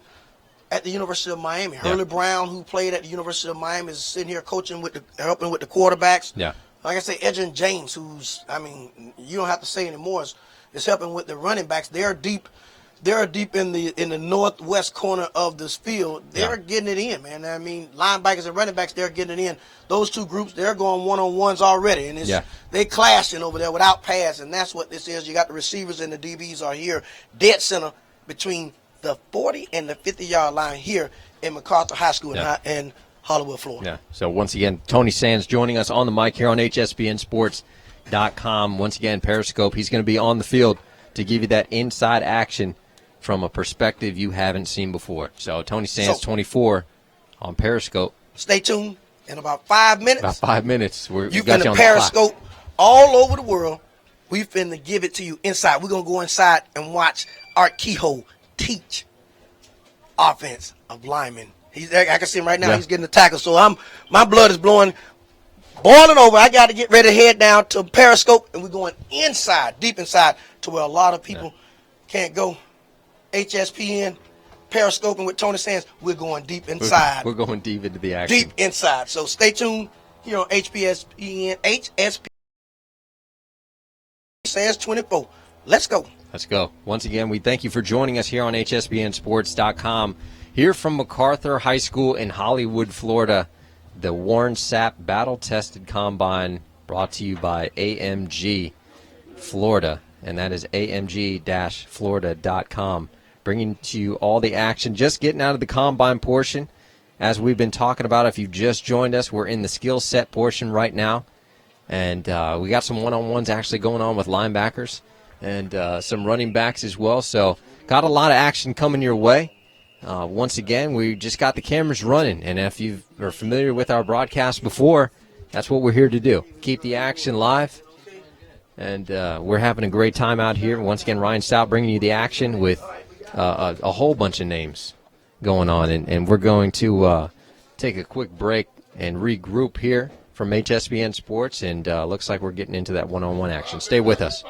at the University of Miami. Hurley Brown, who played at the University of Miami, is sitting here coaching helping with the quarterbacks. Yeah. Like I say, Edgerrin James, who's, you don't have to say anymore, is helping with the running backs. They're deep in the northwest corner of this field. They're getting it in, man. Linebackers and running backs, they're getting it in. Those two groups, they're going one-on-ones already, and they clashing over there without pads, and that's what this is. You got the receivers and the DBs are here, dead center between the 40 and the 50-yard line here in MacArthur High School in Hollywood, Florida. Yeah. So once again, Tony Sands joining us on the mic here on HSPNSports.com. Once again, Periscope. He's going to be on the field to give you that inside action from a perspective you haven't seen before. So Tony Sands, 24, on Periscope. Stay tuned. In about 5 minutes. About 5 minutes. You've been to Periscope all over the world. We finna give it to you inside. We're going to go inside and watch Art Kehoe teach offense of linemen. I can see him right now. He's getting the tackle. So my blood is boiling over. I got to get ready to head down to Periscope, and we're going inside, deep inside, to where a lot of people can't go. HSPN, Periscoping with Tony Sands. We're going deep inside. We're going deep into the action. Deep inside. So stay tuned here on HSPN Sands 24. Let's go. Let's go. Once again, we thank you for joining us here on HSPNSports.com. Here from MacArthur High School in Hollywood, Florida, the Warren Sapp Battle-Tested Combine brought to you by AMG Florida, and that is amg-florida.com, bringing to you all the action, just getting out of the Combine portion. As we've been talking about, if you just joined us, we're in the skill set portion right now, and we got some one-on-ones actually going on with linebackers and some running backs as well, so got a lot of action coming your way. Once again, we just got the cameras running, and if you are familiar with our broadcast before, that's what we're here to do. Keep the action live, and we're having a great time out here. Once again, Ryan Stout bringing you the action with a whole bunch of names going on, and we're going to take a quick break and regroup here from HSBN Sports, and looks like we're getting into that one-on-one action. Stay with us.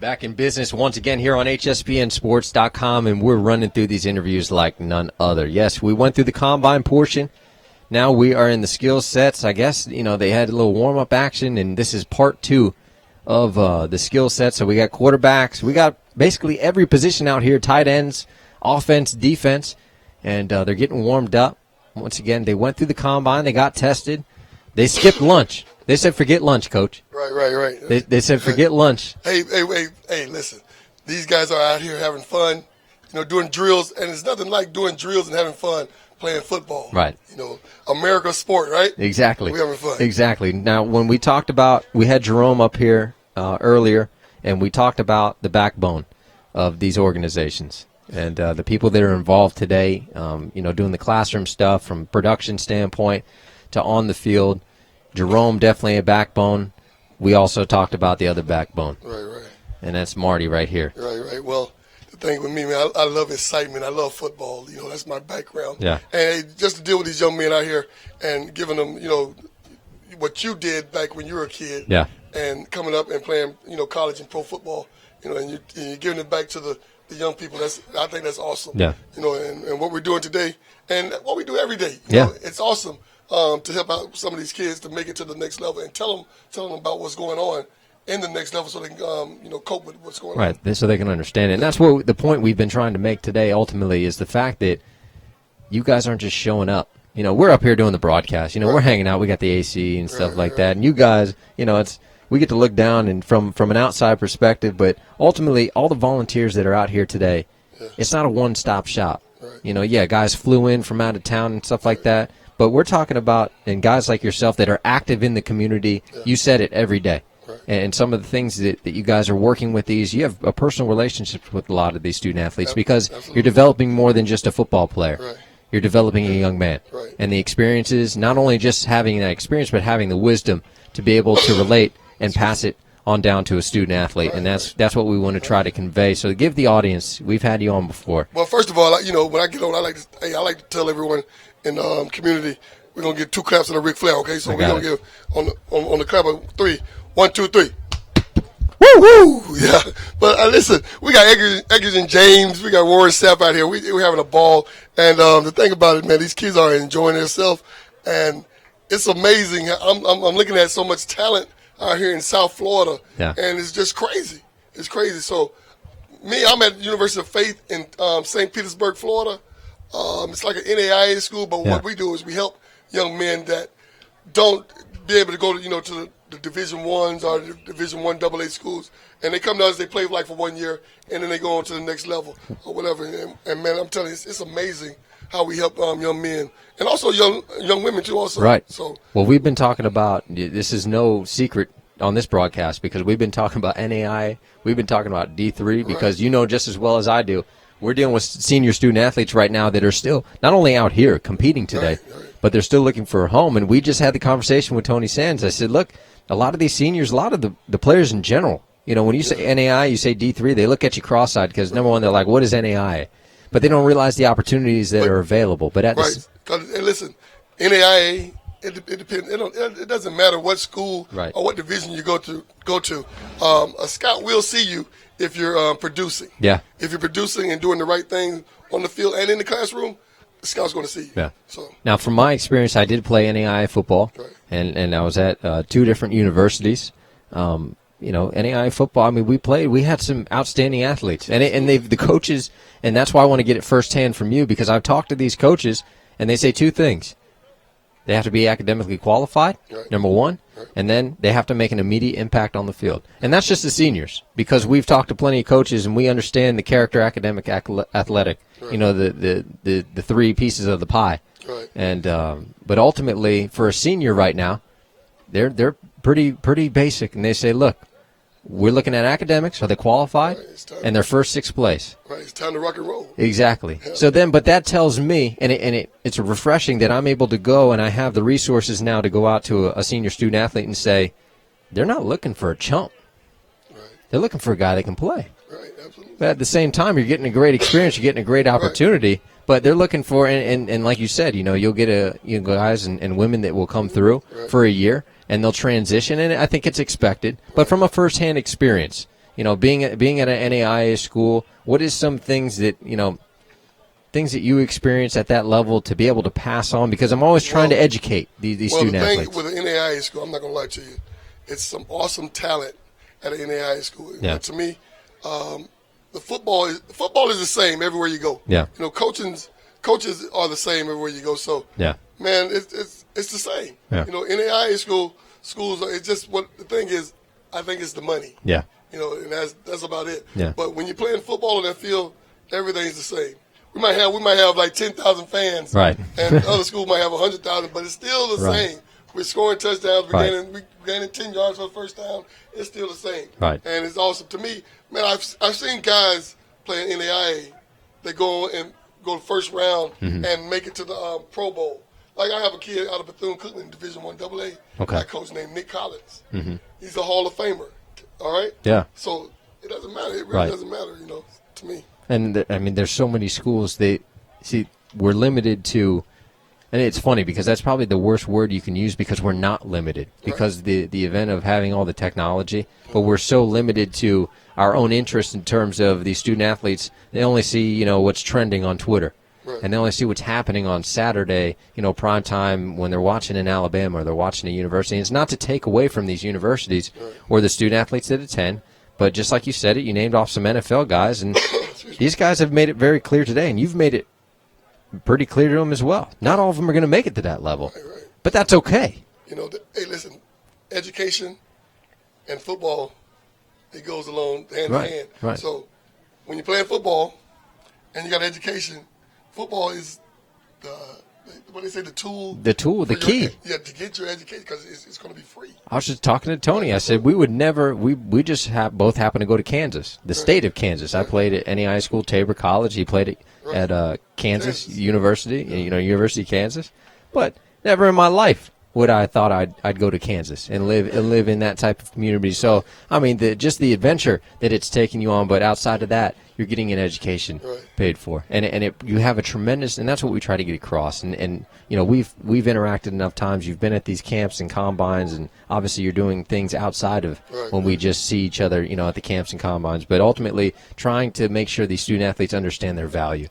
Back in business once again here on HSPNSports.com, and we're running through these interviews like none other. Yes, we went through the combine portion. Now we are in the skill sets. I guess, they had a little warm-up action, and this is part 2 of the skill set. So we got quarterbacks. We got basically every position out here, tight ends, offense, defense, and they're getting warmed up. Once again, they went through the combine. They got tested. They skipped lunch. They said, forget lunch, Coach. Right. They said, forget lunch. Hey, listen. These guys are out here having fun, doing drills, and it's nothing like doing drills and having fun playing football. Right. America's sport, right? Exactly. We're having fun. Exactly. Now, when we talked about, we had Jerome up here earlier, and we talked about the backbone of these organizations and the people that are involved today, doing the classroom stuff from production standpoint to on the field. Jerome, definitely a backbone. We also talked about the other backbone. Right. And that's Marty right here. Right. Well, the thing with me, man, I love excitement. I love football. That's my background. Yeah. And just to deal with these young men out here and giving them, what you did back when you were a kid. Yeah. And coming up and playing, college and pro football, and you're giving it back to the young people. I think that's awesome. Yeah. And what we're doing today and what we do every day. It's awesome. To help out some of these kids to make it to the next level and tell them about what's going on in the next level so they can cope with what's going on. Right, so they can understand it. And that's what the point we've been trying to make today ultimately is the fact that you guys aren't just showing up. We're up here doing the broadcast. We're hanging out. We got the AC and stuff like that. And you guys, we get to look down and from an outside perspective, but ultimately all the volunteers that are out here today, it's not a one-stop shop. Right. Guys flew in from out of town and stuff like that. But we're talking about, and guys like yourself that are active in the community, you said it every day. Right. And some of the things that you guys are working with these, you have a personal relationship with a lot of these student athletes because you're developing more than just a football player. Right. You're developing a young man. Right. And the experiences, not only just having that experience, but having the wisdom to be able to relate and pass it on down to a student athlete. Right. And that's what we want to try to convey. So give the audience, we've had you on before. Well, first of all, when I get on, I like to tell everyone in the community, we're going to get 2 claps and a Ric Flair, okay? So we're going to give on the clap of 3. 1, 2, 3. Woo! Yeah. But listen, we got Eggers and James. We got Warren Sapp out here. We're having a ball. And the thing about it, man, these kids are enjoying themselves. And it's amazing. I'm looking at so much talent out here in South Florida. Yeah. And it's just crazy. It's crazy. So, I'm at the University of Faith in St. Petersburg, Florida. It's like an NAIA school, but what we do is we help young men that don't be able to go to the Division Ones or the Division I AA schools, and they come to us. They play for 1 year, and then they go on to the next level or whatever. And man, I'm telling you, it's amazing how we help young men and also young women too. Also, right. So, well, we've been talking about this is no secret on this broadcast because we've been talking about NAIA. We've been talking about D3 because just as well as I do. We're dealing with senior student athletes right now that are still not only out here competing today, but they're still looking for a home. And we just had the conversation with Tony Sands. I said, look, a lot of these seniors, a lot of the players in general, when you say NAIA, you say D3, they look at you cross-eyed because, number one, they're like, what is NAIA? But they don't realize the opportunities that are available. But and listen, NAIA, it depends. It doesn't matter what school or what division you go to. A scout will see you if you're producing. Yeah. If you're producing and doing the right thing on the field and in the classroom, the scout's going to see you. Yeah. So now, from my experience, I did play NAIA football, and I was at 2 different universities. NAIA football. I mean, we had some outstanding athletes, and the coaches, and that's why I want to get it firsthand from you because I've talked to these coaches, and they say 2 things. They have to be academically qualified, number 1, and then they have to make an immediate impact on the field. And that's just the seniors because we've talked to plenty of coaches and we understand the character, academic, athletic, the 3 pieces of the pie. Right. And but ultimately, for a senior right now, they're pretty basic, and they say, look, we're looking at academics. Are they qualified? And they're first, 6th place. Right, it's time to rock and roll. Exactly. Yeah. So then, but that tells me, and it's refreshing that I'm able to go and I have the resources now to go out to a senior student athlete and say, they're not looking for a chump. Right. They're looking for a guy that can play. Right, absolutely. But at the same time, you're getting a great experience. You're getting a great opportunity. But they're looking for, and like you said, you'll get guys and women that will come through for a year, and they'll transition, and I think it's expected. But from a first-hand experience, being at an NAIA school, what is some things that you experience at that level to be able to pass on? Because I'm always trying to educate these student athletes. Well, the thing with an NAIA school, I'm not going to lie to you, it's some awesome talent at an NAIA school. Yeah. To me, the football is the same everywhere you go. Yeah. Coaches are the same everywhere you go. So yeah, man, it's the same. Yeah. NAIA schools are, it's just what the thing is. I think it's the money. Yeah. And that's about it. Yeah. But when you're playing football on that field, everything's the same. We might have like 10,000 fans, right? And other schools might have 100,000, but it's still the right. same. We're scoring touchdowns. We're right. gaining 10 yards for the first down. It's still the same, right? And it's awesome to me, man. I've seen guys playing NAIA that go to first round and make it to the Pro Bowl. Like I have a kid out of Bethune-Cookman, Division I AA. Okay. A coach named Nick Collins. Mm-hmm. He's a Hall of Famer. All right. Yeah. So it doesn't matter. It really right. doesn't matter, to me. And there's so many schools we're limited to, and it's funny because that's probably the worst word you can use because we're not limited because right. the event of having all the technology, but we're so limited to our own interest in terms of these student athletes. They only see what's trending on Twitter. Right. And they only see what's happening on Saturday, prime time when they're watching in Alabama or they're watching a university. And it's not to take away from these universities right. or the student athletes that attend, but just like you said it, you named off some NFL guys, and these guys have made it very clear today, and you've made it pretty clear to them as well. Not all of them are going to make it to that level, right. but that's okay. Hey, listen, education and football, it goes along hand right. in hand. Right. So when you're playing football and you got education, football is the tool. The tool, the key. To get your education because it's going to be free. I was just talking to Tony. I said we would never. We just both happen to go to Kansas, the state of Kansas. I played at NAIA school, Tabor College. He played at Kansas University, University of Kansas. But never in my life would I thought I'd go to Kansas and live in that type of community. So I mean, just the adventure that it's taking you on. But outside of that, you're getting an education paid for, and you have a tremendous, and that's what we try to get across. And we've interacted enough times. You've been at these camps and combines, and obviously you're doing things outside of when we just see each other, at the camps and combines. But ultimately, trying to make sure these student athletes understand their value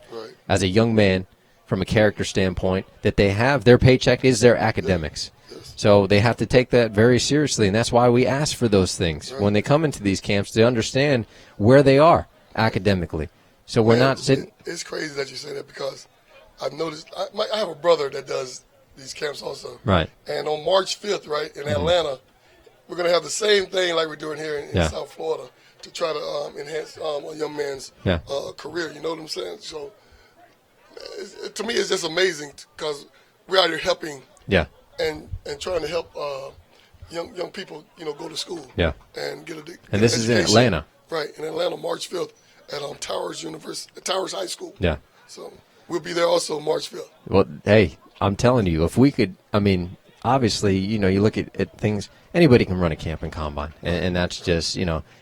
as a young man, from a character standpoint, that they have their paycheck is their academics. So they have to take that very seriously, and that's why we ask for those things when they come into these camps to understand where they are academically. So we're not sitting. It's crazy that you say that because I've noticed. I have a brother that does these camps also. Right. And on March 5th, in Atlanta, we're going to have the same thing like we're doing here in South Florida to try to enhance a young man's career. You know what I'm saying? So to me, it's just amazing because we're out here helping. Yeah. And trying to help young people, go to school. Yeah. And get and this is in Atlanta. Right, in Atlanta, March 5th at Towers High School. Yeah. So we'll be there also March 5th. Well, hey, I'm telling you, if we could, obviously, you look at things, anybody can run a camp and combine. And that's just,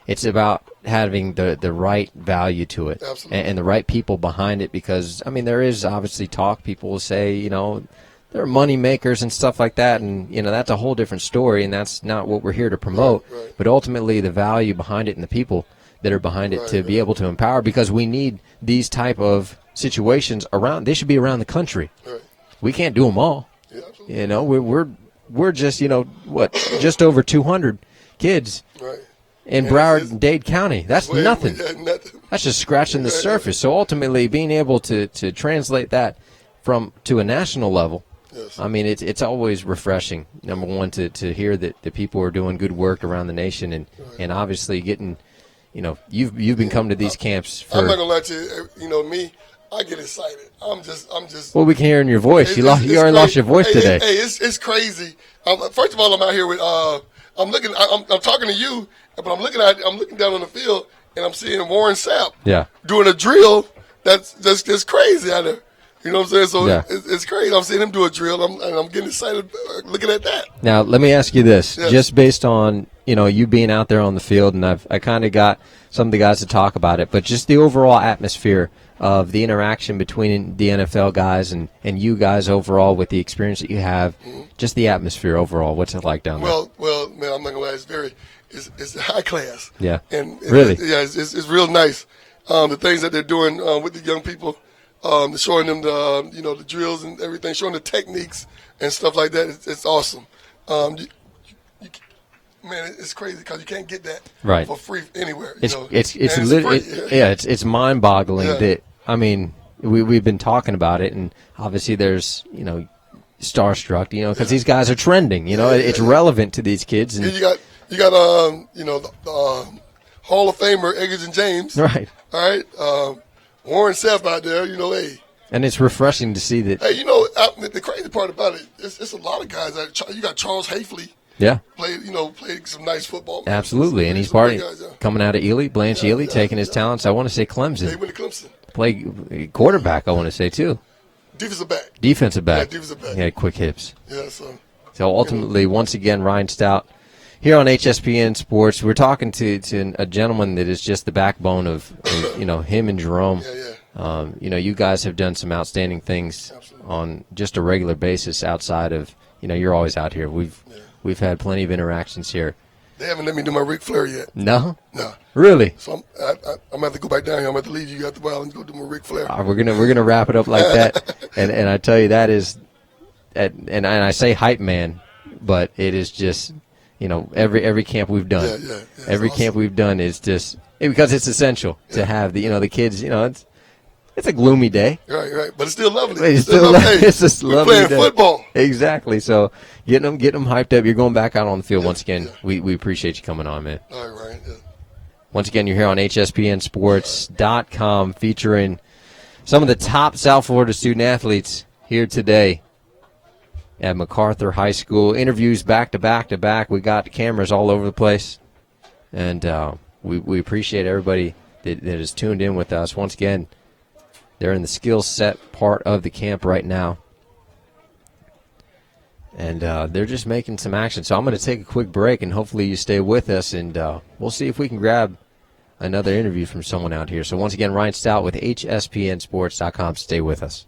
it's about having the right value to it. Absolutely. And the right people behind it because, there is obviously talk. People will say, there are money makers and stuff like that, and that's a whole different story, and that's not what we're here to promote. Right. But ultimately, the value behind it and the people that are behind it to be able to empower, because we need these type of situations around. They should be around the country. Right. We can't do them all. Yeah, absolutely. We're just just over 200 kids in Broward and Dade County. That's nothing. That's just scratching the surface. So ultimately, being able to translate that to a national level. Yes. It's always refreshing, number one, to hear that the people are doing good work around the nation and obviously getting, you've been coming to these camps for. I'm not gonna lie to you. Me, I get excited. I'm just. Well, we can hear in your voice. You already lost your voice today. Hey, it's crazy. First of all, I'm out here with. I'm talking to you, but I'm looking down on the field and I'm seeing Warren Sapp. Yeah. Doing a drill that's crazy out there. You know what I'm saying? So it's crazy. I'm seeing him do a drill, and I'm getting excited looking at that. Now, let me ask you this. Yes. Just based on, you being out there on the field, and I kind of got some of the guys to talk about it, but just the overall atmosphere of the interaction between the NFL guys and you guys overall with the experience that you have, just the atmosphere overall. What's it like down there? Well, man, I'm not going to lie. is high class. Yeah. And really? It's real nice. The things that they're doing with the young people, showing them the drills and everything, showing the techniques and stuff like that. It's awesome. Man, it's crazy because you can't get that for free anywhere. It's mind-boggling that, I mean, we've been talking about it, and obviously there's, starstruck, because these guys are trending. It's relevant to these kids. And you got the Hall of Famer Eggers and James, right? All right, Warren Sapp out there, hey. And it's refreshing to see that. Hey, the crazy part about it, it's a lot of guys. You got Charles Hafley. Yeah. Played some nice football. Absolutely, and he's coming out of Ely, Blanche Ely, taking his talents. I want to say Clemson. He went to Clemson. Play quarterback, I want to say, too. Defensive back. Yeah, defensive back. He had quick hips. Yeah, so ultimately, once again, Ryan Stout here on HSPN Sports. We're talking to a gentleman that is just the backbone of him and Jerome. Yeah. You guys have done some outstanding things on just a regular basis outside of, you're always out here. We've had plenty of interactions here. They haven't let me do my Ric Flair yet. No? No. Really? So I'm gonna have to go back down here. I'm gonna have to leave you at the ball and go do my Ric Flair. We're gonna wrap it up like that, and I tell you that is, and I say hype man, but it is just every camp we've done, every camp we've done is just because it's essential to have the kids. It's a gloomy day. Right. But it's still lovely. It's still lovely. It's just lovely. We're playing football. Exactly. So getting them hyped up. You're going back out on the field once again. Yeah. We appreciate you coming on, man. All right, Ryan. Yeah. Once again, you're here on HSPNSports.com featuring some of the top South Florida student athletes here today at MacArthur High School. Interviews back to back to back. We got cameras all over the place. And we appreciate everybody that is tuned in with us. Once again, they're in the skill set part of the camp right now. And they're just making some action. So I'm going to take a quick break, and hopefully you stay with us, and we'll see if we can grab another interview from someone out here. So once again, Ryan Stout with HSPNSports.com. Stay with us.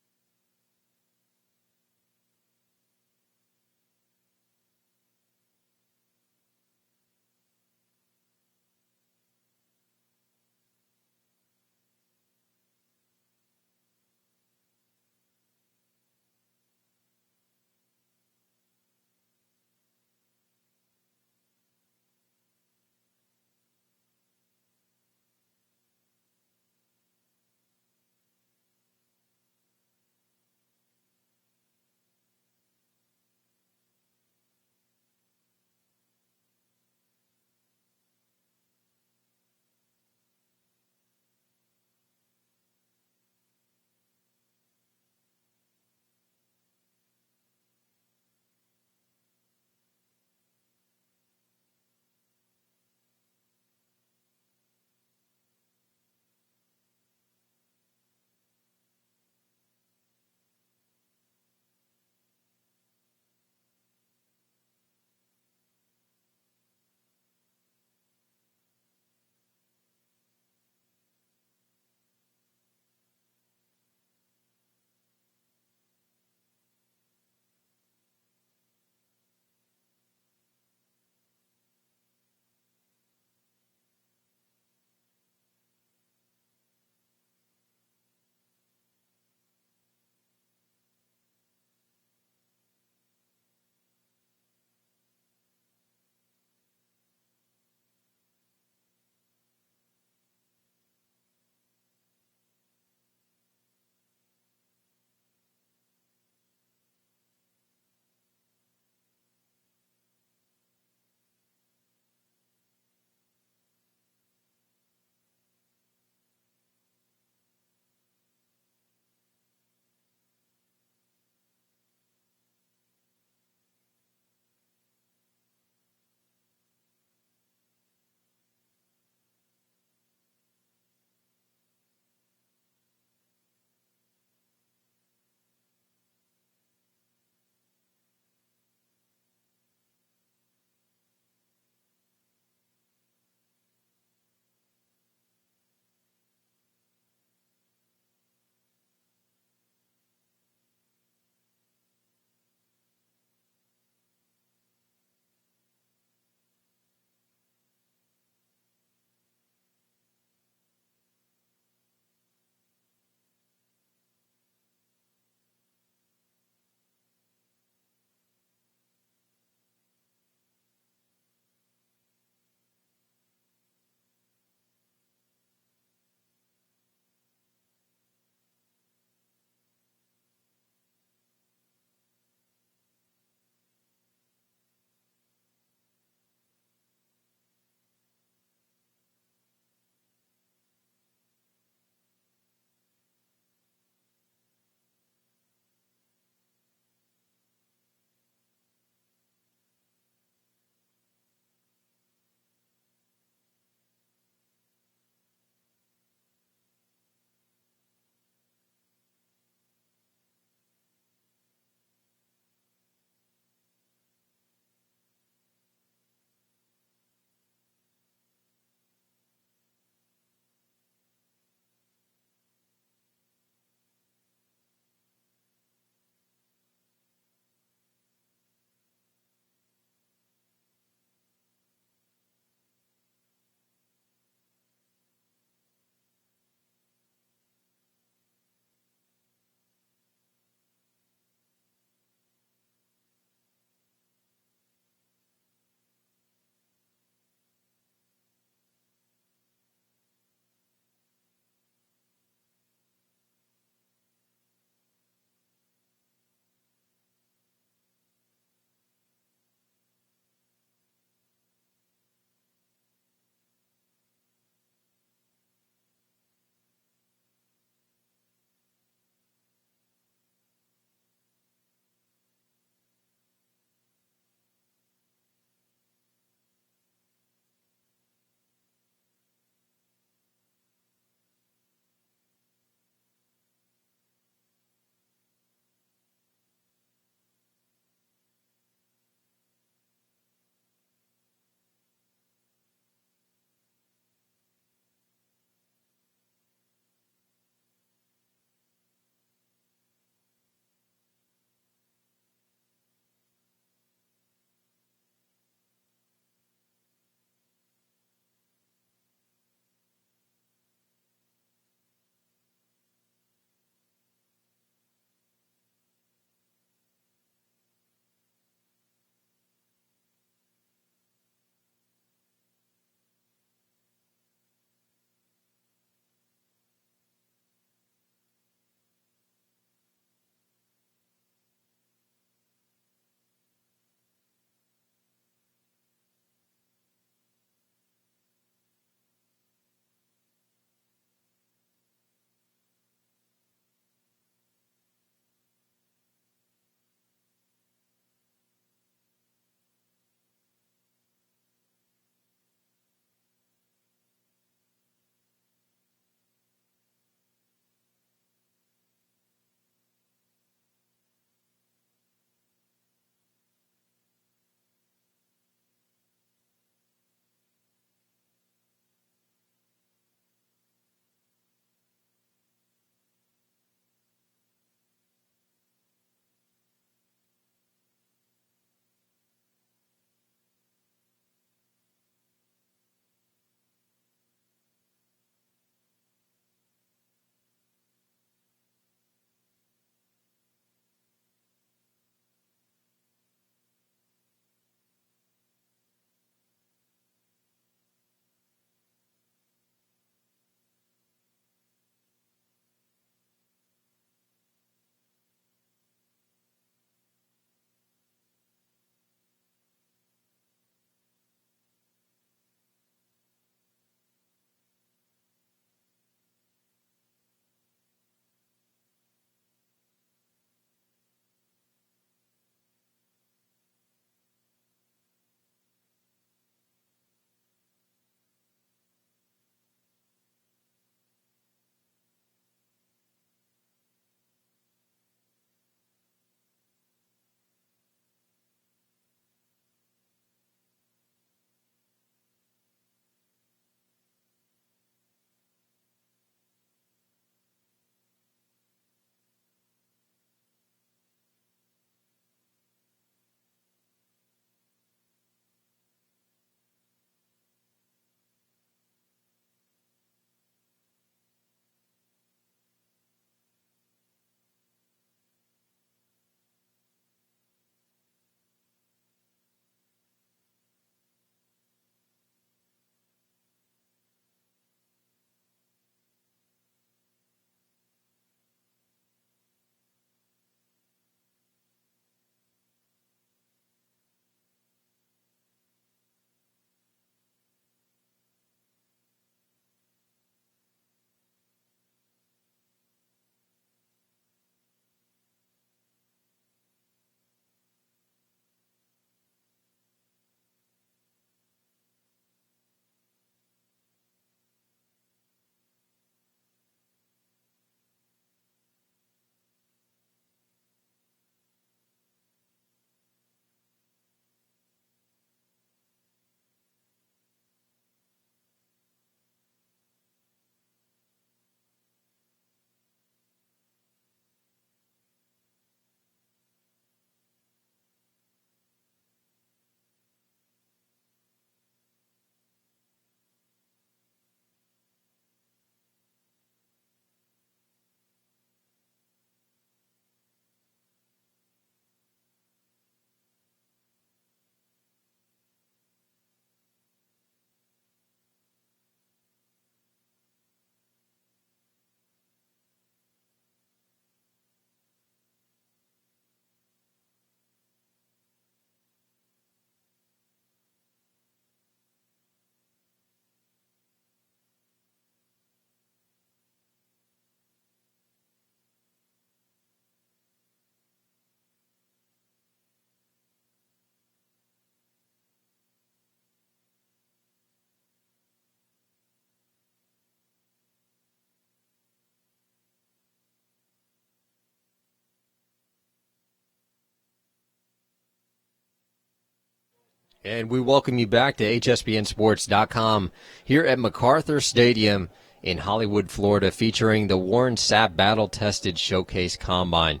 And we welcome you back to HSPNSports.com here at MacArthur Stadium in Hollywood, Florida, featuring the Warren Sapp Battle Tested Showcase Combine.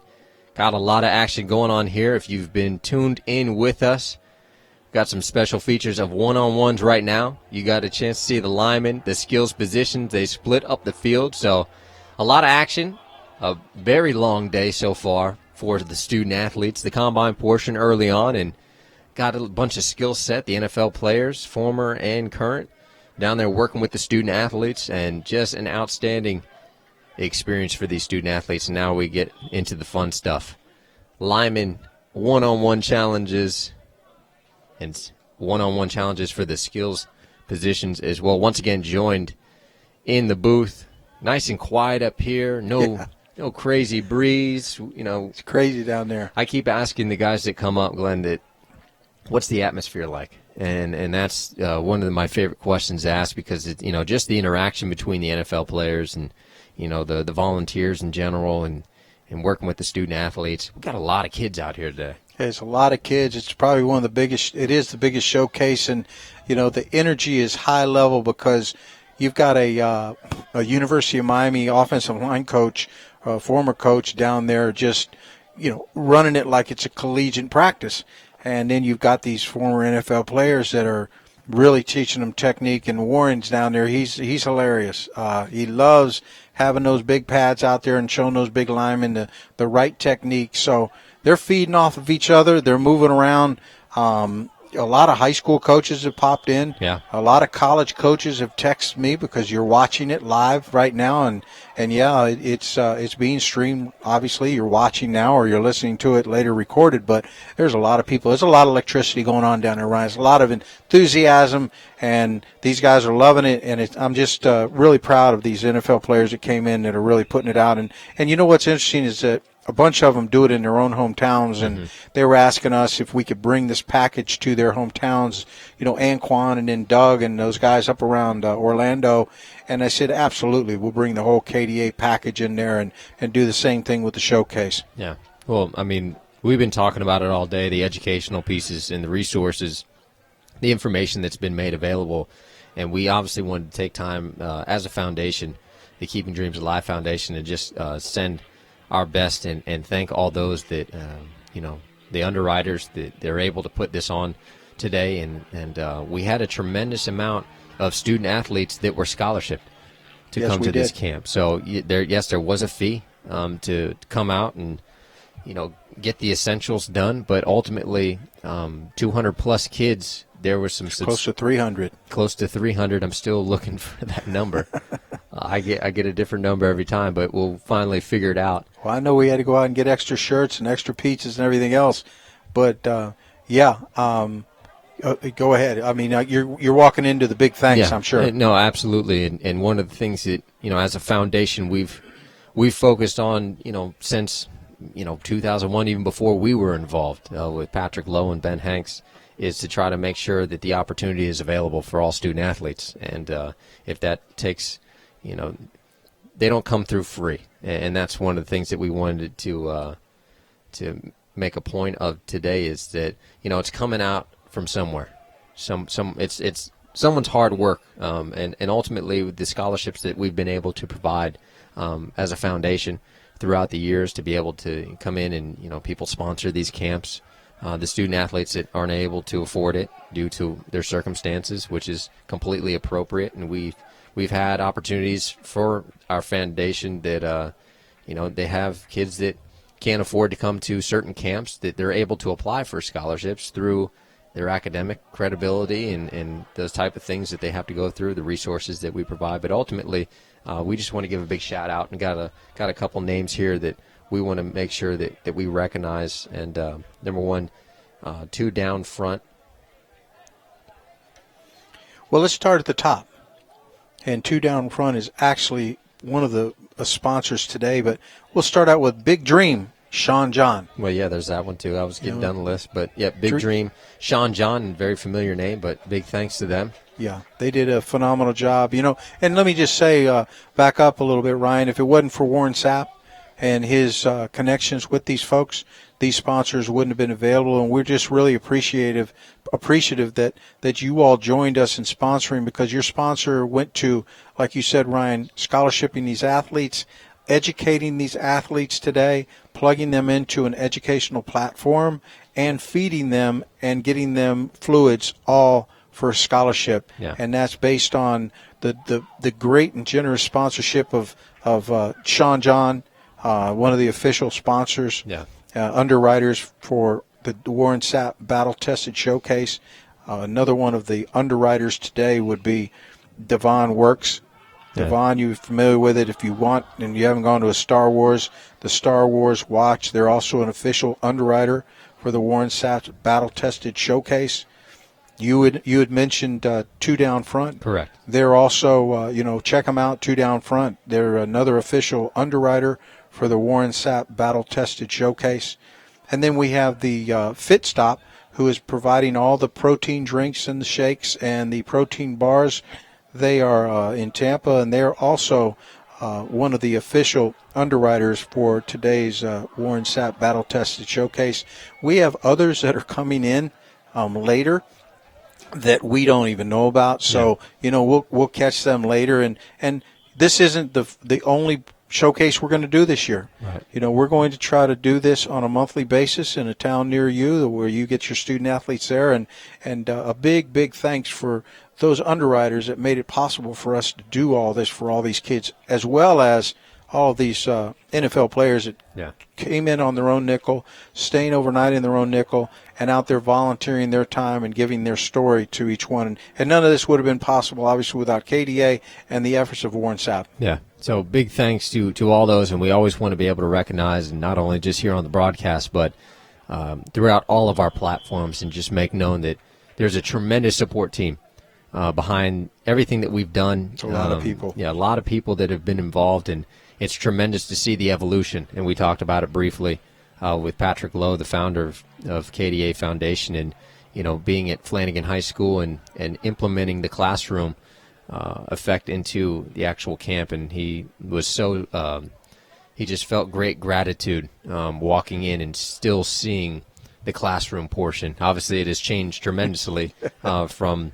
Got a lot of action going on here. If you've been tuned in with us, got some special features of one-on-ones right now. You got a chance to see the linemen, the skills positions. They split up the field, so a lot of action. A very long day so far for the student athletes. The combine portion early on, and got a bunch of skill set, the NFL players, former and current, down there working with the student athletes, and just an outstanding experience for these student athletes. And now we get into the fun stuff. Lineman one-on-one challenges and one-on-one challenges for the skills positions as well. Once again, joined in the booth. Nice and quiet up here. No crazy breeze. You know, it's crazy down there. I keep asking the guys that come up, Glenn, that what's the atmosphere like? And that's one of my favorite questions to ask, because it's, just the interaction between the NFL players and, the volunteers in general and working with the student athletes. We've got a lot of kids out here today. There's a lot of kids. It's probably one of the biggest. It is the biggest showcase, and the energy is high level because you've got a University of Miami offensive line coach, former coach down there, just running it like it's a collegiate practice, and then you've got these former NFL players that are really teaching them technique. And Warren's down there. He's hilarious. He loves having those big pads out there and showing those big linemen the right technique. So they're feeding off of each other. They're moving around. A lot of high school coaches have popped in. Yeah. A lot of college coaches have texted me because you're watching it live right now, and it's being streamed. Obviously, you're watching now or you're listening to it later recorded. But there's a lot of people. There's a lot of electricity going on down there, Ryan. There's a lot of enthusiasm, and these guys are loving it. And I'm just really proud of these NFL players that came in that are really putting it out. And what's interesting is that a bunch of them do it in their own hometowns, and they were asking us if we could bring this package to their hometowns, Anquan and then Doug and those guys up around Orlando. And I said, absolutely, we'll bring the whole KDA package in there and do the same thing with the showcase. Yeah. Well, I mean, we've been talking about it all day, the educational pieces and the resources, the information that's been made available. And we obviously wanted to take time as a foundation, the Keeping Dreams Alive Foundation, and just send our best and thank all those that, the underwriters that they're able to put this on today. And we had a tremendous amount of student athletes that were scholarshiped to come to this camp. So there was a fee to come out and, get the essentials done. But ultimately, 200 plus kids. There were some close to 300. Close to 300. I'm still looking for that number. I get a different number every time, but we'll finally figure it out. Well, I know we had to go out and get extra shirts and extra pizzas and everything else, but go ahead. I mean, you're walking into the big thanks, yeah, I'm sure. No, absolutely. And one of the things that as a foundation we've focused on since 2001, even before we were involved with Patrick Lowe and Ben Hanks, is to try to make sure that the opportunity is available for all student athletes. And if that takes, they don't come through free. And that's one of the things that we wanted to make a point of today, is that, it's coming out from somewhere. It's someone's hard work. And ultimately with the scholarships that we've been able to provide as a foundation throughout the years, to be able to come in and, people sponsor these camps. The student athletes that aren't able to afford it due to their circumstances, which is completely appropriate. And we've had opportunities for our foundation that, they have kids that can't afford to come to certain camps, that they're able to apply for scholarships through their academic credibility and those type of things that they have to go through, the resources that we provide. But ultimately, we just want to give a big shout out, and got a couple names here that we want to make sure that we recognize. And number one, 2 down front. Well, let's start at the top. And 2 down front is actually one of the sponsors today, but we'll start out with Big Dream, Sean John. Well, yeah, there's that one too. I was getting down the list, but yeah, Big Dream, Sean John, very familiar name, but big thanks to them. Yeah, they did a phenomenal job, and let me just say, back up a little bit, Ryan, if it wasn't for Warren Sapp and his connections with these folks, these sponsors wouldn't have been available. And we're just really appreciative that you all joined us in sponsoring, because your sponsor went to, like you said, Ryan, scholarshiping these athletes, educating these athletes today, plugging them into an educational platform, and feeding them and getting them fluids, all for a scholarship. Yeah. And that's based on the great and generous sponsorship of Sean John, one of the official sponsors, underwriters for the Warren Sapp Battle Tested Showcase. Another one of the underwriters today would be Devon Works. Yeah. Devon, you're familiar with it if you want, and you haven't gone to the Star Wars Watch. They're also an official underwriter for the Warren Sapp Battle Tested Showcase. You had mentioned Two Down Front. Correct. They're also, check them out, Two Down Front. They're another official underwriter for the Warren Sapp Battle Tested Showcase. And then we have the Fit Stop, who is providing all the protein drinks and the shakes and the protein bars. They are in Tampa, and they're also one of the official underwriters for today's Warren Sapp Battle Tested Showcase. We have others that are coming in later that we don't even know about. So, we'll catch them later. And this isn't the only showcase we're going to do this year. Right. We're going to try to do this on a monthly basis in a town near you where you get your student athletes there. And a big thanks for those underwriters that made it possible for us to do all this for all these kids, as well as all of these NFL players that came in on their own nickel, staying overnight in their own nickel, and out there volunteering their time and giving their story to each one. And none of this would have been possible, obviously, without KDA and the efforts of Warren Sapp. Yeah. So big thanks to all those, and we always want to be able to recognize, and not only just here on the broadcast, but throughout all of our platforms, and just make known that there's a tremendous support team behind everything that we've done. It's a lot of people. Yeah, a lot of people that have been involved, and it's tremendous to see the evolution. And we talked about it briefly with Patrick Lowe, the founder of KDA Foundation, and being at Flanagan High School and implementing the classroom effect into the actual camp. And he was so he just felt great gratitude walking in and still seeing the classroom portion. Obviously, it has changed tremendously from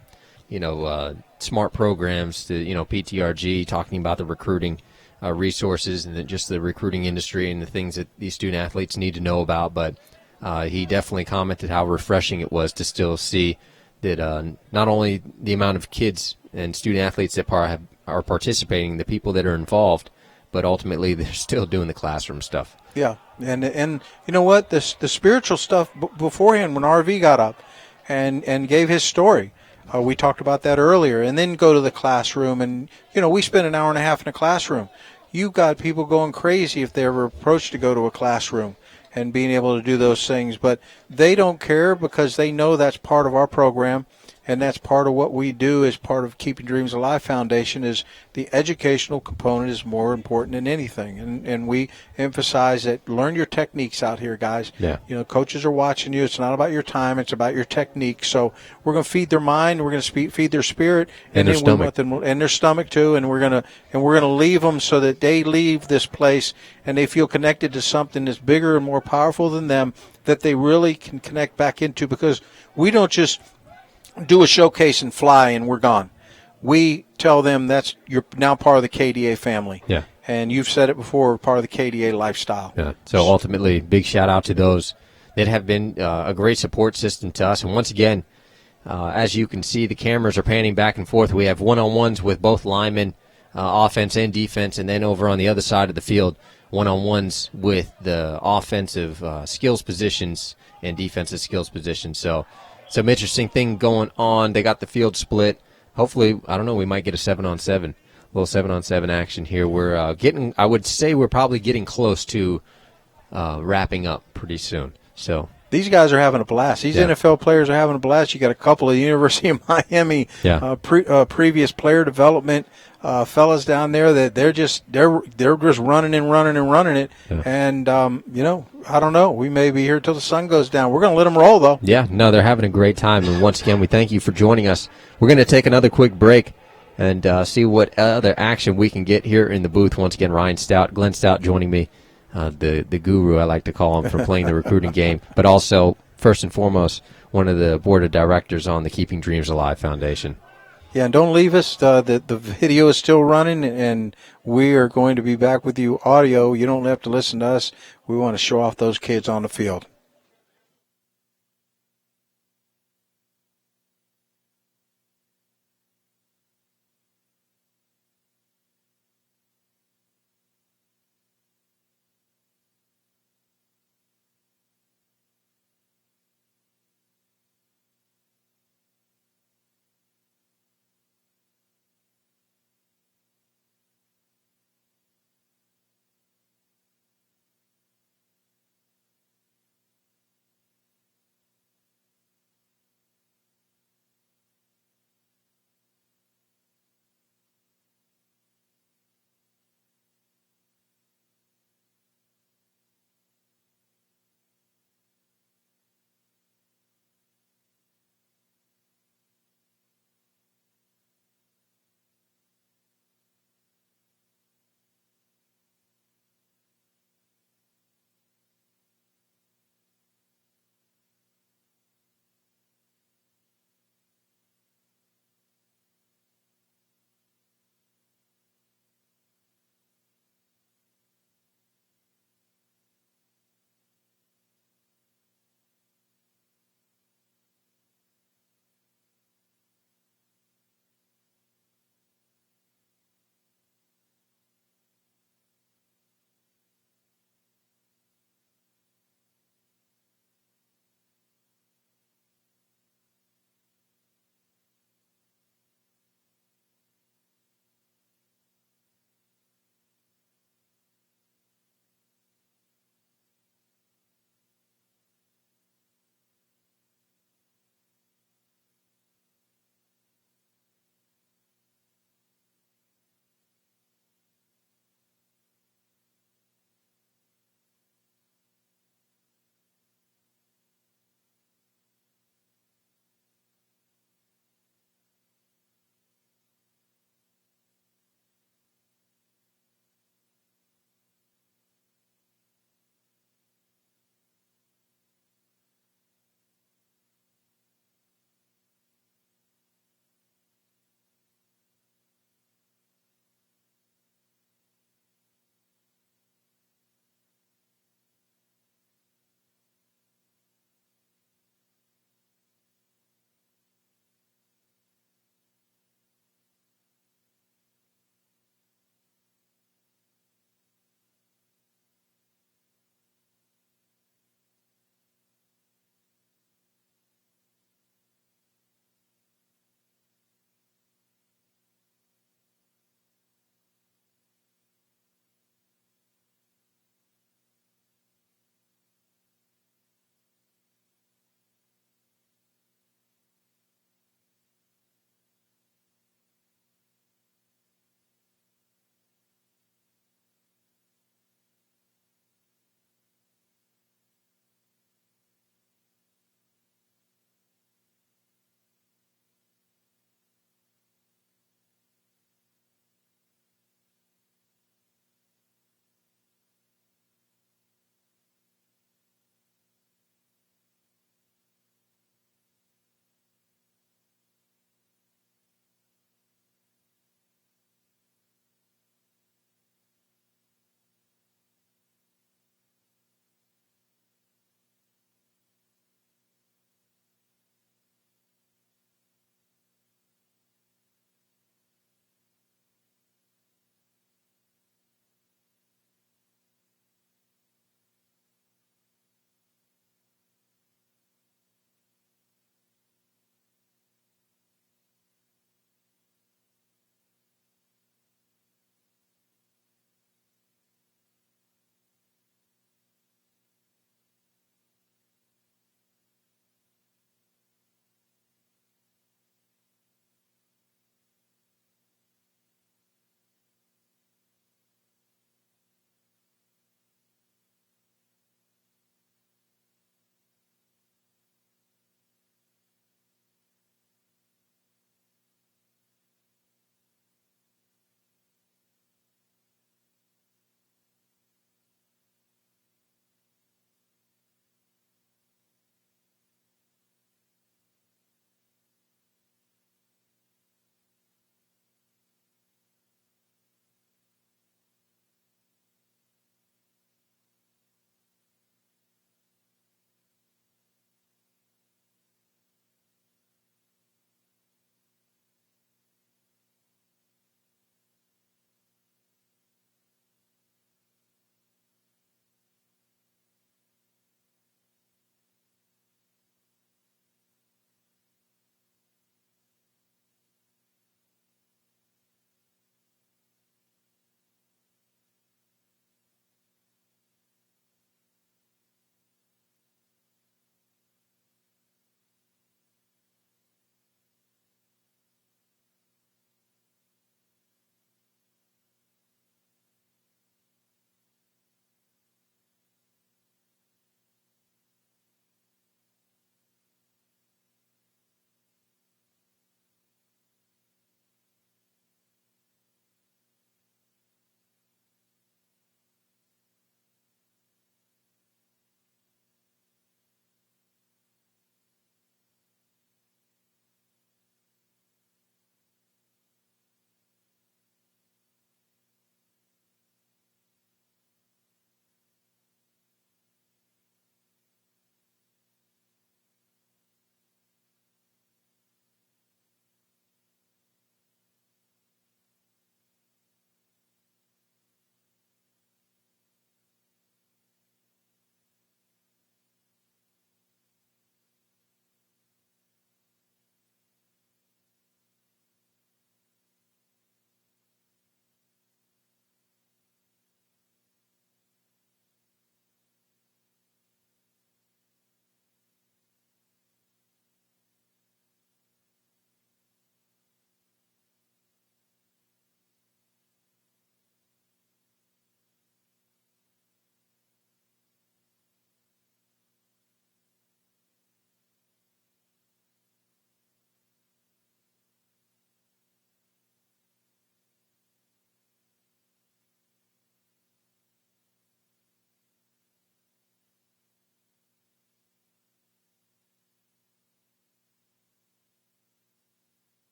smart programs to PTRG, talking about the recruiting resources and just the recruiting industry and the things that these student athletes need to know about. But he definitely commented how refreshing it was to still see that not only the amount of kids and student athletes that are participating, the people that are involved, but ultimately they're still doing the classroom stuff. Yeah, and you know what? The spiritual stuff beforehand, when RV got up and gave his story, we talked about that earlier, and then go to the classroom, and we spent an hour and a half in a classroom. You got people going crazy if they ever approach to go to a classroom and being able to do those things, but they don't care because they know that's part of our program. And that's part of what we do as part of Keeping Dreams Alive Foundation. Is the educational component is more important than anything. And we emphasize that learn your techniques out here, guys. Yeah. Coaches are watching you. It's not about your time. It's about your technique. So we're going to feed their mind. We're going to feed their spirit. And their stomach. And their stomach, too. And we're going to leave them so that they leave this place and they feel connected to something that's bigger and more powerful than them, that they really can connect back into, because we don't just do a showcase and fly and we're gone. We tell them you're now part of the KDA family. Yeah. And you've said it before, we're part of the KDA lifestyle. Yeah. So ultimately, big shout out to those that have been a great support system to us. And once again, as you can see, the cameras are panning back and forth. We have one-on-ones with both linemen, offense and defense, and then over on the other side of the field, one-on-ones with the offensive skills positions and defensive skills positions. So some interesting thing going on. They got the field split. Hopefully, I don't know, we might get a 7-on-7, a little 7-on-7 action here. We're I would say we're probably getting close to wrapping up pretty soon. So these guys are having a blast. These NFL players are having a blast. You got a couple of University of Miami previous player development fellas down there that they're just running it. Yeah. And I don't know. We may be here till the sun goes down. We're going to let them roll, though. Yeah, no, they're having a great time. And once again, we thank you for joining us. We're going to take another quick break and see what other action we can get here in the booth. Once again, Ryan Stout, Glenn Stout joining me the guru, I like to call him, for playing the recruiting game, but also, first and foremost, one of the board of directors on the Keeping Dreams Alive Foundation. Yeah, and don't leave us. The video is still running, and we are going to be back with you audio. You don't have to listen to us. We want to show off those kids on the field.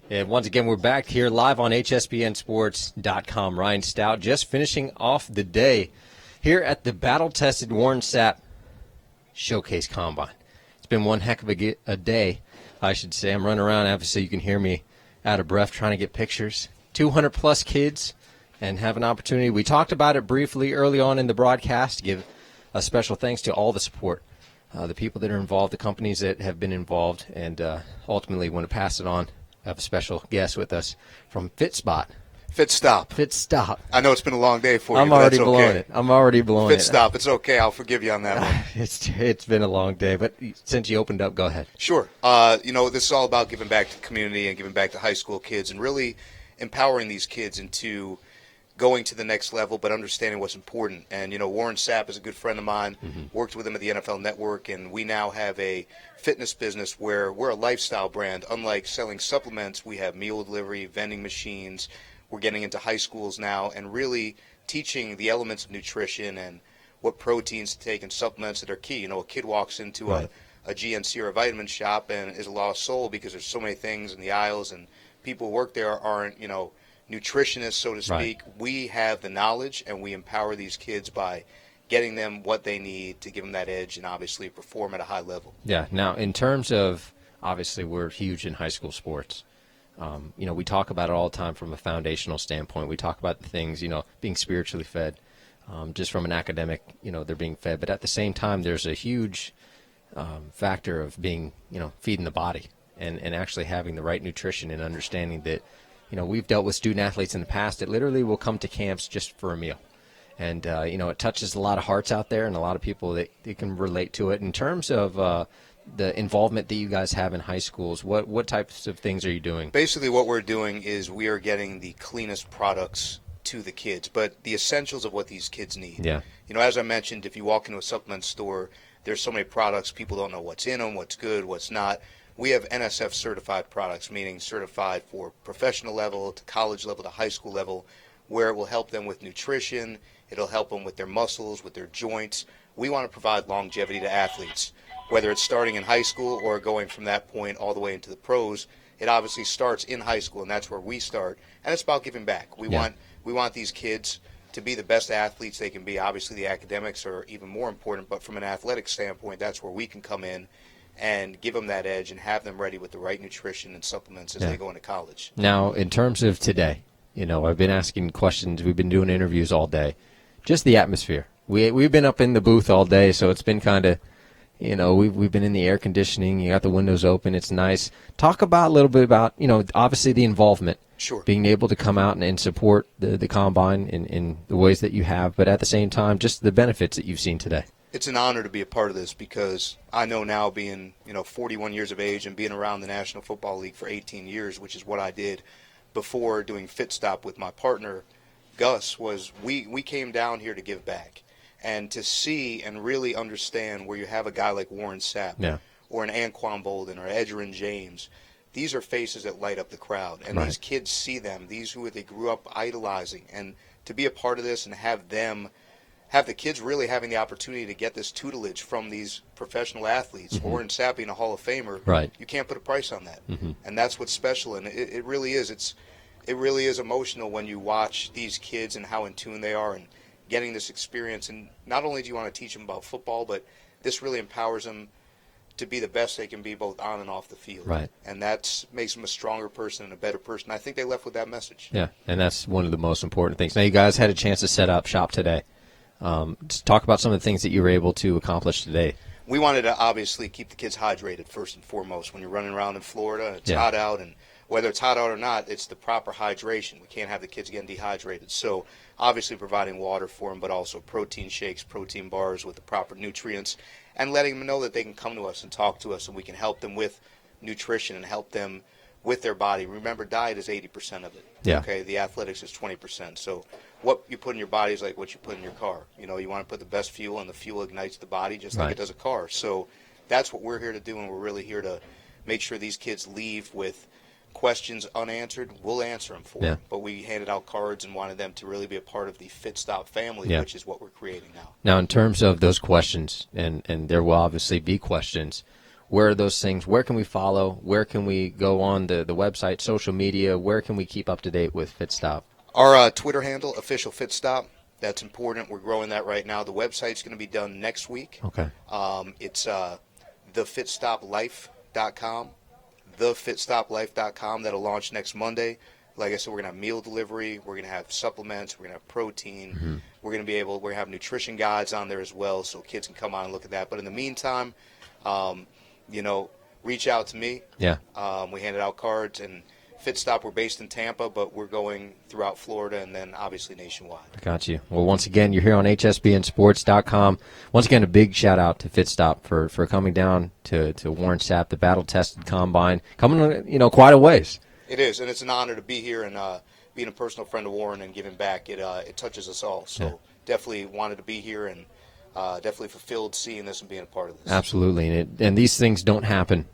And once again, we're back here live on HSPNSports.com. Ryan Stout just finishing off the day here at the battle-tested Warren Sapp Showcase Combine. It's been one heck of a day, I should say. I'm running around, obviously you can hear me out of breath trying to get pictures. 200-plus kids and have an opportunity. We talked about it briefly early on in the broadcast to give a special thanks to all the support, the people that are involved, the companies that have been involved, and ultimately want to pass it on. I have a special guest with us from FitSpot. FitStop. I know it's been a long day for you. I'm already blowing it. FitStop. It's okay. I'll forgive you on that one. It's been a long day, but since you opened up, go ahead. Sure. This is all about giving back to the community and giving back to high school kids and really empowering these kids into going to the next level, but understanding what's important. And, Warren Sapp is a good friend of mine, worked with him at the NFL Network, and we now have a fitness business where we're a lifestyle brand. Unlike selling supplements, we have meal delivery, vending machines. We're getting into high schools now and really teaching the elements of nutrition and what proteins to take and supplements that are key. A kid walks into a GNC or a vitamin shop and is a lost soul because there's so many things in the aisles and people who work there aren't, nutritionists, so to speak. Right. We have the knowledge, and we empower these kids by getting them what they need to give them that edge and obviously perform at a high level. Yeah. Now, in terms of, obviously, we're huge in high school sports. We talk about it all the time from a foundational standpoint. We talk about the things, being spiritually fed, just from an academic, they're being fed. But at the same time, there's a huge factor of being, feeding the body and actually having the right nutrition and understanding that, we've dealt with student athletes in the past that literally will come to camps just for a meal. And, it touches a lot of hearts out there and a lot of people that can relate to it. In terms of the involvement that you guys have in high schools, what types of things are you doing? Basically what we're doing is we are getting the cleanest products to the kids, but the essentials of what these kids need. Yeah. As I mentioned, if you walk into a supplement store, there's so many products, people don't know what's in them, what's good, what's not. We have NSF certified products, meaning certified for professional level, to college level, to high school level, where it will help them with nutrition, it'll help them with their muscles, with their joints. We want to provide longevity to athletes, whether it's starting in high school or going from that point all the way into the pros. It obviously starts in high school, and that's where we start. And it's about giving back. We want these kids to be the best athletes they can be. Obviously, the academics are even more important, but from an athletic standpoint, that's where we can come in and give them that edge and have them ready with the right nutrition and supplements as they go into college. Now, in terms of today, I've been asking questions. We've been doing interviews all day. Just the atmosphere. We've been up in the booth all day, so it's been kind of, we've been in the air conditioning. You got the windows open. It's nice. Talk about a little bit about, obviously the involvement. Sure. Being able to come out and support the Combine in the ways that you have, but at the same time, just the benefits that you've seen today. It's an honor to be a part of this because I know now being, 41 years of age and being around the National Football League for 18 years, which is what I did before doing FitStop with my partner, Gus, was we came down here to give back. And to see and really understand where you have a guy like Warren Sapp or an Anquan Bolden or Edgerrin James, these are faces that light up the crowd. And these kids see them, these who they grew up idolizing. And to be a part of this and have the kids really having the opportunity to get this tutelage from these professional athletes, Warren Sapp being a Hall of Famer, you can't put a price on that. And that's what's special. And it really is. It really is emotional when you watch these kids and how in tune they are and getting this experience. And not only do you want to teach them about football, but this really empowers them to be the best they can be both on and off the field. Right. And that makes them a stronger person and a better person. I think they left with that message. Yeah, and that's one of the most important things. Now, you guys had a chance to set up shop today. Just talk about some of the things that you were able to accomplish today. We wanted to obviously keep the kids hydrated first and foremost. When you're running around in Florida, it's hot out, and whether it's hot out or not, it's the proper hydration. We can't have the kids getting dehydrated. So obviously providing water for them, but also protein shakes, protein bars with the proper nutrients, and letting them know that they can come to us and talk to us, and we can help them with nutrition and help them with their body. Remember, diet is 80% of it. Yeah. Okay, the athletics is 20%. So what you put in your body is like what you put in your car. You want to put the best fuel, and the fuel ignites the body just like it does a car. So that's what we're here to do, and we're really here to make sure these kids leave with questions unanswered. We'll answer them for them. But we handed out cards and wanted them to really be a part of the FitStop family, which is what we're creating now. Now, in terms of those questions, and there will obviously be questions, where are those things? Where can we follow? Where can we go on the website, social media? Where can we keep up to date with FitStop? Our Twitter handle, official FitStop. That's important. We're growing that right now. The website's going to be done next week. Okay. It's thefitstoplife.com. Thefitstoplife.com. That'll launch next Monday. Like I said, we're going to have meal delivery. We're going to have supplements. We're going to have protein. Mm-hmm. We're going to have nutrition guides on there as well, so kids can come on and look at that. But in the meantime, reach out to me. Yeah. We handed out cards, and FitStop, we're based in Tampa, but we're going throughout Florida and then obviously nationwide. Got you. Well, once again, you're here on hsbnsports.com. Once again, a big shout out to FitStop for coming down to Warren Sapp, the battle-tested combine, coming quite a ways. It is, and it's an honor to be here and being a personal friend of Warren and giving back. It touches us all. So definitely wanted to be here and definitely fulfilled seeing this and being a part of this. Absolutely, and these things don't happen.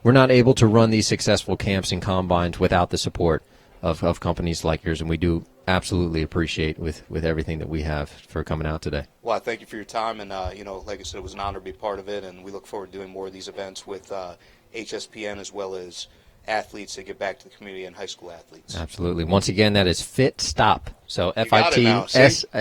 We're not able to run these successful camps and combines without the support of companies like yours, and we do absolutely appreciate with everything that we have for coming out today. Well, I thank you for your time, and like I said, it was an honor to be part of it, and we look forward to doing more of these events with HSPN as well as athletes that get back to the community and high school athletes. Absolutely. Once again, that is FitStop. So FITSS.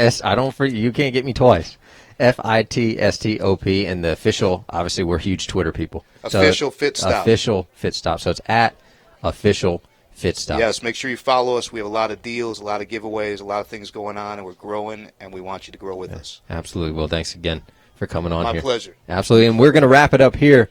You can't get me twice. FITSTOP, and the official. Obviously, we're huge Twitter people. Official FitStop. Official FitStop. So it's at official FitStop. Yes. Make sure you follow us. We have a lot of deals, a lot of giveaways, a lot of things going on, and we're growing. And we want you to grow with us. Absolutely. Well, thanks again for coming on here. My pleasure. Absolutely. And we're going to wrap it up here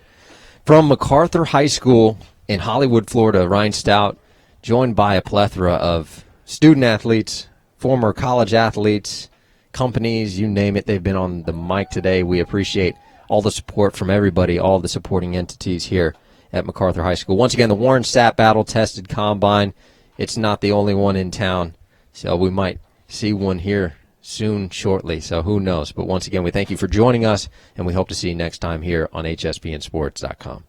from MacArthur High School in Hollywood, Florida. Ryan Stout, joined by a plethora of student athletes, former college athletes, companies, you name it. They've been on the mic today. We appreciate all the support from everybody, all the supporting entities here at MacArthur High School. Once again, the Warren Sapp Battle-Tested Combine. It's not the only one in town, so we might see one here soon, shortly, so who knows. But once again, we thank you for joining us, and we hope to see you next time here on hsbnsports.com.